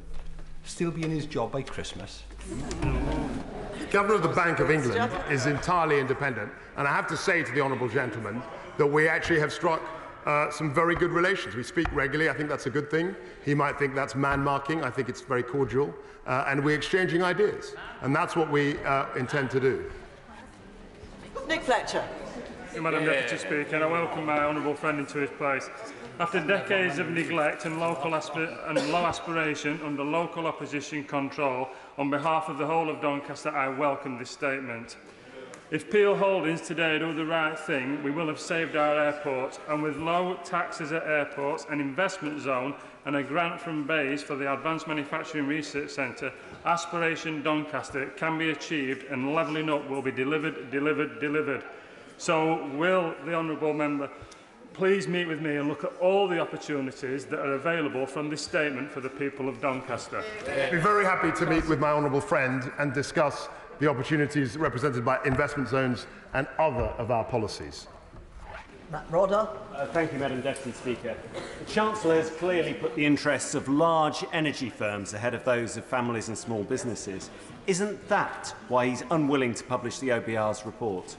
still be in his job by Christmas? The Governor of the Bank of England is entirely independent, and I have to say to the honourable gentleman that we actually have struck some very good relations. We speak regularly. I think that's a good thing. He might think that's man-marking. I think it's very cordial. And we're exchanging ideas. And that's what we intend to do. Nick Fletcher. Madam Deputy Speaker, and I welcome my honourable friend into his place. After decades of neglect and low aspiration under local opposition control, on behalf of the whole of Doncaster, I welcome this statement. If Peel Holdings today do the right thing, we will have saved our airports, and with low taxes at airports, an investment zone and a grant from BAYS for the Advanced Manufacturing Research Centre, Aspiration Doncaster can be achieved and levelling up will be delivered. So will the honourable member please meet with me and look at all the opportunities that are available from this statement for the people of Doncaster? I'd be very happy to meet with my honourable friend and discuss the opportunities represented by investment zones and other of our policies. Matt Rodder. Thank you, Madam Deputy Speaker. The Chancellor has clearly put the interests of large energy firms ahead of those of families and small businesses. Isn't that why he's unwilling to publish the OBR's report?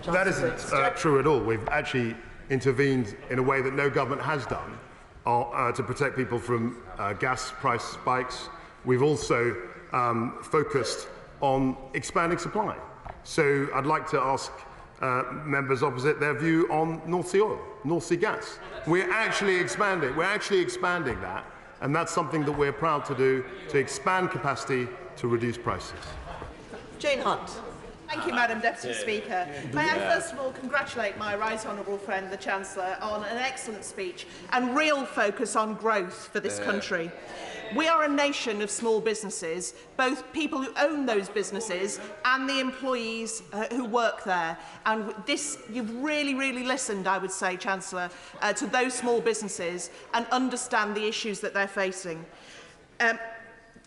That isn't true at all. We've actually intervened in a way that no government has done to protect people from gas price spikes. We've also focused on expanding supply. So I'd like to ask members opposite their view on North Sea oil, North Sea gas. We're actually expanding that, and that's something that we're proud to do, to expand capacity to reduce prices. Jane Hunt. Thank you, Madam Deputy Speaker. May I first of all congratulate my right honourable friend, the Chancellor, on an excellent speech and real focus on growth for this country. We are a nation of small businesses, both people who own those businesses and the employees who work there. And you've really, really listened, I would say, Chancellor, to those small businesses and understand the issues that they're facing.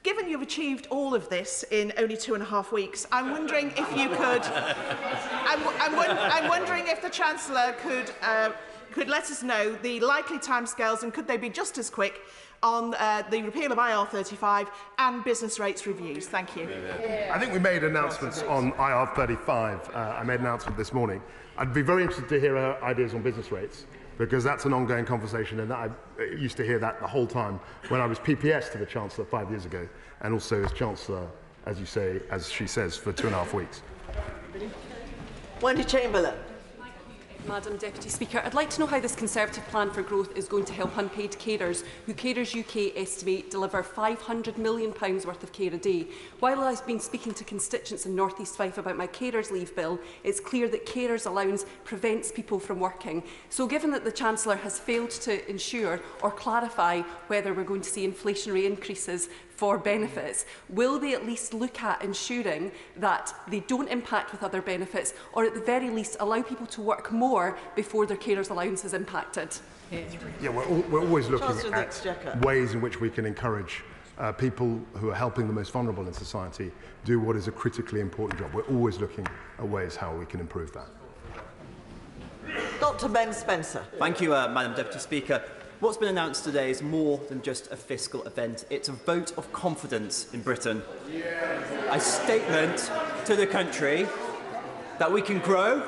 Given you've achieved all of this in only 2.5 weeks, I'm wondering if you could. I'm wondering if the Chancellor could let us know the likely timescales, and could they be just as quick on the repeal of IR35 and business rates reviews? Thank you. I think we made announcements on IR35. I made an announcement this morning. I'd be very interested to hear her ideas on business rates, because that's an ongoing conversation, and I used to hear that the whole time when I was PPS to the Chancellor 5 years ago, and also as Chancellor, as you say, as she says, for 2.5 weeks. Wendy Chamberlain. Madam Deputy Speaker, I'd like to know how this Conservative plan for growth is going to help unpaid carers, who Carers UK estimate deliver £500 million worth of care a day. While I've been speaking to constituents in North East Fife about my carers leave bill, it's clear that carers allowance prevents people from working. So given that the Chancellor has failed to ensure or clarify whether we're going to see inflationary increases for benefits, will they at least look at ensuring that they don't impact with other benefits, or at the very least allow people to work more before their carers allowance is impacted? Yeah, we're always looking at ways in which we can encourage people who are helping the most vulnerable in society do what is a critically important job. We're always looking at ways how we can improve that. Dr. Ben Spencer. Thank you, Madam Deputy Speaker. What's been announced today is more than just a fiscal event. It's a vote of confidence in Britain. A statement to the country that we can grow,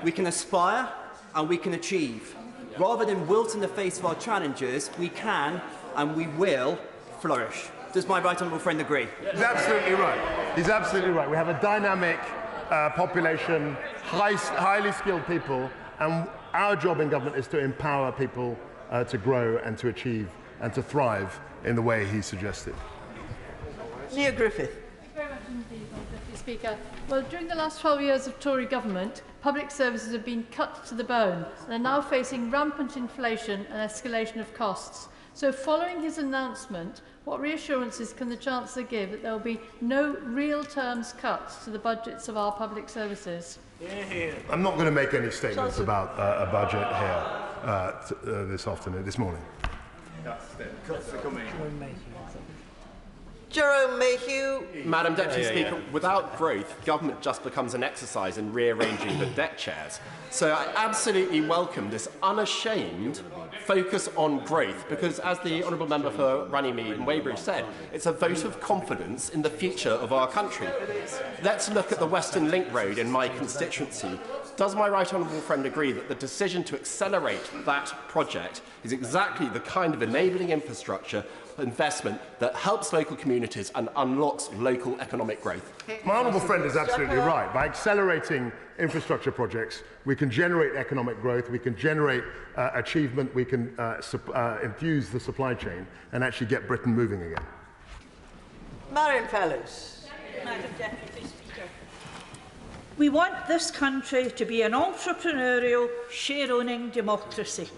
we can aspire, and we can achieve. Rather than wilt in the face of our challenges, we can and we will flourish. Does my right honourable friend agree? He's absolutely right. He's absolutely right. We have a dynamic population, highly skilled people, and our job in government is to empower people to grow and to achieve and to thrive in the way he suggested. Neil Griffith. Thank you very much indeed, Deputy Speaker. Well, during the last 12 years of Tory government, public services have been cut to the bone and are now facing rampant inflation and escalation of costs. So following his announcement, what reassurances can the Chancellor give that there will be no real terms cuts to the budgets of our public services? I'm not going to make any statements about a budget here this morning. Jerome Mayhew. Madam Deputy Speaker, without growth, government just becomes an exercise in rearranging the deck chairs. So I absolutely welcome this unashamed focus on growth, because as the Honourable Member for Runnymede and Weybridge said, it's a vote of confidence in the future of our country. Let's look at the Western Link Road in my constituency. Does my right honourable friend agree that the decision to accelerate that project is exactly the kind of enabling infrastructure investment that helps local communities and unlocks local economic growth? My honourable friend is absolutely right. By accelerating infrastructure projects, we can generate economic growth, we can generate achievement, we can infuse the supply chain and actually get Britain moving again. Marion Fellows. Madam Deputy Speaker, we want this country to be an entrepreneurial, share-owning democracy.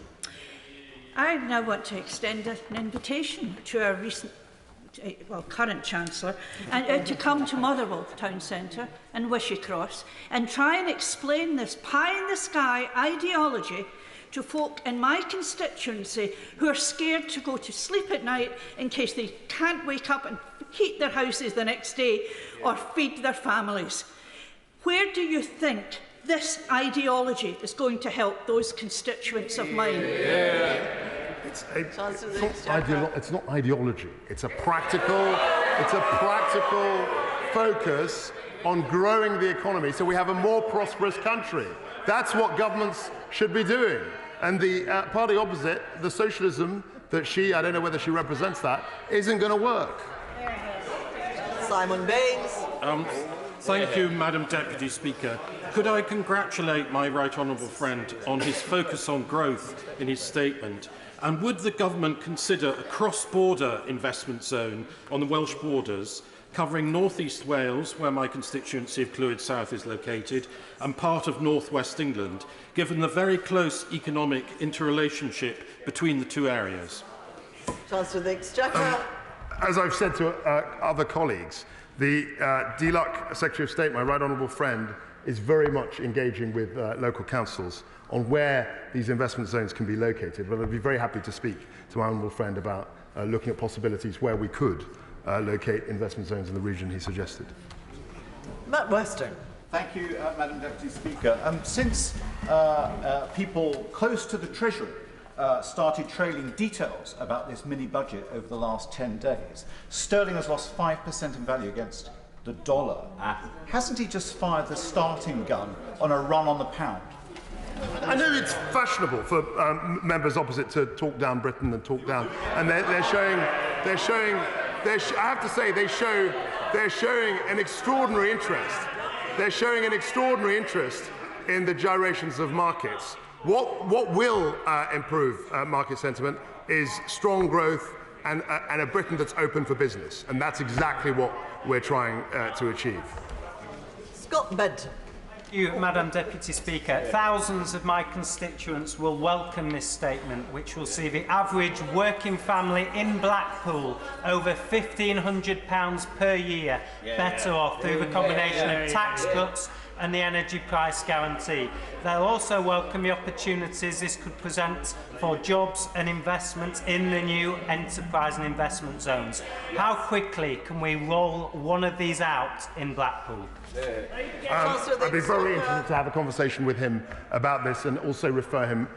I now want to extend an invitation to our current Chancellor to come to Motherwell Town Centre and Wishy-Cross and try and explain this pie-in-the-sky ideology to folk in my constituency who are scared to go to sleep at night in case they can't wake up and heat their houses the next day or feed their families. Where do you think this ideology is going to help those constituents of mine? It's not ideology. It's a practical focus on growing the economy so we have a more prosperous country. That's what governments should be doing. And the party opposite, the socialism that I don't know whether she represents that, isn't going to work. Simon Baines. Thank you, Madam Deputy Speaker. Could I congratulate my right honourable friend on his focus on growth in his statement? And would the government consider a cross-border investment zone on the Welsh borders covering North East Wales, where my constituency of Clwyd South is located, and part of North West England, given the very close economic interrelationship between the two areas? Chancellor of the Exchequer. As I've said to other colleagues, the DLUC Secretary of State, my right honourable friend, is very much engaging with local councils on where these investment zones can be located. But I'd be very happy to speak to my honourable friend about looking at possibilities where we could locate investment zones in the region he suggested. Matt Western. Thank you, Madam Deputy Speaker. Since people close to the Treasury started trailing details about this mini-budget over the last 10 days, sterling has lost 5% in value against the dollar. Hasn't he just fired the starting gun on a run on the pound? I know it's fashionable for members opposite to talk down Britain and talk down, and they're showing, I have to say, they're showing an extraordinary interest. They're showing an extraordinary interest in the gyrations of markets. What will improve market sentiment is strong growth and a Britain that's open for business, and that's exactly what we're trying to achieve. Scott Benton. Thank you, Madam Deputy Speaker. Thousands of my constituents will welcome this statement, which will see the average working family in Blackpool over £1,500 per year better off through the combination of tax cuts and the energy price guarantee. They'll also welcome the opportunities this could present for jobs and investments in the new enterprise and investment zones. How quickly can we roll one of these out in Blackpool? I'd be very interested to have a conversation with him about this and also refer him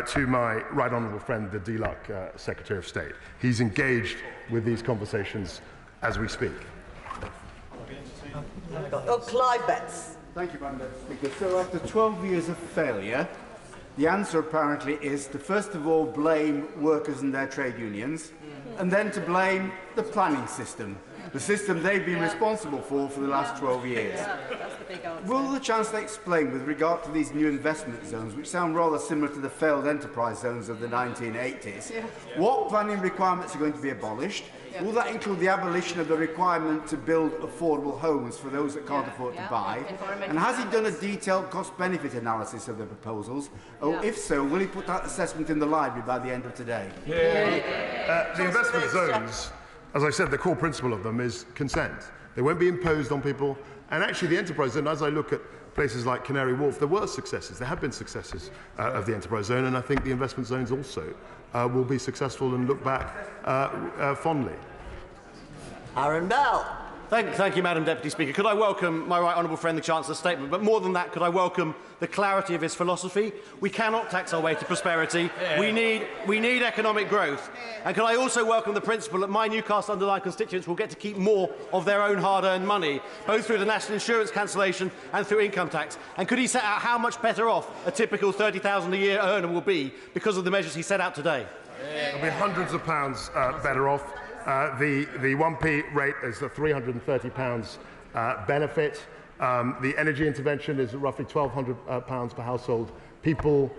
to my right honourable friend, the DLUC Secretary of State. He's engaged with these conversations as we speak. Clive Betts. Thank you, Madam Deputy Speaker. So after 12 years of failure, the answer apparently is to first of all blame workers and their trade unions, and then to blame the planning system, the system they've been responsible for the last 12 years. That's the big answer. Will the Chancellor explain with regard to these new investment zones, which sound rather similar to the failed enterprise zones of the 1980s, what planning requirements are going to be abolished? Will that include the abolition of the requirement to build affordable homes for those that can't afford to buy? And has he done a detailed cost-benefit analysis of the proposals? Oh, if so, will he put that assessment in the library by the end of today? The investment zones, as I said, the core principle of them is consent. They won't be imposed on people. And actually, the enterprise zone, as I look at places like Canary Wharf, there were successes. There have been successes of the enterprise zone, and I think the investment zones also will be successful and look back fondly. Aaron Bell. Thank you, Madam Deputy Speaker. Could I welcome my right honourable friend, the Chancellor's statement? But more than that, could I welcome the clarity of his philosophy? We cannot tax our way to prosperity. We need economic growth. And could I also welcome the principle that my Newcastle underlying constituents will get to keep more of their own hard-earned money, both through the national insurance cancellation and through income tax? And could he set out how much better off a typical £30,000 a year earner will be because of the measures he set out today? There'll be hundreds of pounds better off. The 1p rate is a £330 benefit. The energy intervention is roughly £1,200 per household. People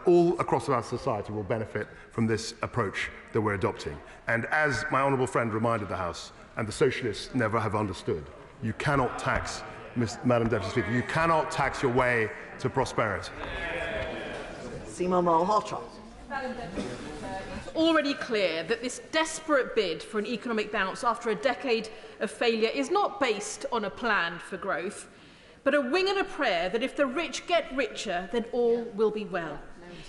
all across our society will benefit from this approach that we're adopting. And as my honourable friend reminded the House, and the socialists never have understood, you cannot tax, Madam Deputy Speaker, you cannot tax your way to prosperity. Seema Malhotra. It's already clear that this desperate bid for an economic bounce after a decade of failure is not based on a plan for growth, but a wing and a prayer that if the rich get richer, then all will be well.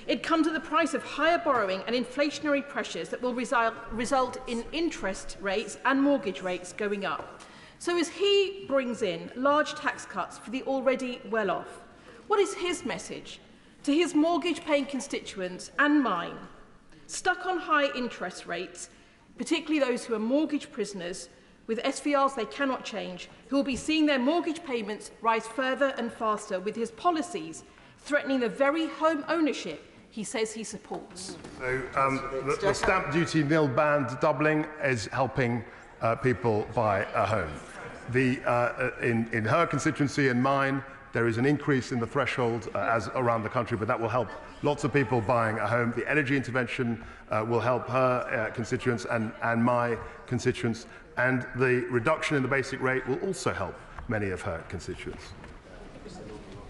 It comes at the price of higher borrowing and inflationary pressures that will result in interest rates and mortgage rates going up. So as he brings in large tax cuts for the already well-off, what is his message to his mortgage-paying constituents and mine, stuck on high interest rates, particularly those who are mortgage prisoners with SVRs they cannot change, who will be seeing their mortgage payments rise further and faster with his policies threatening the very home ownership he says he supports? So the stamp duty nil band doubling is helping people buy a home. In her constituency and mine, There is an increase in the threshold as around the country, but that will help lots of people buying a home. The energy intervention will help her constituents and my constituents, and the reduction in the basic rate will also help many of her constituents.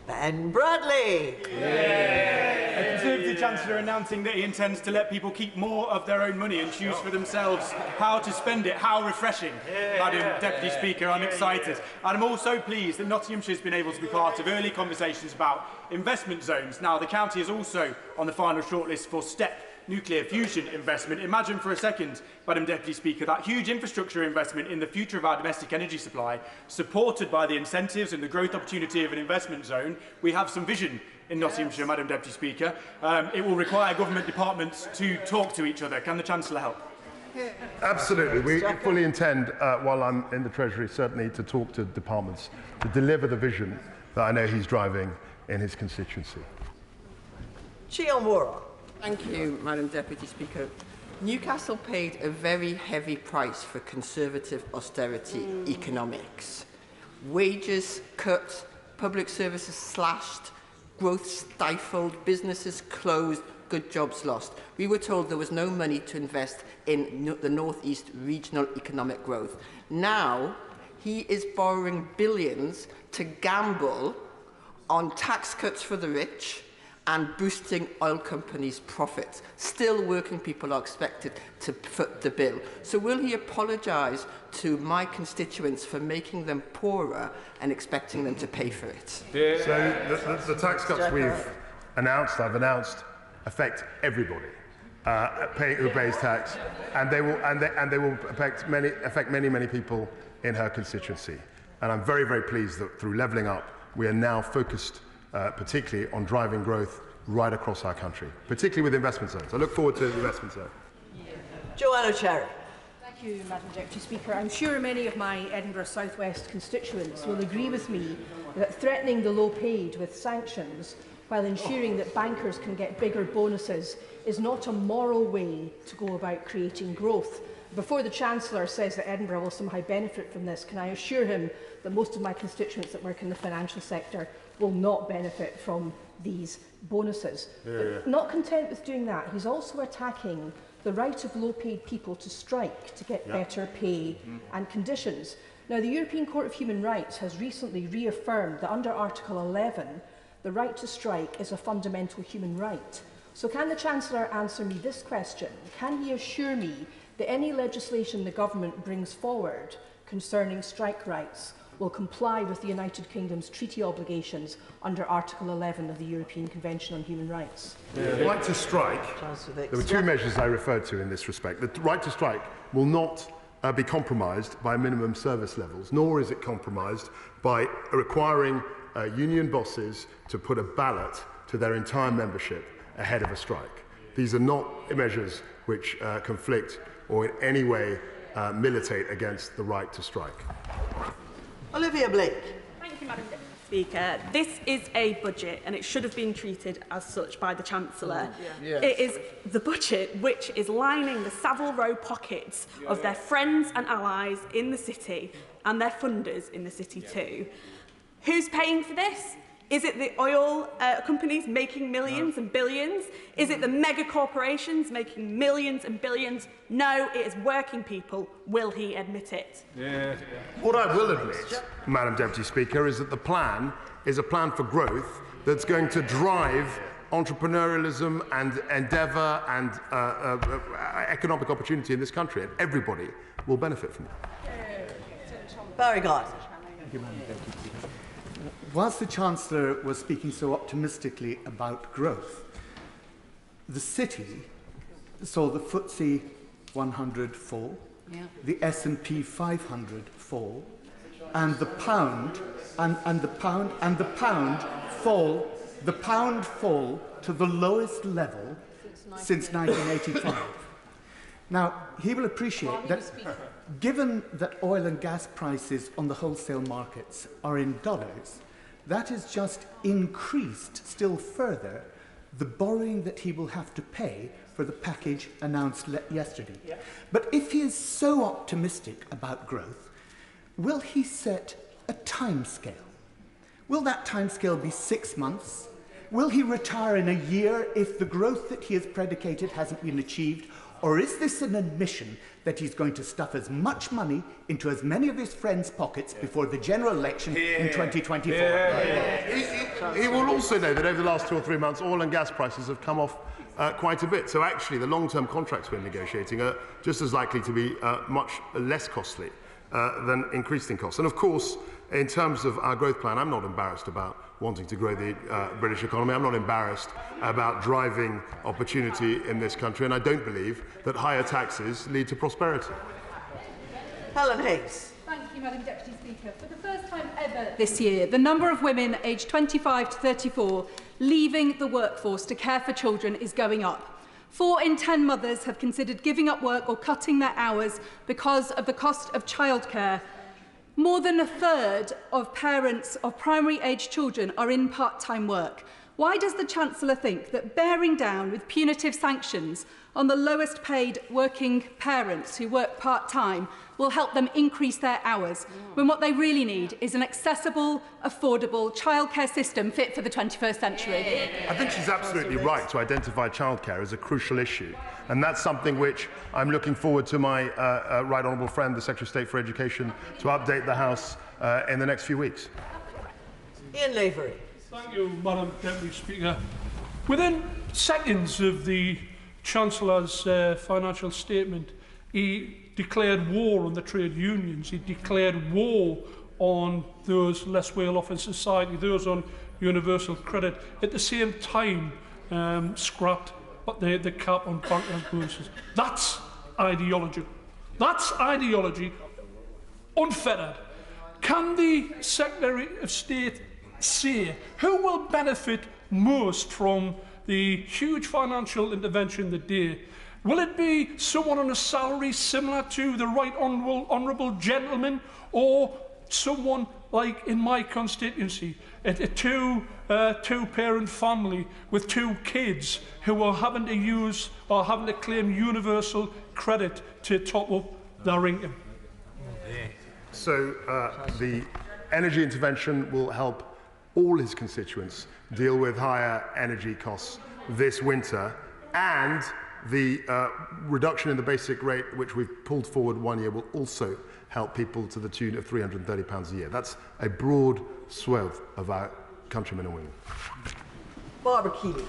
Ben Bradley. A Conservative Chancellor announcing that he intends to let people keep more of their own money and choose for themselves how to spend it. How refreshing, Madam Deputy Speaker. I'm excited. And I'm also pleased that Nottinghamshire has been able to be part of early conversations about investment zones. Now, the county is also on the final shortlist for STEP nuclear fusion investment. Imagine for a second, Madam Deputy Speaker, that huge infrastructure investment in the future of our domestic energy supply, supported by the incentives and the growth opportunity of an investment zone. We have some vision in Nottinghamshire, Madam Deputy Speaker. It will require government departments to talk to each other. Can the Chancellor help? Absolutely. We fully intend, while I'm in the Treasury, certainly to talk to departments to deliver the vision that I know he's driving in his constituency. Chiomura. Thank you, Madam Deputy Speaker. Newcastle paid a very heavy price for Conservative austerity economics. Wages cut, public services slashed, growth stifled, businesses closed, good jobs lost. We were told there was no money to invest in the North East regional economic growth. Now, he is borrowing billions to gamble on tax cuts for the rich and boosting oil companies' profits. Still, working people are expected to foot the bill. So will he apologise to my constituents for making them poorer and expecting them to pay for it? So the tax cuts I've announced, affect everybody who pays tax, and they will affect many people in her constituency. And I'm very, very pleased that through levelling up, we are now focused particularly on driving growth right across our country, particularly with investment zones. I look forward to the investment zone. Joanna Cherry. Thank you, Madam Deputy Speaker. I'm sure many of my Edinburgh South West constituents will agree with me that threatening the low paid with sanctions while ensuring that bankers can get bigger bonuses is not a moral way to go about creating growth. Before the Chancellor says that Edinburgh will somehow benefit from this, can I assure him that most of my constituents that work in the financial sector will not benefit from these bonuses? But not content with doing that, he's also attacking the right of low-paid people to strike to get better pay and conditions. Now, the European Court of Human Rights has recently reaffirmed that under Article 11, the right to strike is a fundamental human right. So can the Chancellor answer me this question? Can he assure me that any legislation the government brings forward concerning strike rights will comply with the United Kingdom's treaty obligations under Article 11 of the European Convention on Human Rights? The right to strike, there were two measures I referred to in this respect. The right to strike will not be compromised by minimum service levels, nor is it compromised by requiring union bosses to put a ballot to their entire membership ahead of a strike. These are not measures which conflict or in any way militate against the right to strike. Olivia Blake. Thank you, Madam Speaker. This is a budget and it should have been treated as such by the Chancellor. It is the budget which is lining the Savile Row pockets of their friends and allies in the city and their funders in the city too. Who's paying for this? Is it the oil companies making millions and billions? Is it the mega corporations making millions and billions? No, it is working people. Will he admit it? What I will admit, Madam Deputy Speaker, is that the plan is a plan for growth that's going to drive entrepreneurialism and endeavour and economic opportunity in this country, and everybody will benefit from it. Barry Gardner. Thank you, Madam Deputy Speaker. Whilst the Chancellor was speaking so optimistically about growth, the city saw the FTSE 100 fall, the S&P 500 fall, and the pound fall to the lowest level since 1985. Now, he will appreciate that given that oil and gas prices on the wholesale markets are in dollars, that has just increased still further the borrowing that he will have to pay for the package announced yesterday. But if he is so optimistic about growth, will he set a timescale? Will that timescale be 6 months? Will he retire in a year if the growth that he has predicated hasn't been achieved? Or is this an admission that he's going to stuff as much money into as many of his friends' pockets before the general election in 2024? He will also know that over the last 2 or 3 months, oil and gas prices have come off quite a bit. So actually, the long-term contracts we're negotiating are just as likely to be much less costly than increasing costs. And of course, in terms of our growth plan, I'm not embarrassed about wanting to grow the British economy. I'm not embarrassed about driving opportunity in this country, and I don't believe that higher taxes lead to prosperity. Helen Hayes. Thank you, Madam Deputy Speaker. For the first time ever this year, the number of women aged 25 to 34 leaving the workforce to care for children is going up. 4 in 10 mothers have considered giving up work or cutting their hours because of the cost of childcare. More than a third of parents of primary-aged children are in part-time work. Why does the Chancellor think that bearing down with punitive sanctions on the lowest-paid working parents who work part-time will help them increase their hours, when what they really need is an accessible, affordable childcare system fit for the 21st century? I think she's absolutely right to identify childcare as a crucial issue, and that's something which I'm looking forward to my right honourable friend, the Secretary of State for Education, to update the House in the next few weeks. Ian Lavery. Thank you, Madam Deputy Speaker. Within seconds of the Chancellor's financial statement, he declared war on the trade unions. He declared war on those less well off in society, those on universal credit. At the same time, scrapped the cap on bankers' bonuses. That's ideology. That's ideology unfettered. Can the Secretary of State say who will benefit most from the huge financial intervention today? Will it be someone on a salary similar to the right honourable gentleman, or someone like in my constituency, a two-parent family with 2 kids who are having to use or having to claim universal credit to top up their income? So the energy intervention will help all his constituents deal with higher energy costs this winter, and the reduction in the basic rate, which we've pulled forward 1 year, will also help people to the tune of £330 a year. That's a broad swath of our countrymen and women. Barbara Keeley.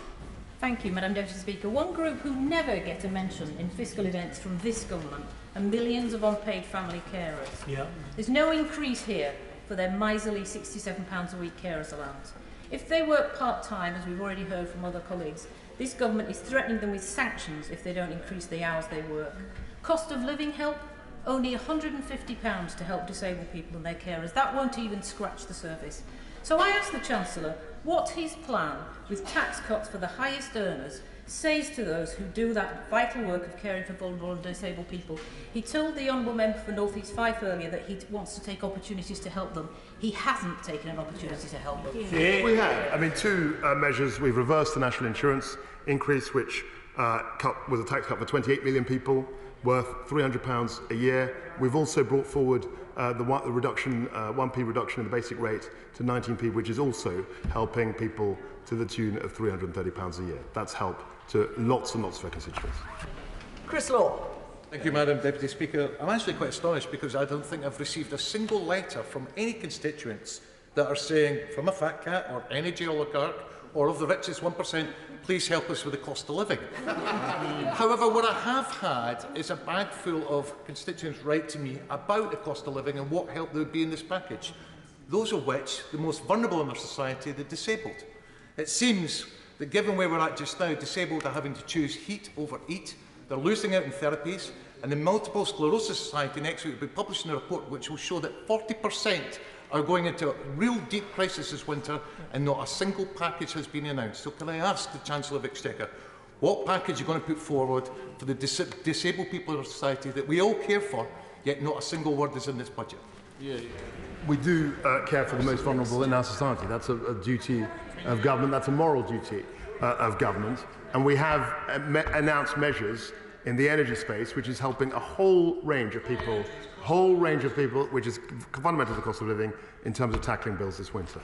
Thank you, Madam Deputy Speaker. One group who never get a mention in fiscal events from this government are millions of unpaid family carers. Yeah. There's no increase here for their miserly £67 a week carers allowance. If they work part-time, as we've already heard from other colleagues, this government is threatening them with sanctions if they don't increase the hours they work. Cost of living help? Only £150 to help disabled people and their carers. That won't even scratch the surface. So I asked the Chancellor what his plan with tax cuts for the highest earners says to those who do that vital work of caring for vulnerable and disabled people. He told the Honourable Member for North East Fife earlier that he wants to take opportunities to help them. He hasn't taken an opportunity to help them. Yeah. We have. I mean, 2 measures. We've reversed the national insurance increase, which was a tax cut for 28 million people, worth £300 a year. We've also brought forward the reduction, 1p reduction in the basic rate to 19p, which is also helping people to the tune of £330 a year. That's help to lots and lots of our constituents. Chris Law. Thank you, Madam Deputy Speaker. I'm actually quite astonished because I don't think I've received a single letter from any constituents that are saying, from a fat cat or energy oligarch or of the richest 1%, please help us with the cost of living. However, what I have had is a bag full of constituents write to me about the cost of living and what help there would be in this package, those of which the most vulnerable in our society are the disabled. It seems that given where we're at just now, disabled are having to choose heat over eat, they're losing out in therapies, and the Multiple Sclerosis Society next week will be publishing a report which will show that 40% are going into a real deep crisis this winter, and not a single package has been announced. So can I ask the Chancellor of Exchequer, what package are you going to put forward for the disabled people in our society that we all care for, yet not a single word is in this budget? We do care for the most vulnerable in our society. That's a duty of government. That's a moral duty of government. And we have announced measures in the energy space, which is helping a whole range of people, which is fundamental to the cost of living in terms of tackling bills this winter.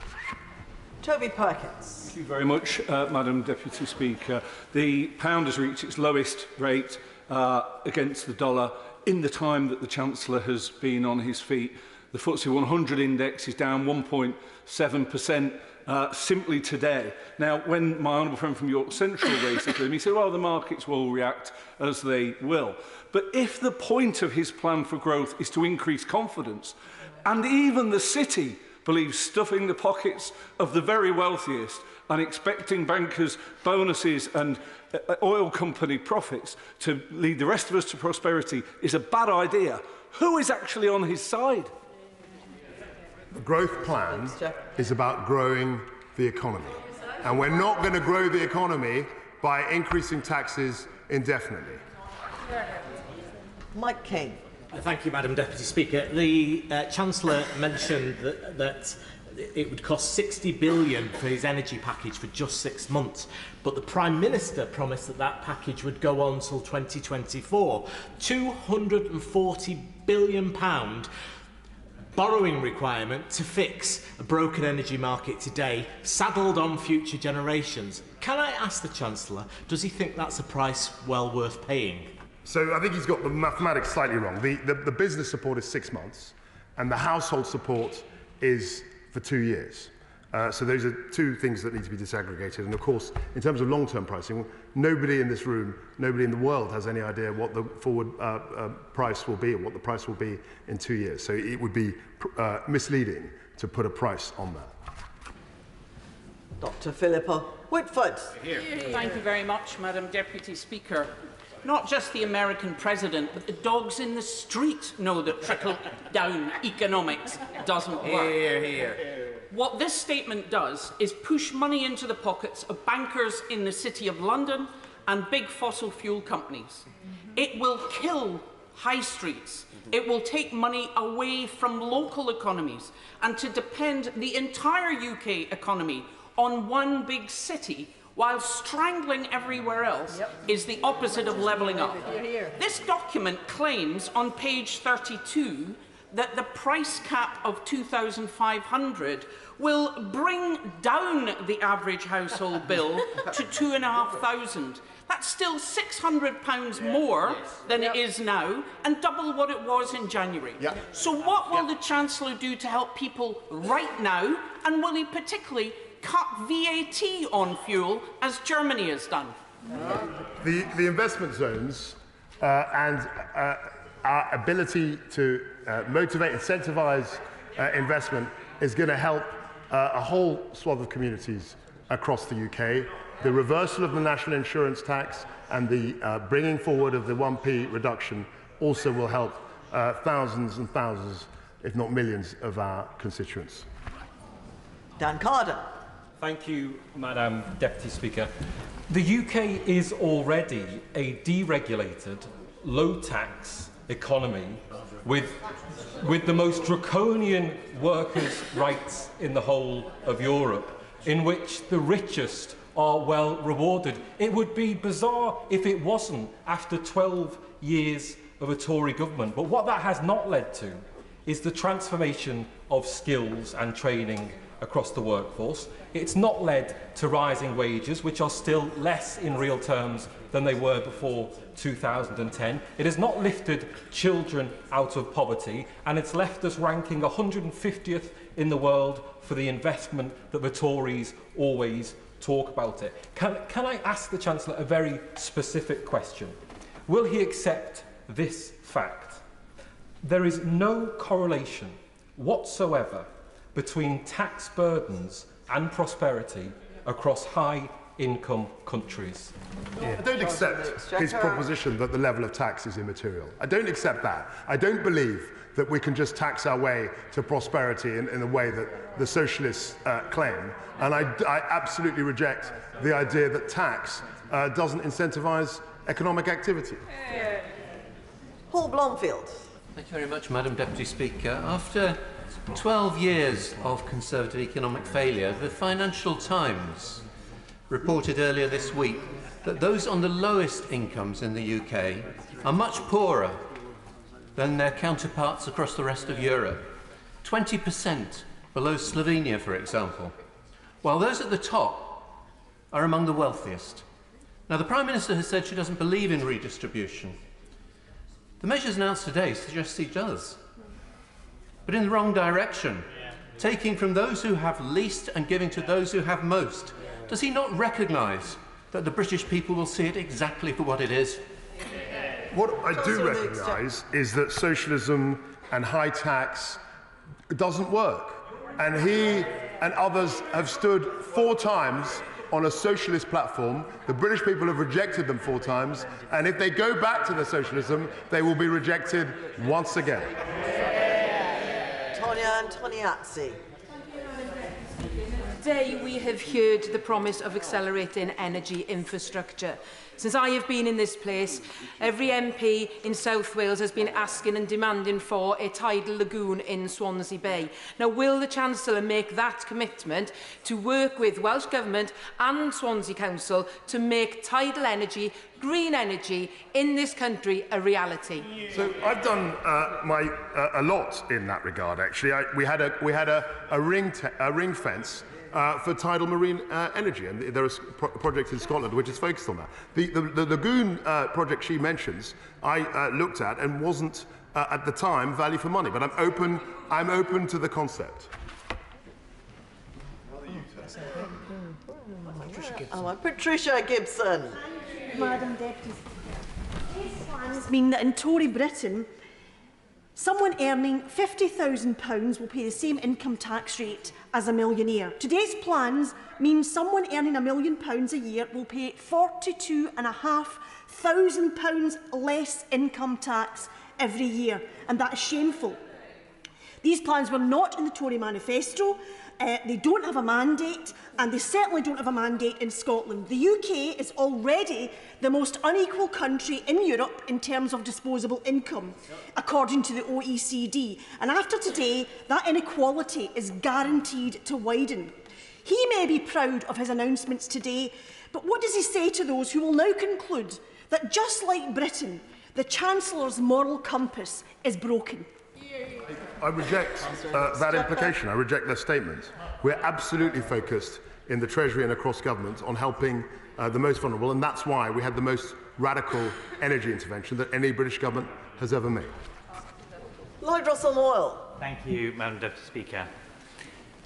Toby Perkins. Thank you very much, Madam Deputy Speaker. The pound has reached its lowest rate against the dollar in the time that the Chancellor has been on his feet. The FTSE 100 index is down 1.7% simply today. Now, when my honourable friend from York Central raised it to him, he said, well, the markets will react as they will. But if the point of his plan for growth is to increase confidence, and even the City believes stuffing the pockets of the very wealthiest and expecting bankers' bonuses and oil company profits to lead the rest of us to prosperity is a bad idea, who is actually on his side? The growth plan is about growing the economy. And we're not going to grow the economy by increasing taxes indefinitely. Mike King. Thank you, Madam Deputy Speaker. The Chancellor mentioned that it would cost 60 billion for his energy package for just 6 months, but the Prime Minister promised that that package would go on until 2024. £240 billion borrowing requirement to fix a broken energy market today, saddled on future generations. Can I ask the Chancellor, does he think that's a price well worth paying? So I think he's got the mathematics slightly wrong. The business support is 6 months, and the household support is for 2 years. So those are two things that need to be disaggregated. And of course, in terms of long-term pricing, nobody in this room, nobody in the world has any idea what the forward price will be or what the price will be in 2 years. So it would be misleading to put a price on that. Dr. Philippa Whitford. Thank you very much, Madam Deputy Speaker. Not just the American president, but the dogs in the street know that trickle-down economics doesn't work. Hear, hear. What this statement does is push money into the pockets of bankers in the City of London and big fossil fuel companies. It will kill high streets. It will take money away from local economies, and to depend the entire UK economy on one big city while strangling everywhere else is the opposite of levelling up. This document claims on page 32 that the price cap of £2,500 will bring down the average household bill to £2,500. That's still £600 more than it is now, and double what it was in January. So what will the Chancellor do to help people right now, and will he particularly cut VAT on fuel, as Germany has done? The investment zones and our ability to motivate, incentivise investment is going to help a whole swath of communities across the UK. The reversal of the national insurance tax and the bringing forward of the 1p reduction also will help thousands and thousands, if not millions, of our constituents. Dan Carden. Thank you, Madam Deputy Speaker. The UK is already a deregulated, low-tax economy with the most draconian workers' rights in the whole of Europe, in which the richest are well rewarded. It would be bizarre if it wasn't after 12 years of a Tory government. But what that has not led to is the transformation of skills and training across the workforce. It's not led to rising wages, which are still less in real terms than they were before 2010. It has not lifted children out of poverty, and it's left us ranking 150th in the world for the investment that the Tories always talk about it. Can I ask the Chancellor a very specific question? Will he accept this fact? There is no correlation whatsoever between tax burdens and prosperity across high-income countries. I don't accept his proposition that the level of tax is immaterial. I don't accept that. I don't believe that we can just tax our way to prosperity in the way that the socialists claim. And I absolutely reject the idea that tax doesn't incentivise economic activity. Paul Blomfield. Thank you very much, Madam Deputy Speaker. After 12 years of Conservative economic failure, the Financial Times reported earlier this week that those on the lowest incomes in the UK are much poorer than their counterparts across the rest of Europe. 20% below Slovenia, for example. while those at the top are among the wealthiest. Now, the Prime Minister has said she doesn't believe in redistribution. The measures announced today suggest he does, but in the wrong direction, taking from those who have least and giving to those who have most. Does he not recognise that the British people will see it exactly for what it is? What I do recognise is that socialism and high tax doesn't work. And he and others have stood 4 times on a socialist platform. The British people have rejected them 4 times. And if they go back to their socialism, they will be rejected once again. Tonia Antoniazzi. Today we have heard the promise of accelerating energy infrastructure. Since I have been in this place, every MP in South Wales has been asking and demanding for a tidal lagoon in Swansea Bay. Now, will the Chancellor make that commitment to work with Welsh Government and Swansea Council to make tidal energy, green energy in this country a reality? So I've done a lot in that regard, actually. We had a ring fence for tidal marine energy, and there is a project in Scotland which is focused on that. The lagoon project she mentions, I looked at and wasn't at the time value for money, but I'm open to the concept. Patricia Gibson. Madam Deputy Speaker, these plans mean that in Tory Britain, someone earning £50,000 will pay the same income tax rate as a millionaire. Today's plans mean someone earning £1 million a year will pay £42,500 less income tax every year, and that is shameful. These plans were not in the Tory manifesto. They don't have a mandate, and they certainly don't have a mandate in Scotland. The UK is already the most unequal country in Europe in terms of disposable income, according to the OECD. And after today, that inequality is guaranteed to widen. He may be proud of his announcements today, but what does he say to those who will now conclude that, just like Britain, the Chancellor's moral compass is broken? I reject that implication. I reject their statement. We're absolutely focused in the Treasury and across government on helping the most vulnerable, and that's why we had the most radical energy intervention that any British government has ever made. Lloyd Russell-Moyle. Thank you, Madam Deputy Speaker.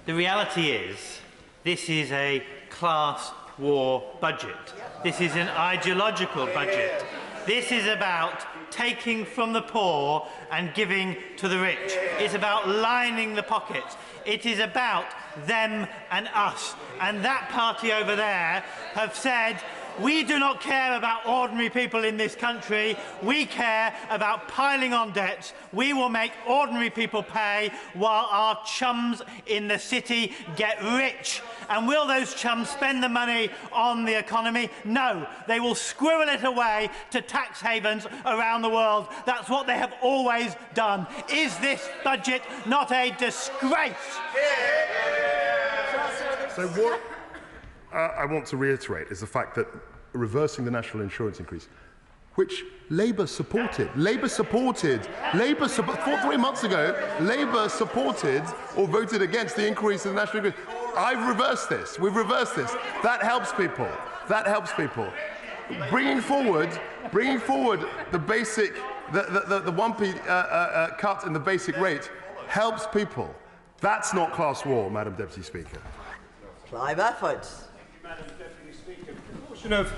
The reality is this is a class war budget. This is an ideological budget. This is about taking from the poor and giving to the rich. It's about lining the pockets. It is about them and us. And that party over there have said, we do not care about ordinary people in this country. We care about piling on debts. We will make ordinary people pay while our chums in the city get rich. And will those chums spend the money on the economy? No. They will squirrel it away to tax havens around the world. That's what they have always done. Is this budget not a disgrace? So what I want to reiterate is the fact that reversing the national insurance increase, which Labour supported, 3 months ago, Labour supported or voted against the increase in the national increase. I've reversed this. We've reversed this. That helps people. That helps people. Bringing forward the basic, the 1p cut in the basic rate helps people. That's not class war, Madam Deputy Speaker. Clive Efforts. Madam Deputy Speaker, the proportion of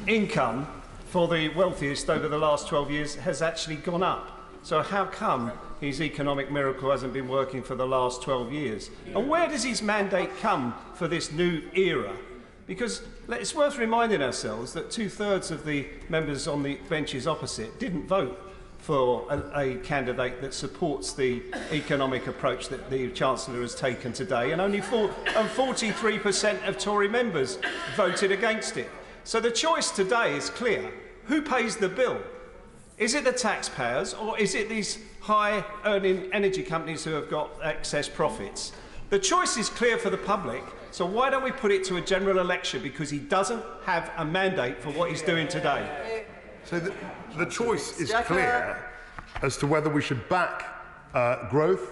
income for the wealthiest over the last 12 years has actually gone up. So how come his economic miracle hasn't been working for the last 12 years? And where does his mandate come for this new era? Because it's worth reminding ourselves that 2/3 of the members on the benches opposite didn't vote for a candidate that supports the economic approach that the Chancellor has taken today, and only 43% of Tory members voted against it. So the choice today is clear. Who pays the bill? Is it the taxpayers, or is it these high-earning energy companies who have got excess profits? The choice is clear for the public, so why don't we put it to a general election, because he doesn't have a mandate for what he's doing today. So the choice is clear as to whether we should back growth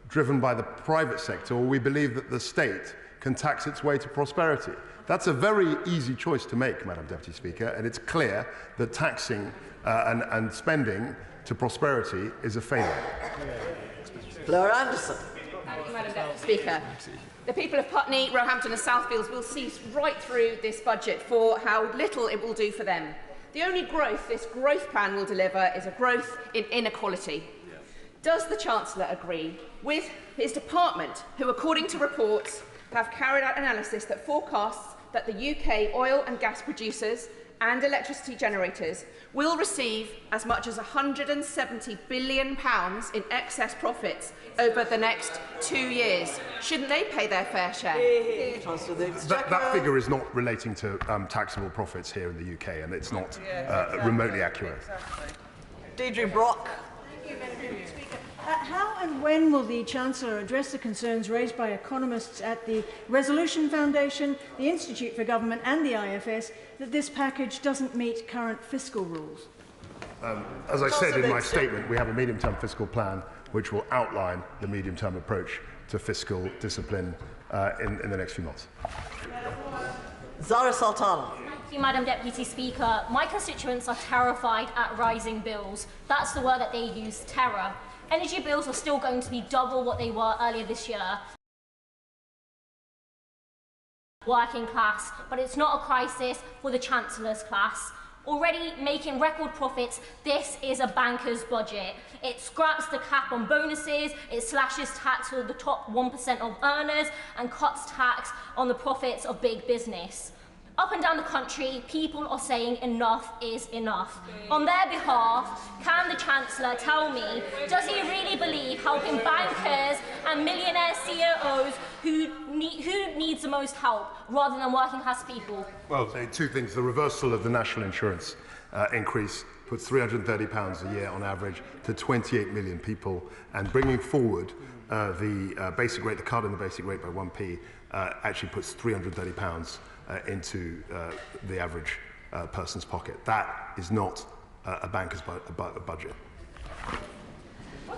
driven by the private sector, or we believe that the state can tax its way to prosperity. That's a very easy choice to make, Madam Deputy Speaker, and it's clear that taxing and spending to prosperity is a failure. Laura Anderson. Thank you, Madam Deputy Speaker. The people of Putney, Roehampton and Southfields will see right through this budget for how little it will do for them. The only growth this growth plan will deliver is a growth in inequality. Does the Chancellor agree with his department, who, according to reports, have carried out analysis that forecasts that the UK oil and gas producers and electricity generators will receive as much as £170 billion in excess profits over the next 2 years? Shouldn't they pay their fair share? That figure is not relating to taxable profits here in the UK, and it's not remotely accurate. Deirdre Brock. How and when will the Chancellor address the concerns raised by economists at the Resolution Foundation, the Institute for Government and the IFS that this package doesn't meet current fiscal rules? As I said in my statement, we have a medium-term fiscal plan which will outline the medium-term approach to fiscal discipline in the next few months. Zara Sultana. Thank you, Madam Deputy Speaker. My constituents are terrified at rising bills. That's the word that they use, terror. Energy bills are still going to be double what they were earlier this year. Working class, but it's not a crisis for the Chancellor's class. Already making record profits, this is a banker's budget. It scraps the cap on bonuses, it slashes tax for the top 1% of earners, and cuts tax on the profits of big business. Up and down the country, people are saying enough is enough. On their behalf, can the Chancellor tell me, does he really believe helping bankers and millionaire CEOs who needs the most help, rather than working class people? Well, two things. The reversal of the national insurance increase puts £330 a year on average to 28 million people, and bringing forward the basic rate, the cut in the basic rate by 1p, actually puts £330 into the average person's pocket. That is not a banker's budget.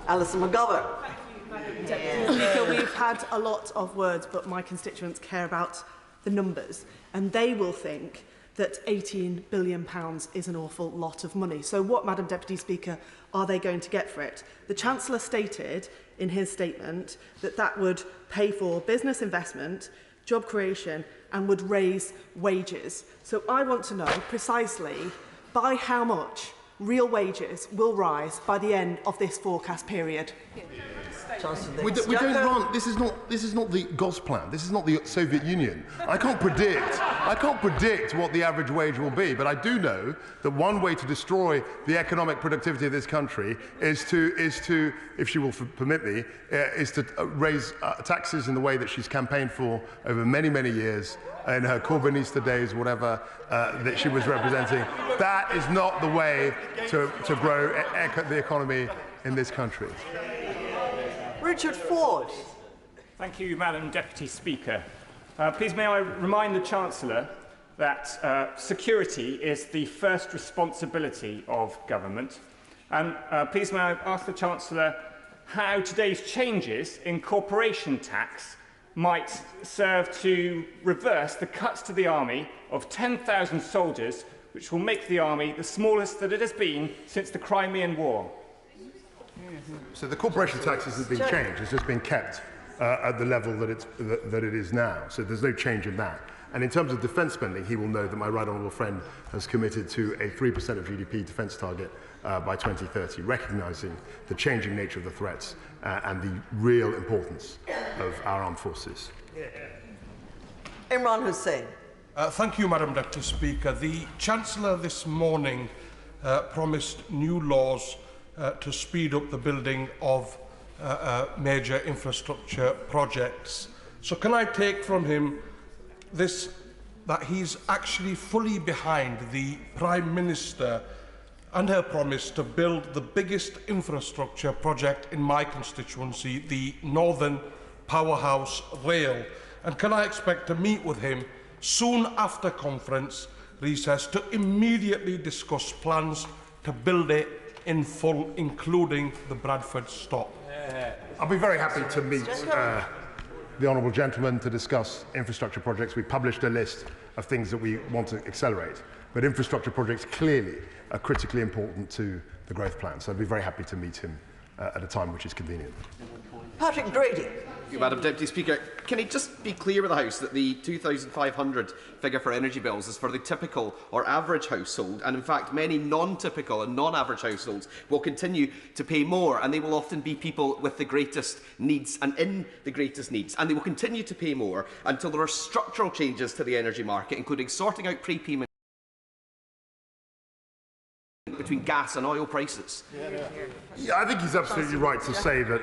Alison McGovern. Speaker, we've had a lot of words, but my constituents care about the numbers, and they will think that £18 billion is an awful lot of money. So what, Madam Deputy Speaker, are they going to get for it? The Chancellor stated in his statement that that would pay for business investment, job creation, and would raise wages. So I want to know precisely by how much real wages will rise by the end of this forecast period. We don't grant. This is not the Gos plan. This is not the Soviet Union. I can't predict what the average wage will be, but I do know that one way to destroy the economic productivity of this country is to, if she will permit me, is to raise taxes in the way that she's campaigned for over many, many years in her Corbynista days, whatever that she was representing. That is not the way to grow the economy in this country. Richard Ford. Thank you, Madam Deputy Speaker. Please may I remind the Chancellor that security is the first responsibility of government. And please may I ask the Chancellor how today's changes in corporation tax might serve to reverse the cuts to the army of 10,000 soldiers, which will make the army the smallest that it has been since the Crimean War. So the corporation tax hasn't been changed, it's just been kept at the level that it is now. So there's no change in that. And in terms of defence spending, he will know that my right honourable friend has committed to a 3% of GDP defence target by 2030, recognising the changing nature of the threats and the real importance of our armed forces. Imran Hussain. Thank you, Madam Deputy Speaker. The Chancellor this morning promised new laws to speed up the building of major infrastructure projects. So can I take from him that he's actually fully behind the Prime Minister and her promise to build the biggest infrastructure project in my constituency, the Northern Powerhouse Rail? And can I expect to meet with him soon after conference recess to immediately discuss plans to build it in full, including the Bradford stop? I'll be very happy to meet the honourable gentleman to discuss infrastructure projects. We published a list of things that we want to accelerate, but infrastructure projects clearly are critically important to the growth plan. So I'd be very happy to meet him at a time which is convenient. Patrick Brady. Thank you, Madam Deputy Speaker. Can it just be clear with the House that the £2,500 figure for energy bills is for the typical or average household, and in fact many non-typical and non-average households will continue to pay more, and they will often be people with the greatest needs and in the greatest needs, and they will continue to pay more until there are structural changes to the energy market, including sorting out prepayment between gas and oil prices? Yeah, I think he's absolutely right to say that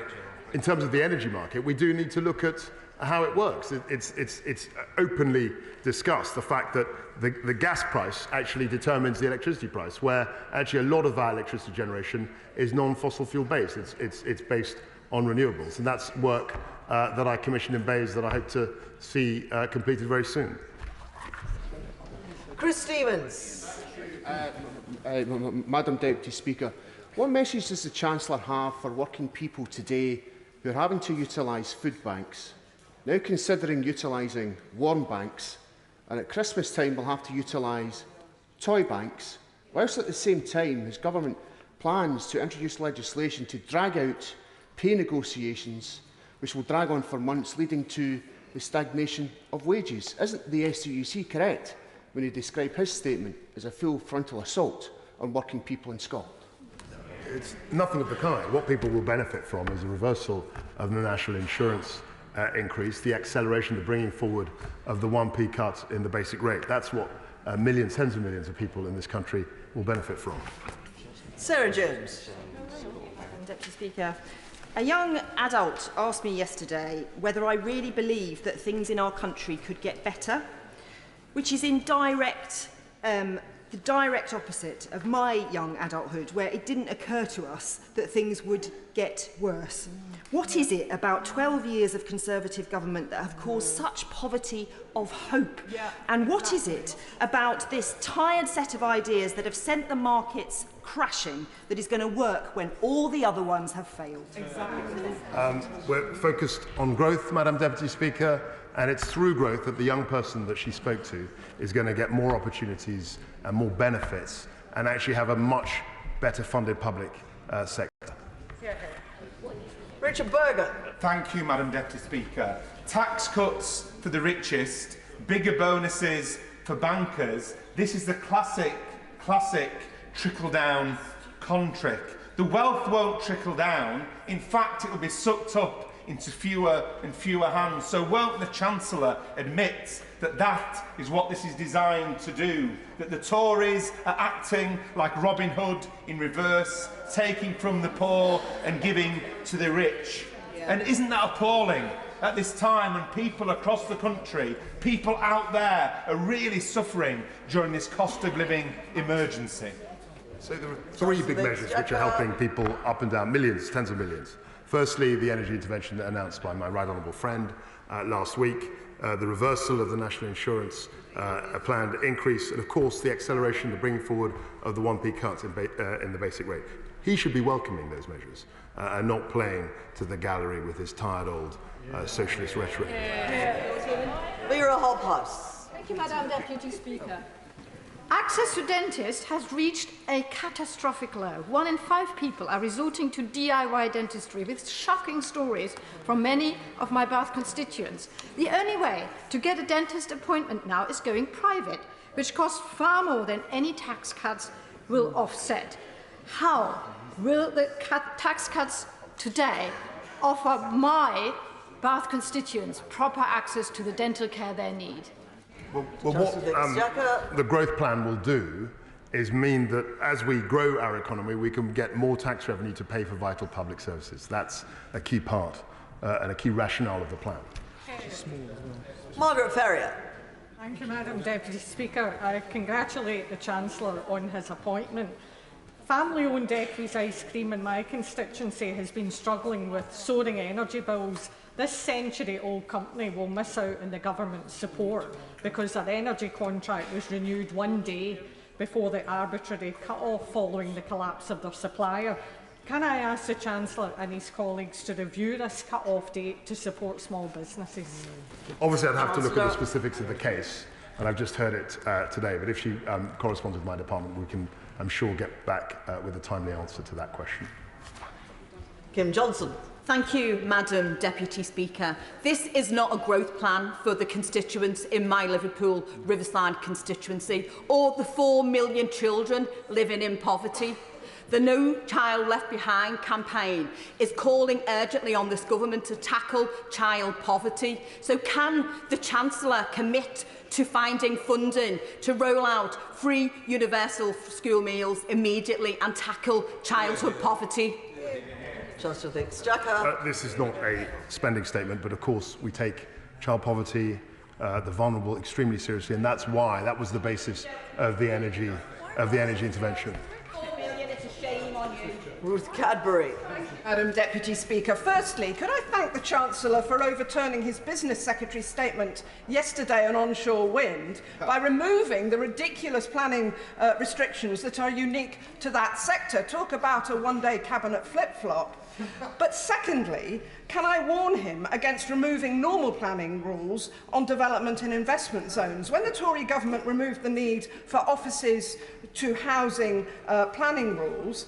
in terms of the energy market, we do need to look at how it works. It's openly discussed, the fact that the gas price actually determines the electricity price, where actually a lot of our electricity generation is non-fossil fuel based. It's based on renewables, and that's work that I commissioned in Bays that I hope to see completed very soon. Chris Stevens. Madam Deputy Speaker, what message does the Chancellor have for working people today who are having to utilise food banks, now considering utilising warm banks, and at Christmas time will have to utilise toy banks, whilst at the same time his government plans to introduce legislation to drag out pay negotiations, which will drag on for months, leading to the stagnation of wages? Isn't the STUC correct when he described his statement as a full frontal assault on working people in Scotland? It's nothing of the kind. What people will benefit from is a reversal of the national insurance increase, the acceleration, the bringing forward of the 1p cut in the basic rate. That's what millions, tens of millions of people in this country will benefit from. Sarah Jones. Deputy Speaker, a young adult asked me yesterday whether I really believe that things in our country could get better, which is in the direct opposite of my young adulthood, where it didn't occur to us that things would get worse. What is it about 12 years of Conservative government that have caused such poverty of hope? And what is it about this tired set of ideas that have sent the markets crashing that is going to work when all the other ones have failed? We're focused on growth, Madam Deputy Speaker, and it's through growth that the young person that she spoke to is going to get more opportunities and more benefits and actually have a much better funded public sector. Richard Berger. Thank you, Madam Deputy Speaker. Tax cuts for the richest, bigger bonuses for bankers. This is the classic trickle-down con trick. The wealth won't trickle down. In fact, it will be sucked up into fewer and fewer hands. So won't the Chancellor admit that that is what this is designed to do? That the Tories are acting like Robin Hood in reverse, taking from the poor and giving to the rich? And isn't that appalling at this time when people across the country, people out there, are really suffering during this cost of living emergency? So there are three big measures which are helping people up and down, millions, tens of millions. Firstly, the energy intervention announced by my right honourable friend last week, the reversal of the national insurance, a planned increase, and of course the acceleration, the bringing forward of the 1p cuts in the basic rate. He should be welcoming those measures and not playing to the gallery with his tired old socialist rhetoric. Vera Hobhouse. Thank you, Madam Deputy Speaker. Access to dentists has reached a catastrophic low. 1 in 5 people are resorting to DIY dentistry, with shocking stories from many of my Bath constituents. The only way to get a dentist appointment now is going private, which costs far more than any tax cuts will offset. How will the tax cuts today offer my Bath constituents proper access to the dental care they need? Well, what the growth plan will do is mean that as we grow our economy, we can get more tax revenue to pay for vital public services. That's a key part and a key rationale of the plan. Margaret Ferrier. Thank you, Madam Deputy Speaker. I congratulate the Chancellor on his appointment. Family-owned Eccles Ice Cream in my constituency has been struggling with soaring energy bills. This century-old company will miss out on the government's support because their energy contract was renewed one day before the arbitrary cut-off following the collapse of their supplier. Can I ask the Chancellor and his colleagues to review this cut-off date to support small businesses? Obviously, I'd have to look at the specifics of the case, and I've just heard it today. But if she corresponds with my department, we can, I'm sure, get back with a timely answer to that question. Kim Johnson. Thank you, Madam Deputy Speaker. This is not a growth plan for the constituents in my Liverpool Riverside constituency or the 4 million children living in poverty. The No Child Left Behind campaign is calling urgently on this government to tackle child poverty. So can the Chancellor commit to finding funding to roll out free universal school meals immediately and tackle childhood poverty? Chancellor of the Exchequer. This is not a spending statement, but of course we take child poverty, the vulnerable, extremely seriously, and that's why that was the basis of the energy intervention. Ruth Cadbury. Madam Deputy Speaker, firstly, could I thank the Chancellor for overturning his Business Secretary's statement yesterday on onshore wind by removing the ridiculous planning restrictions that are unique to that sector. Talk about a one-day cabinet flip-flop. But secondly, can I warn him against removing normal planning rules on development and investment zones? When the Tory government removed the need for offices to housing planning rules,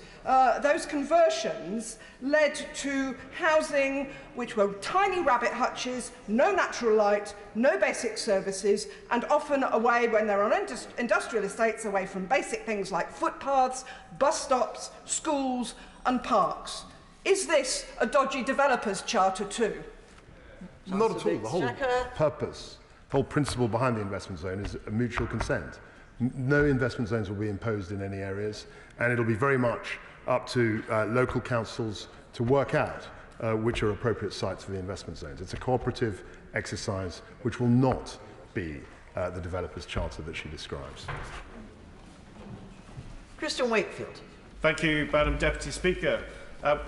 those conversions led to housing which were tiny rabbit hutches, no natural light, no basic services, and often away, when they're on industrial estates, away from basic things like footpaths, bus stops, schools and parks. Is this a dodgy developer's charter too? Not at all. The whole purpose, the whole principle behind the investment zone is a mutual consent. No investment zones will be imposed in any areas, and it'll be very much up to local councils to work out which are appropriate sites for the investment zones. It's a cooperative exercise which will not be the developer's charter that she describes. Christian Wakefield. Thank you, Madam Deputy Speaker.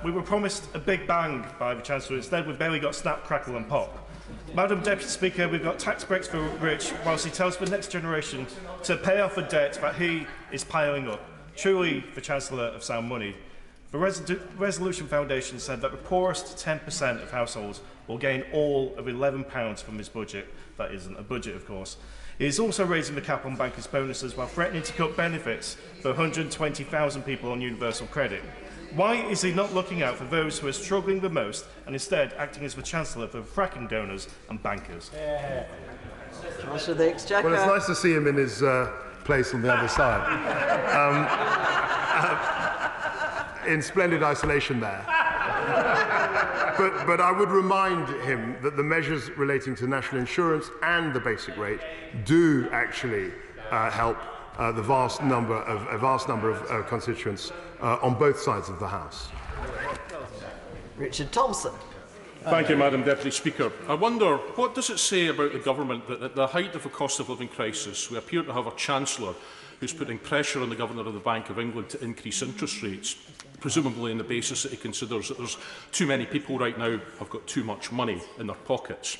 We were promised a big bang by the Chancellor. Instead, we've barely got snap, crackle and pop. Madam Deputy Speaker, we've got tax breaks for rich, whilst he tells the next generation to pay off the debt that he is piling up. Truly, the Chancellor of sound money. The Resolution Foundation said that the poorest 10% of households will gain all of £11 from this budget. That isn't a budget, of course. He is also raising the cap on bankers' bonuses while threatening to cut benefits for 120,000 people on universal credit. Why is he not looking out for those who are struggling the most and instead acting as the Chancellor for fracking donors and bankers? Chancellor of the Exchequer. Well, it's nice to see him in his place on the other side. In splendid isolation there. But I would remind him that the measures relating to national insurance and the basic rate do actually help a vast number of constituents on both sides of the House. Richard Thompson. Thank you, Madam Deputy Speaker. I wonder, what does it say about the government that at the height of a cost of living crisis, we appear to have a Chancellor who's putting pressure on the Governor of the Bank of England to increase interest rates, presumably on the basis that he considers that there's too many people right now who've got too much money in their pockets?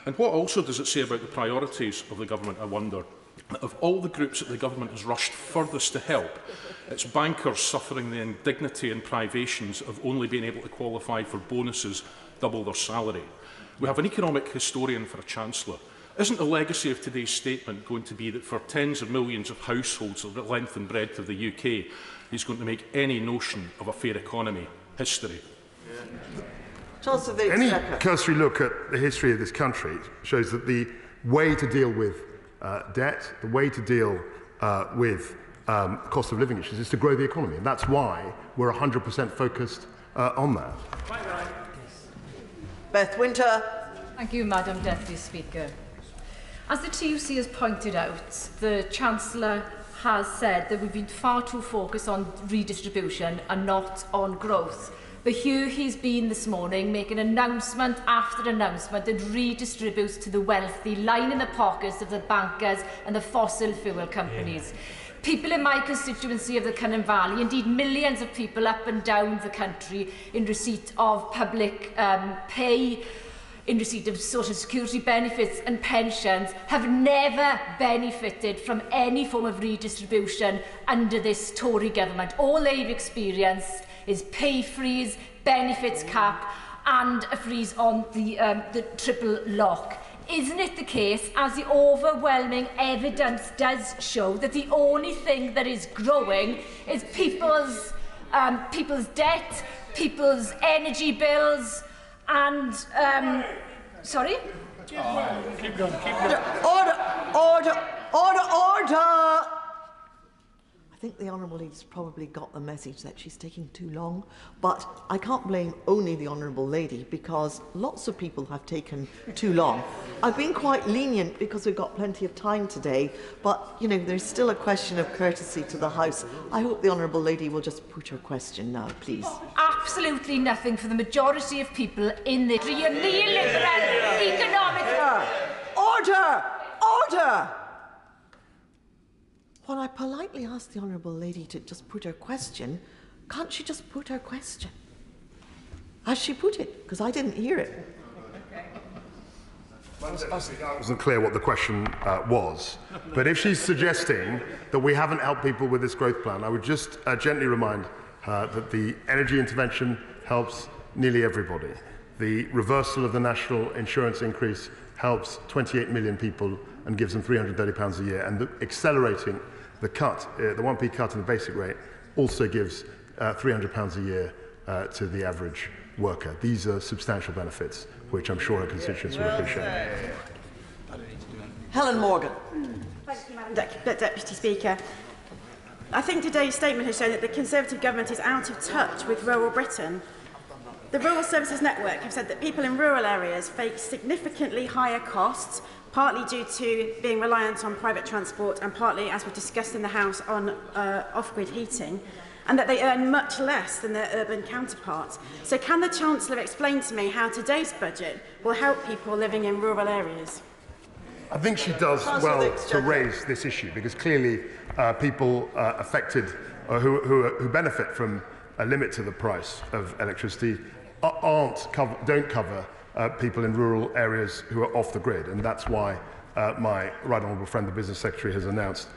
And what also does it say about the priorities of the government, I wonder? Of all the groups that the government has rushed furthest to help, it's bankers suffering the indignity and privations of only being able to qualify for bonuses double their salary. We have an economic historian for a Chancellor. Isn't the legacy of today's statement going to be that for tens of millions of households of the length and breadth of the UK, he's going to make any notion of a fair economy history? Any cursory look at the history of this country shows that the way to deal with debt, the way to deal with cost of living issues is to grow the economy. And that's why we're 100% focused on that. Beth Winter. Thank you, Madam Deputy Speaker. As the TUC has pointed out, the Chancellor has said that we've been far too focused on redistribution and not on growth. But here he's been this morning making announcement after announcement that redistributes to the wealthy, lining the pockets of the bankers and the fossil fuel companies. People in my constituency of the Cynnon Valley, indeed millions of people up and down the country in receipt of public pay, in receipt of social security benefits and pensions, have never benefited from any form of redistribution under this Tory government. All they've experienced is pay freeze, benefits cap and a freeze on the triple lock. Isn't it the case, as the overwhelming evidence does show, that the only thing that is growing is people's debt, people's energy bills and... sorry? Keep going. Order! I think the Honourable Lady's probably got the message that she's taking too long, but I can't blame only the Honourable Lady because lots of people have taken too long. I've been quite lenient because we've got plenty of time today, but, you know, there's still a question of courtesy to the House. I hope the Honourable Lady will just put her question now, please. Absolutely nothing for the majority of people in the neoliberal economic... Order! When I politely asked the Honourable Lady to just put her question, can't she just put her question? Has she put it? Because I didn't hear it. It wasn't clear what the question was, but if she's suggesting that we haven't helped people with this growth plan, I would just gently remind her that the energy intervention helps nearly everybody. The reversal of the national insurance increase helps 28 million people and gives them £330 a year, and accelerating the cut, the 1p cut in the basic rate, also gives £300 a year to the average worker. These are substantial benefits, which I'm sure her constituents will appreciate. Helen Morgan. Thank you, Madam Deputy Speaker. I think today's statement has shown that the Conservative government is out of touch with rural Britain. The Rural Services Network have said that people in rural areas face significantly higher costs, partly due to being reliant on private transport and partly, as we've discussed in the House, on off-grid heating, and that they earn much less than their urban counterparts. So can the Chancellor explain to me how today's budget will help people living in rural areas? I think she does well to raise this issue, because clearly people affected who benefit from a limit to the price of electricity don't cover people in rural areas who are off the grid, and that's why my right honourable friend, the Business Secretary, has announced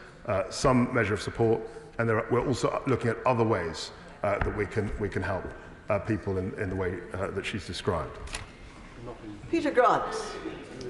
some measure of support, and we're also looking at other ways that we can help people in the way that she's described. Peter Grant.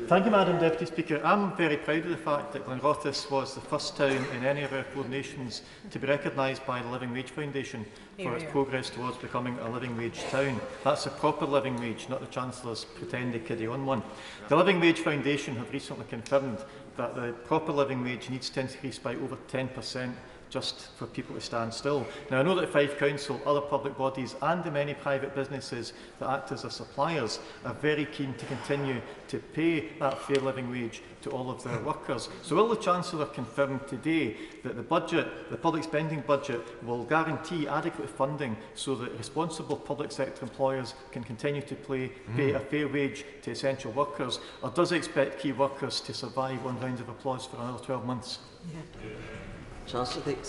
Thank you, Madam Deputy Speaker. I'm very proud of the fact that Glenrothes was the first town in any of our 4 nations to be recognised by the Living Wage Foundation for its progress towards becoming a living wage town. That's a proper living wage, not the Chancellor's pretended kiddie-on one. The Living Wage Foundation have recently confirmed that the proper living wage needs to increase by over 10% just for people to stand still. Now, I know that Fife Council, other public bodies and the many private businesses that act as their suppliers are very keen to continue to pay that fair living wage to all of their workers. So will the Chancellor confirm today that the public spending budget, will guarantee adequate funding so that responsible public sector employers can continue to pay a fair wage to essential workers, or does it expect key workers to survive one round of applause for another 12 months? Yeah.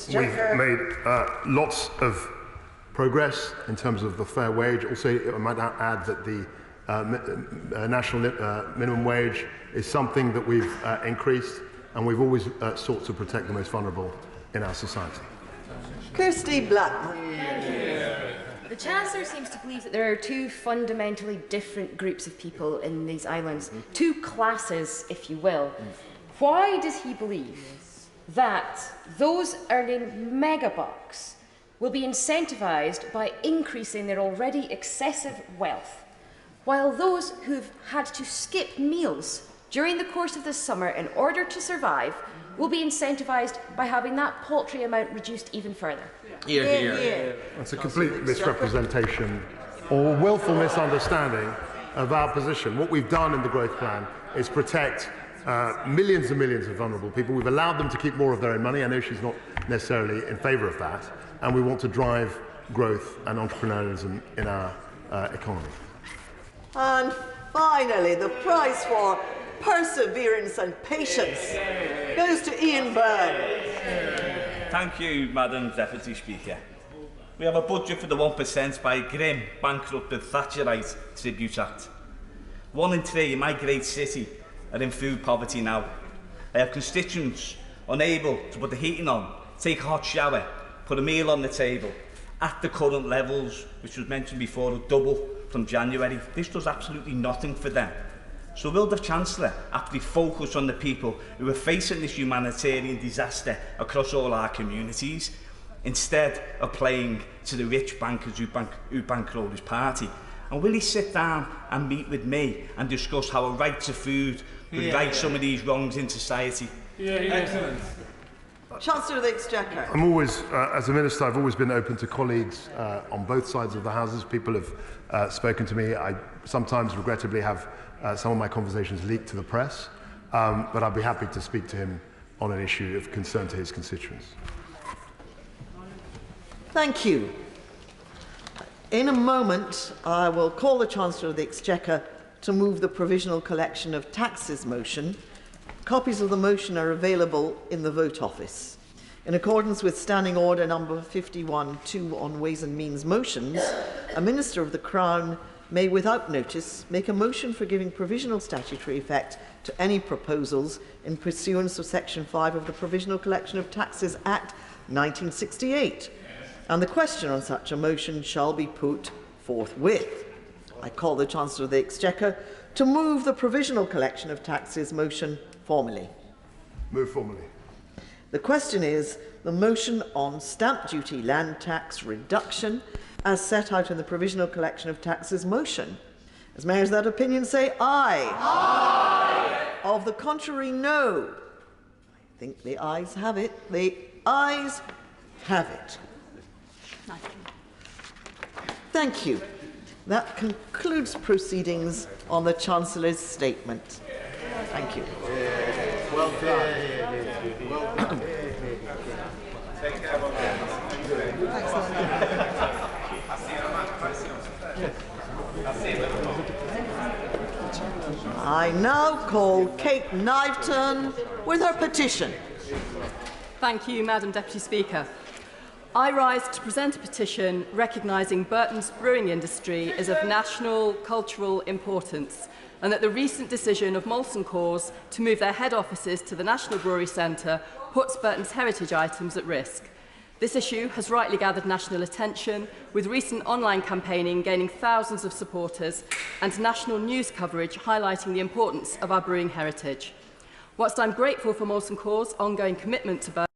We've made lots of progress in terms of the fair wage. Also, I might add that the national minimum wage is something that we've increased, and we've always sought to protect the most vulnerable in our society. Kirsty Black. The Chancellor seems to believe that there are 2 fundamentally different groups of people in these islands, 2 classes, if you will. Why does he believe that those earning megabucks will be incentivised by increasing their already excessive wealth, while those who've had to skip meals during the course of the summer in order to survive will be incentivised by having that paltry amount reduced even further? That's a complete misrepresentation or willful misunderstanding of our position. What we've done in the growth plan is protect millions and millions of vulnerable people. We've allowed them to keep more of their own money. I know she's not necessarily in favour of that. And we want to drive growth and entrepreneurialism in our economy. And finally, the prize for perseverance and patience goes to Ian Byrne. Thank you, Madam Deputy Speaker. We have a budget for the 1% by a grim, bankrupted Thatcherite Tribute Act. 1 in 3 in my great city are in food poverty now. I have constituents unable to put the heating on, take a hot shower, put a meal on the table. at the current levels, which was mentioned before, will double from January. This does absolutely nothing for them. So will the Chancellor actually focus on the people who are facing this humanitarian disaster across all our communities, instead of playing to the rich bankers who bankroll his party? And will he sit down and meet with me and discuss how a right to food would right some of these wrongs in society? Excellent. Chancellor of the Exchequer. I'm always, as a minister, I've always been open to colleagues on both sides of the houses. People have spoken to me. I sometimes, regrettably, have some of my conversations leaked to the press, but I'd be happy to speak to him on an issue of concern to his constituents. Thank you. In a moment, I will call the Chancellor of the Exchequer to move the provisional collection of taxes motion. Copies of the motion are available in the vote office. In accordance with Standing Order number 51.2 on Ways and Means motions, a Minister of the Crown may, without notice, make a motion for giving provisional statutory effect to any proposals in pursuance of Section 5 of the Provisional Collection of Taxes Act 1968. And the question on such a motion shall be put forthwith. I call the Chancellor of the Exchequer to move the provisional collection of taxes motion formally. Move formally. The question is the motion on stamp duty land tax reduction as set out in the provisional collection of taxes motion. As mayors of that opinion say aye. Aye. Of the contrary, no. I think the ayes have it. The ayes have it. Thank you. That concludes proceedings on the Chancellor's statement. Thank you. Well done. I now call Kate Kniveton with her petition. Thank you, Madam Deputy Speaker. I rise to present a petition recognising Burton's brewing industry is of national cultural importance, and that the recent decision of Molson Coors to move their head offices to the National Brewery Centre puts Burton's heritage items at risk. This issue has rightly gathered national attention, with recent online campaigning gaining thousands of supporters and national news coverage highlighting the importance of our brewing heritage. Whilst I'm grateful for Molson Coors' ongoing commitment to Burton,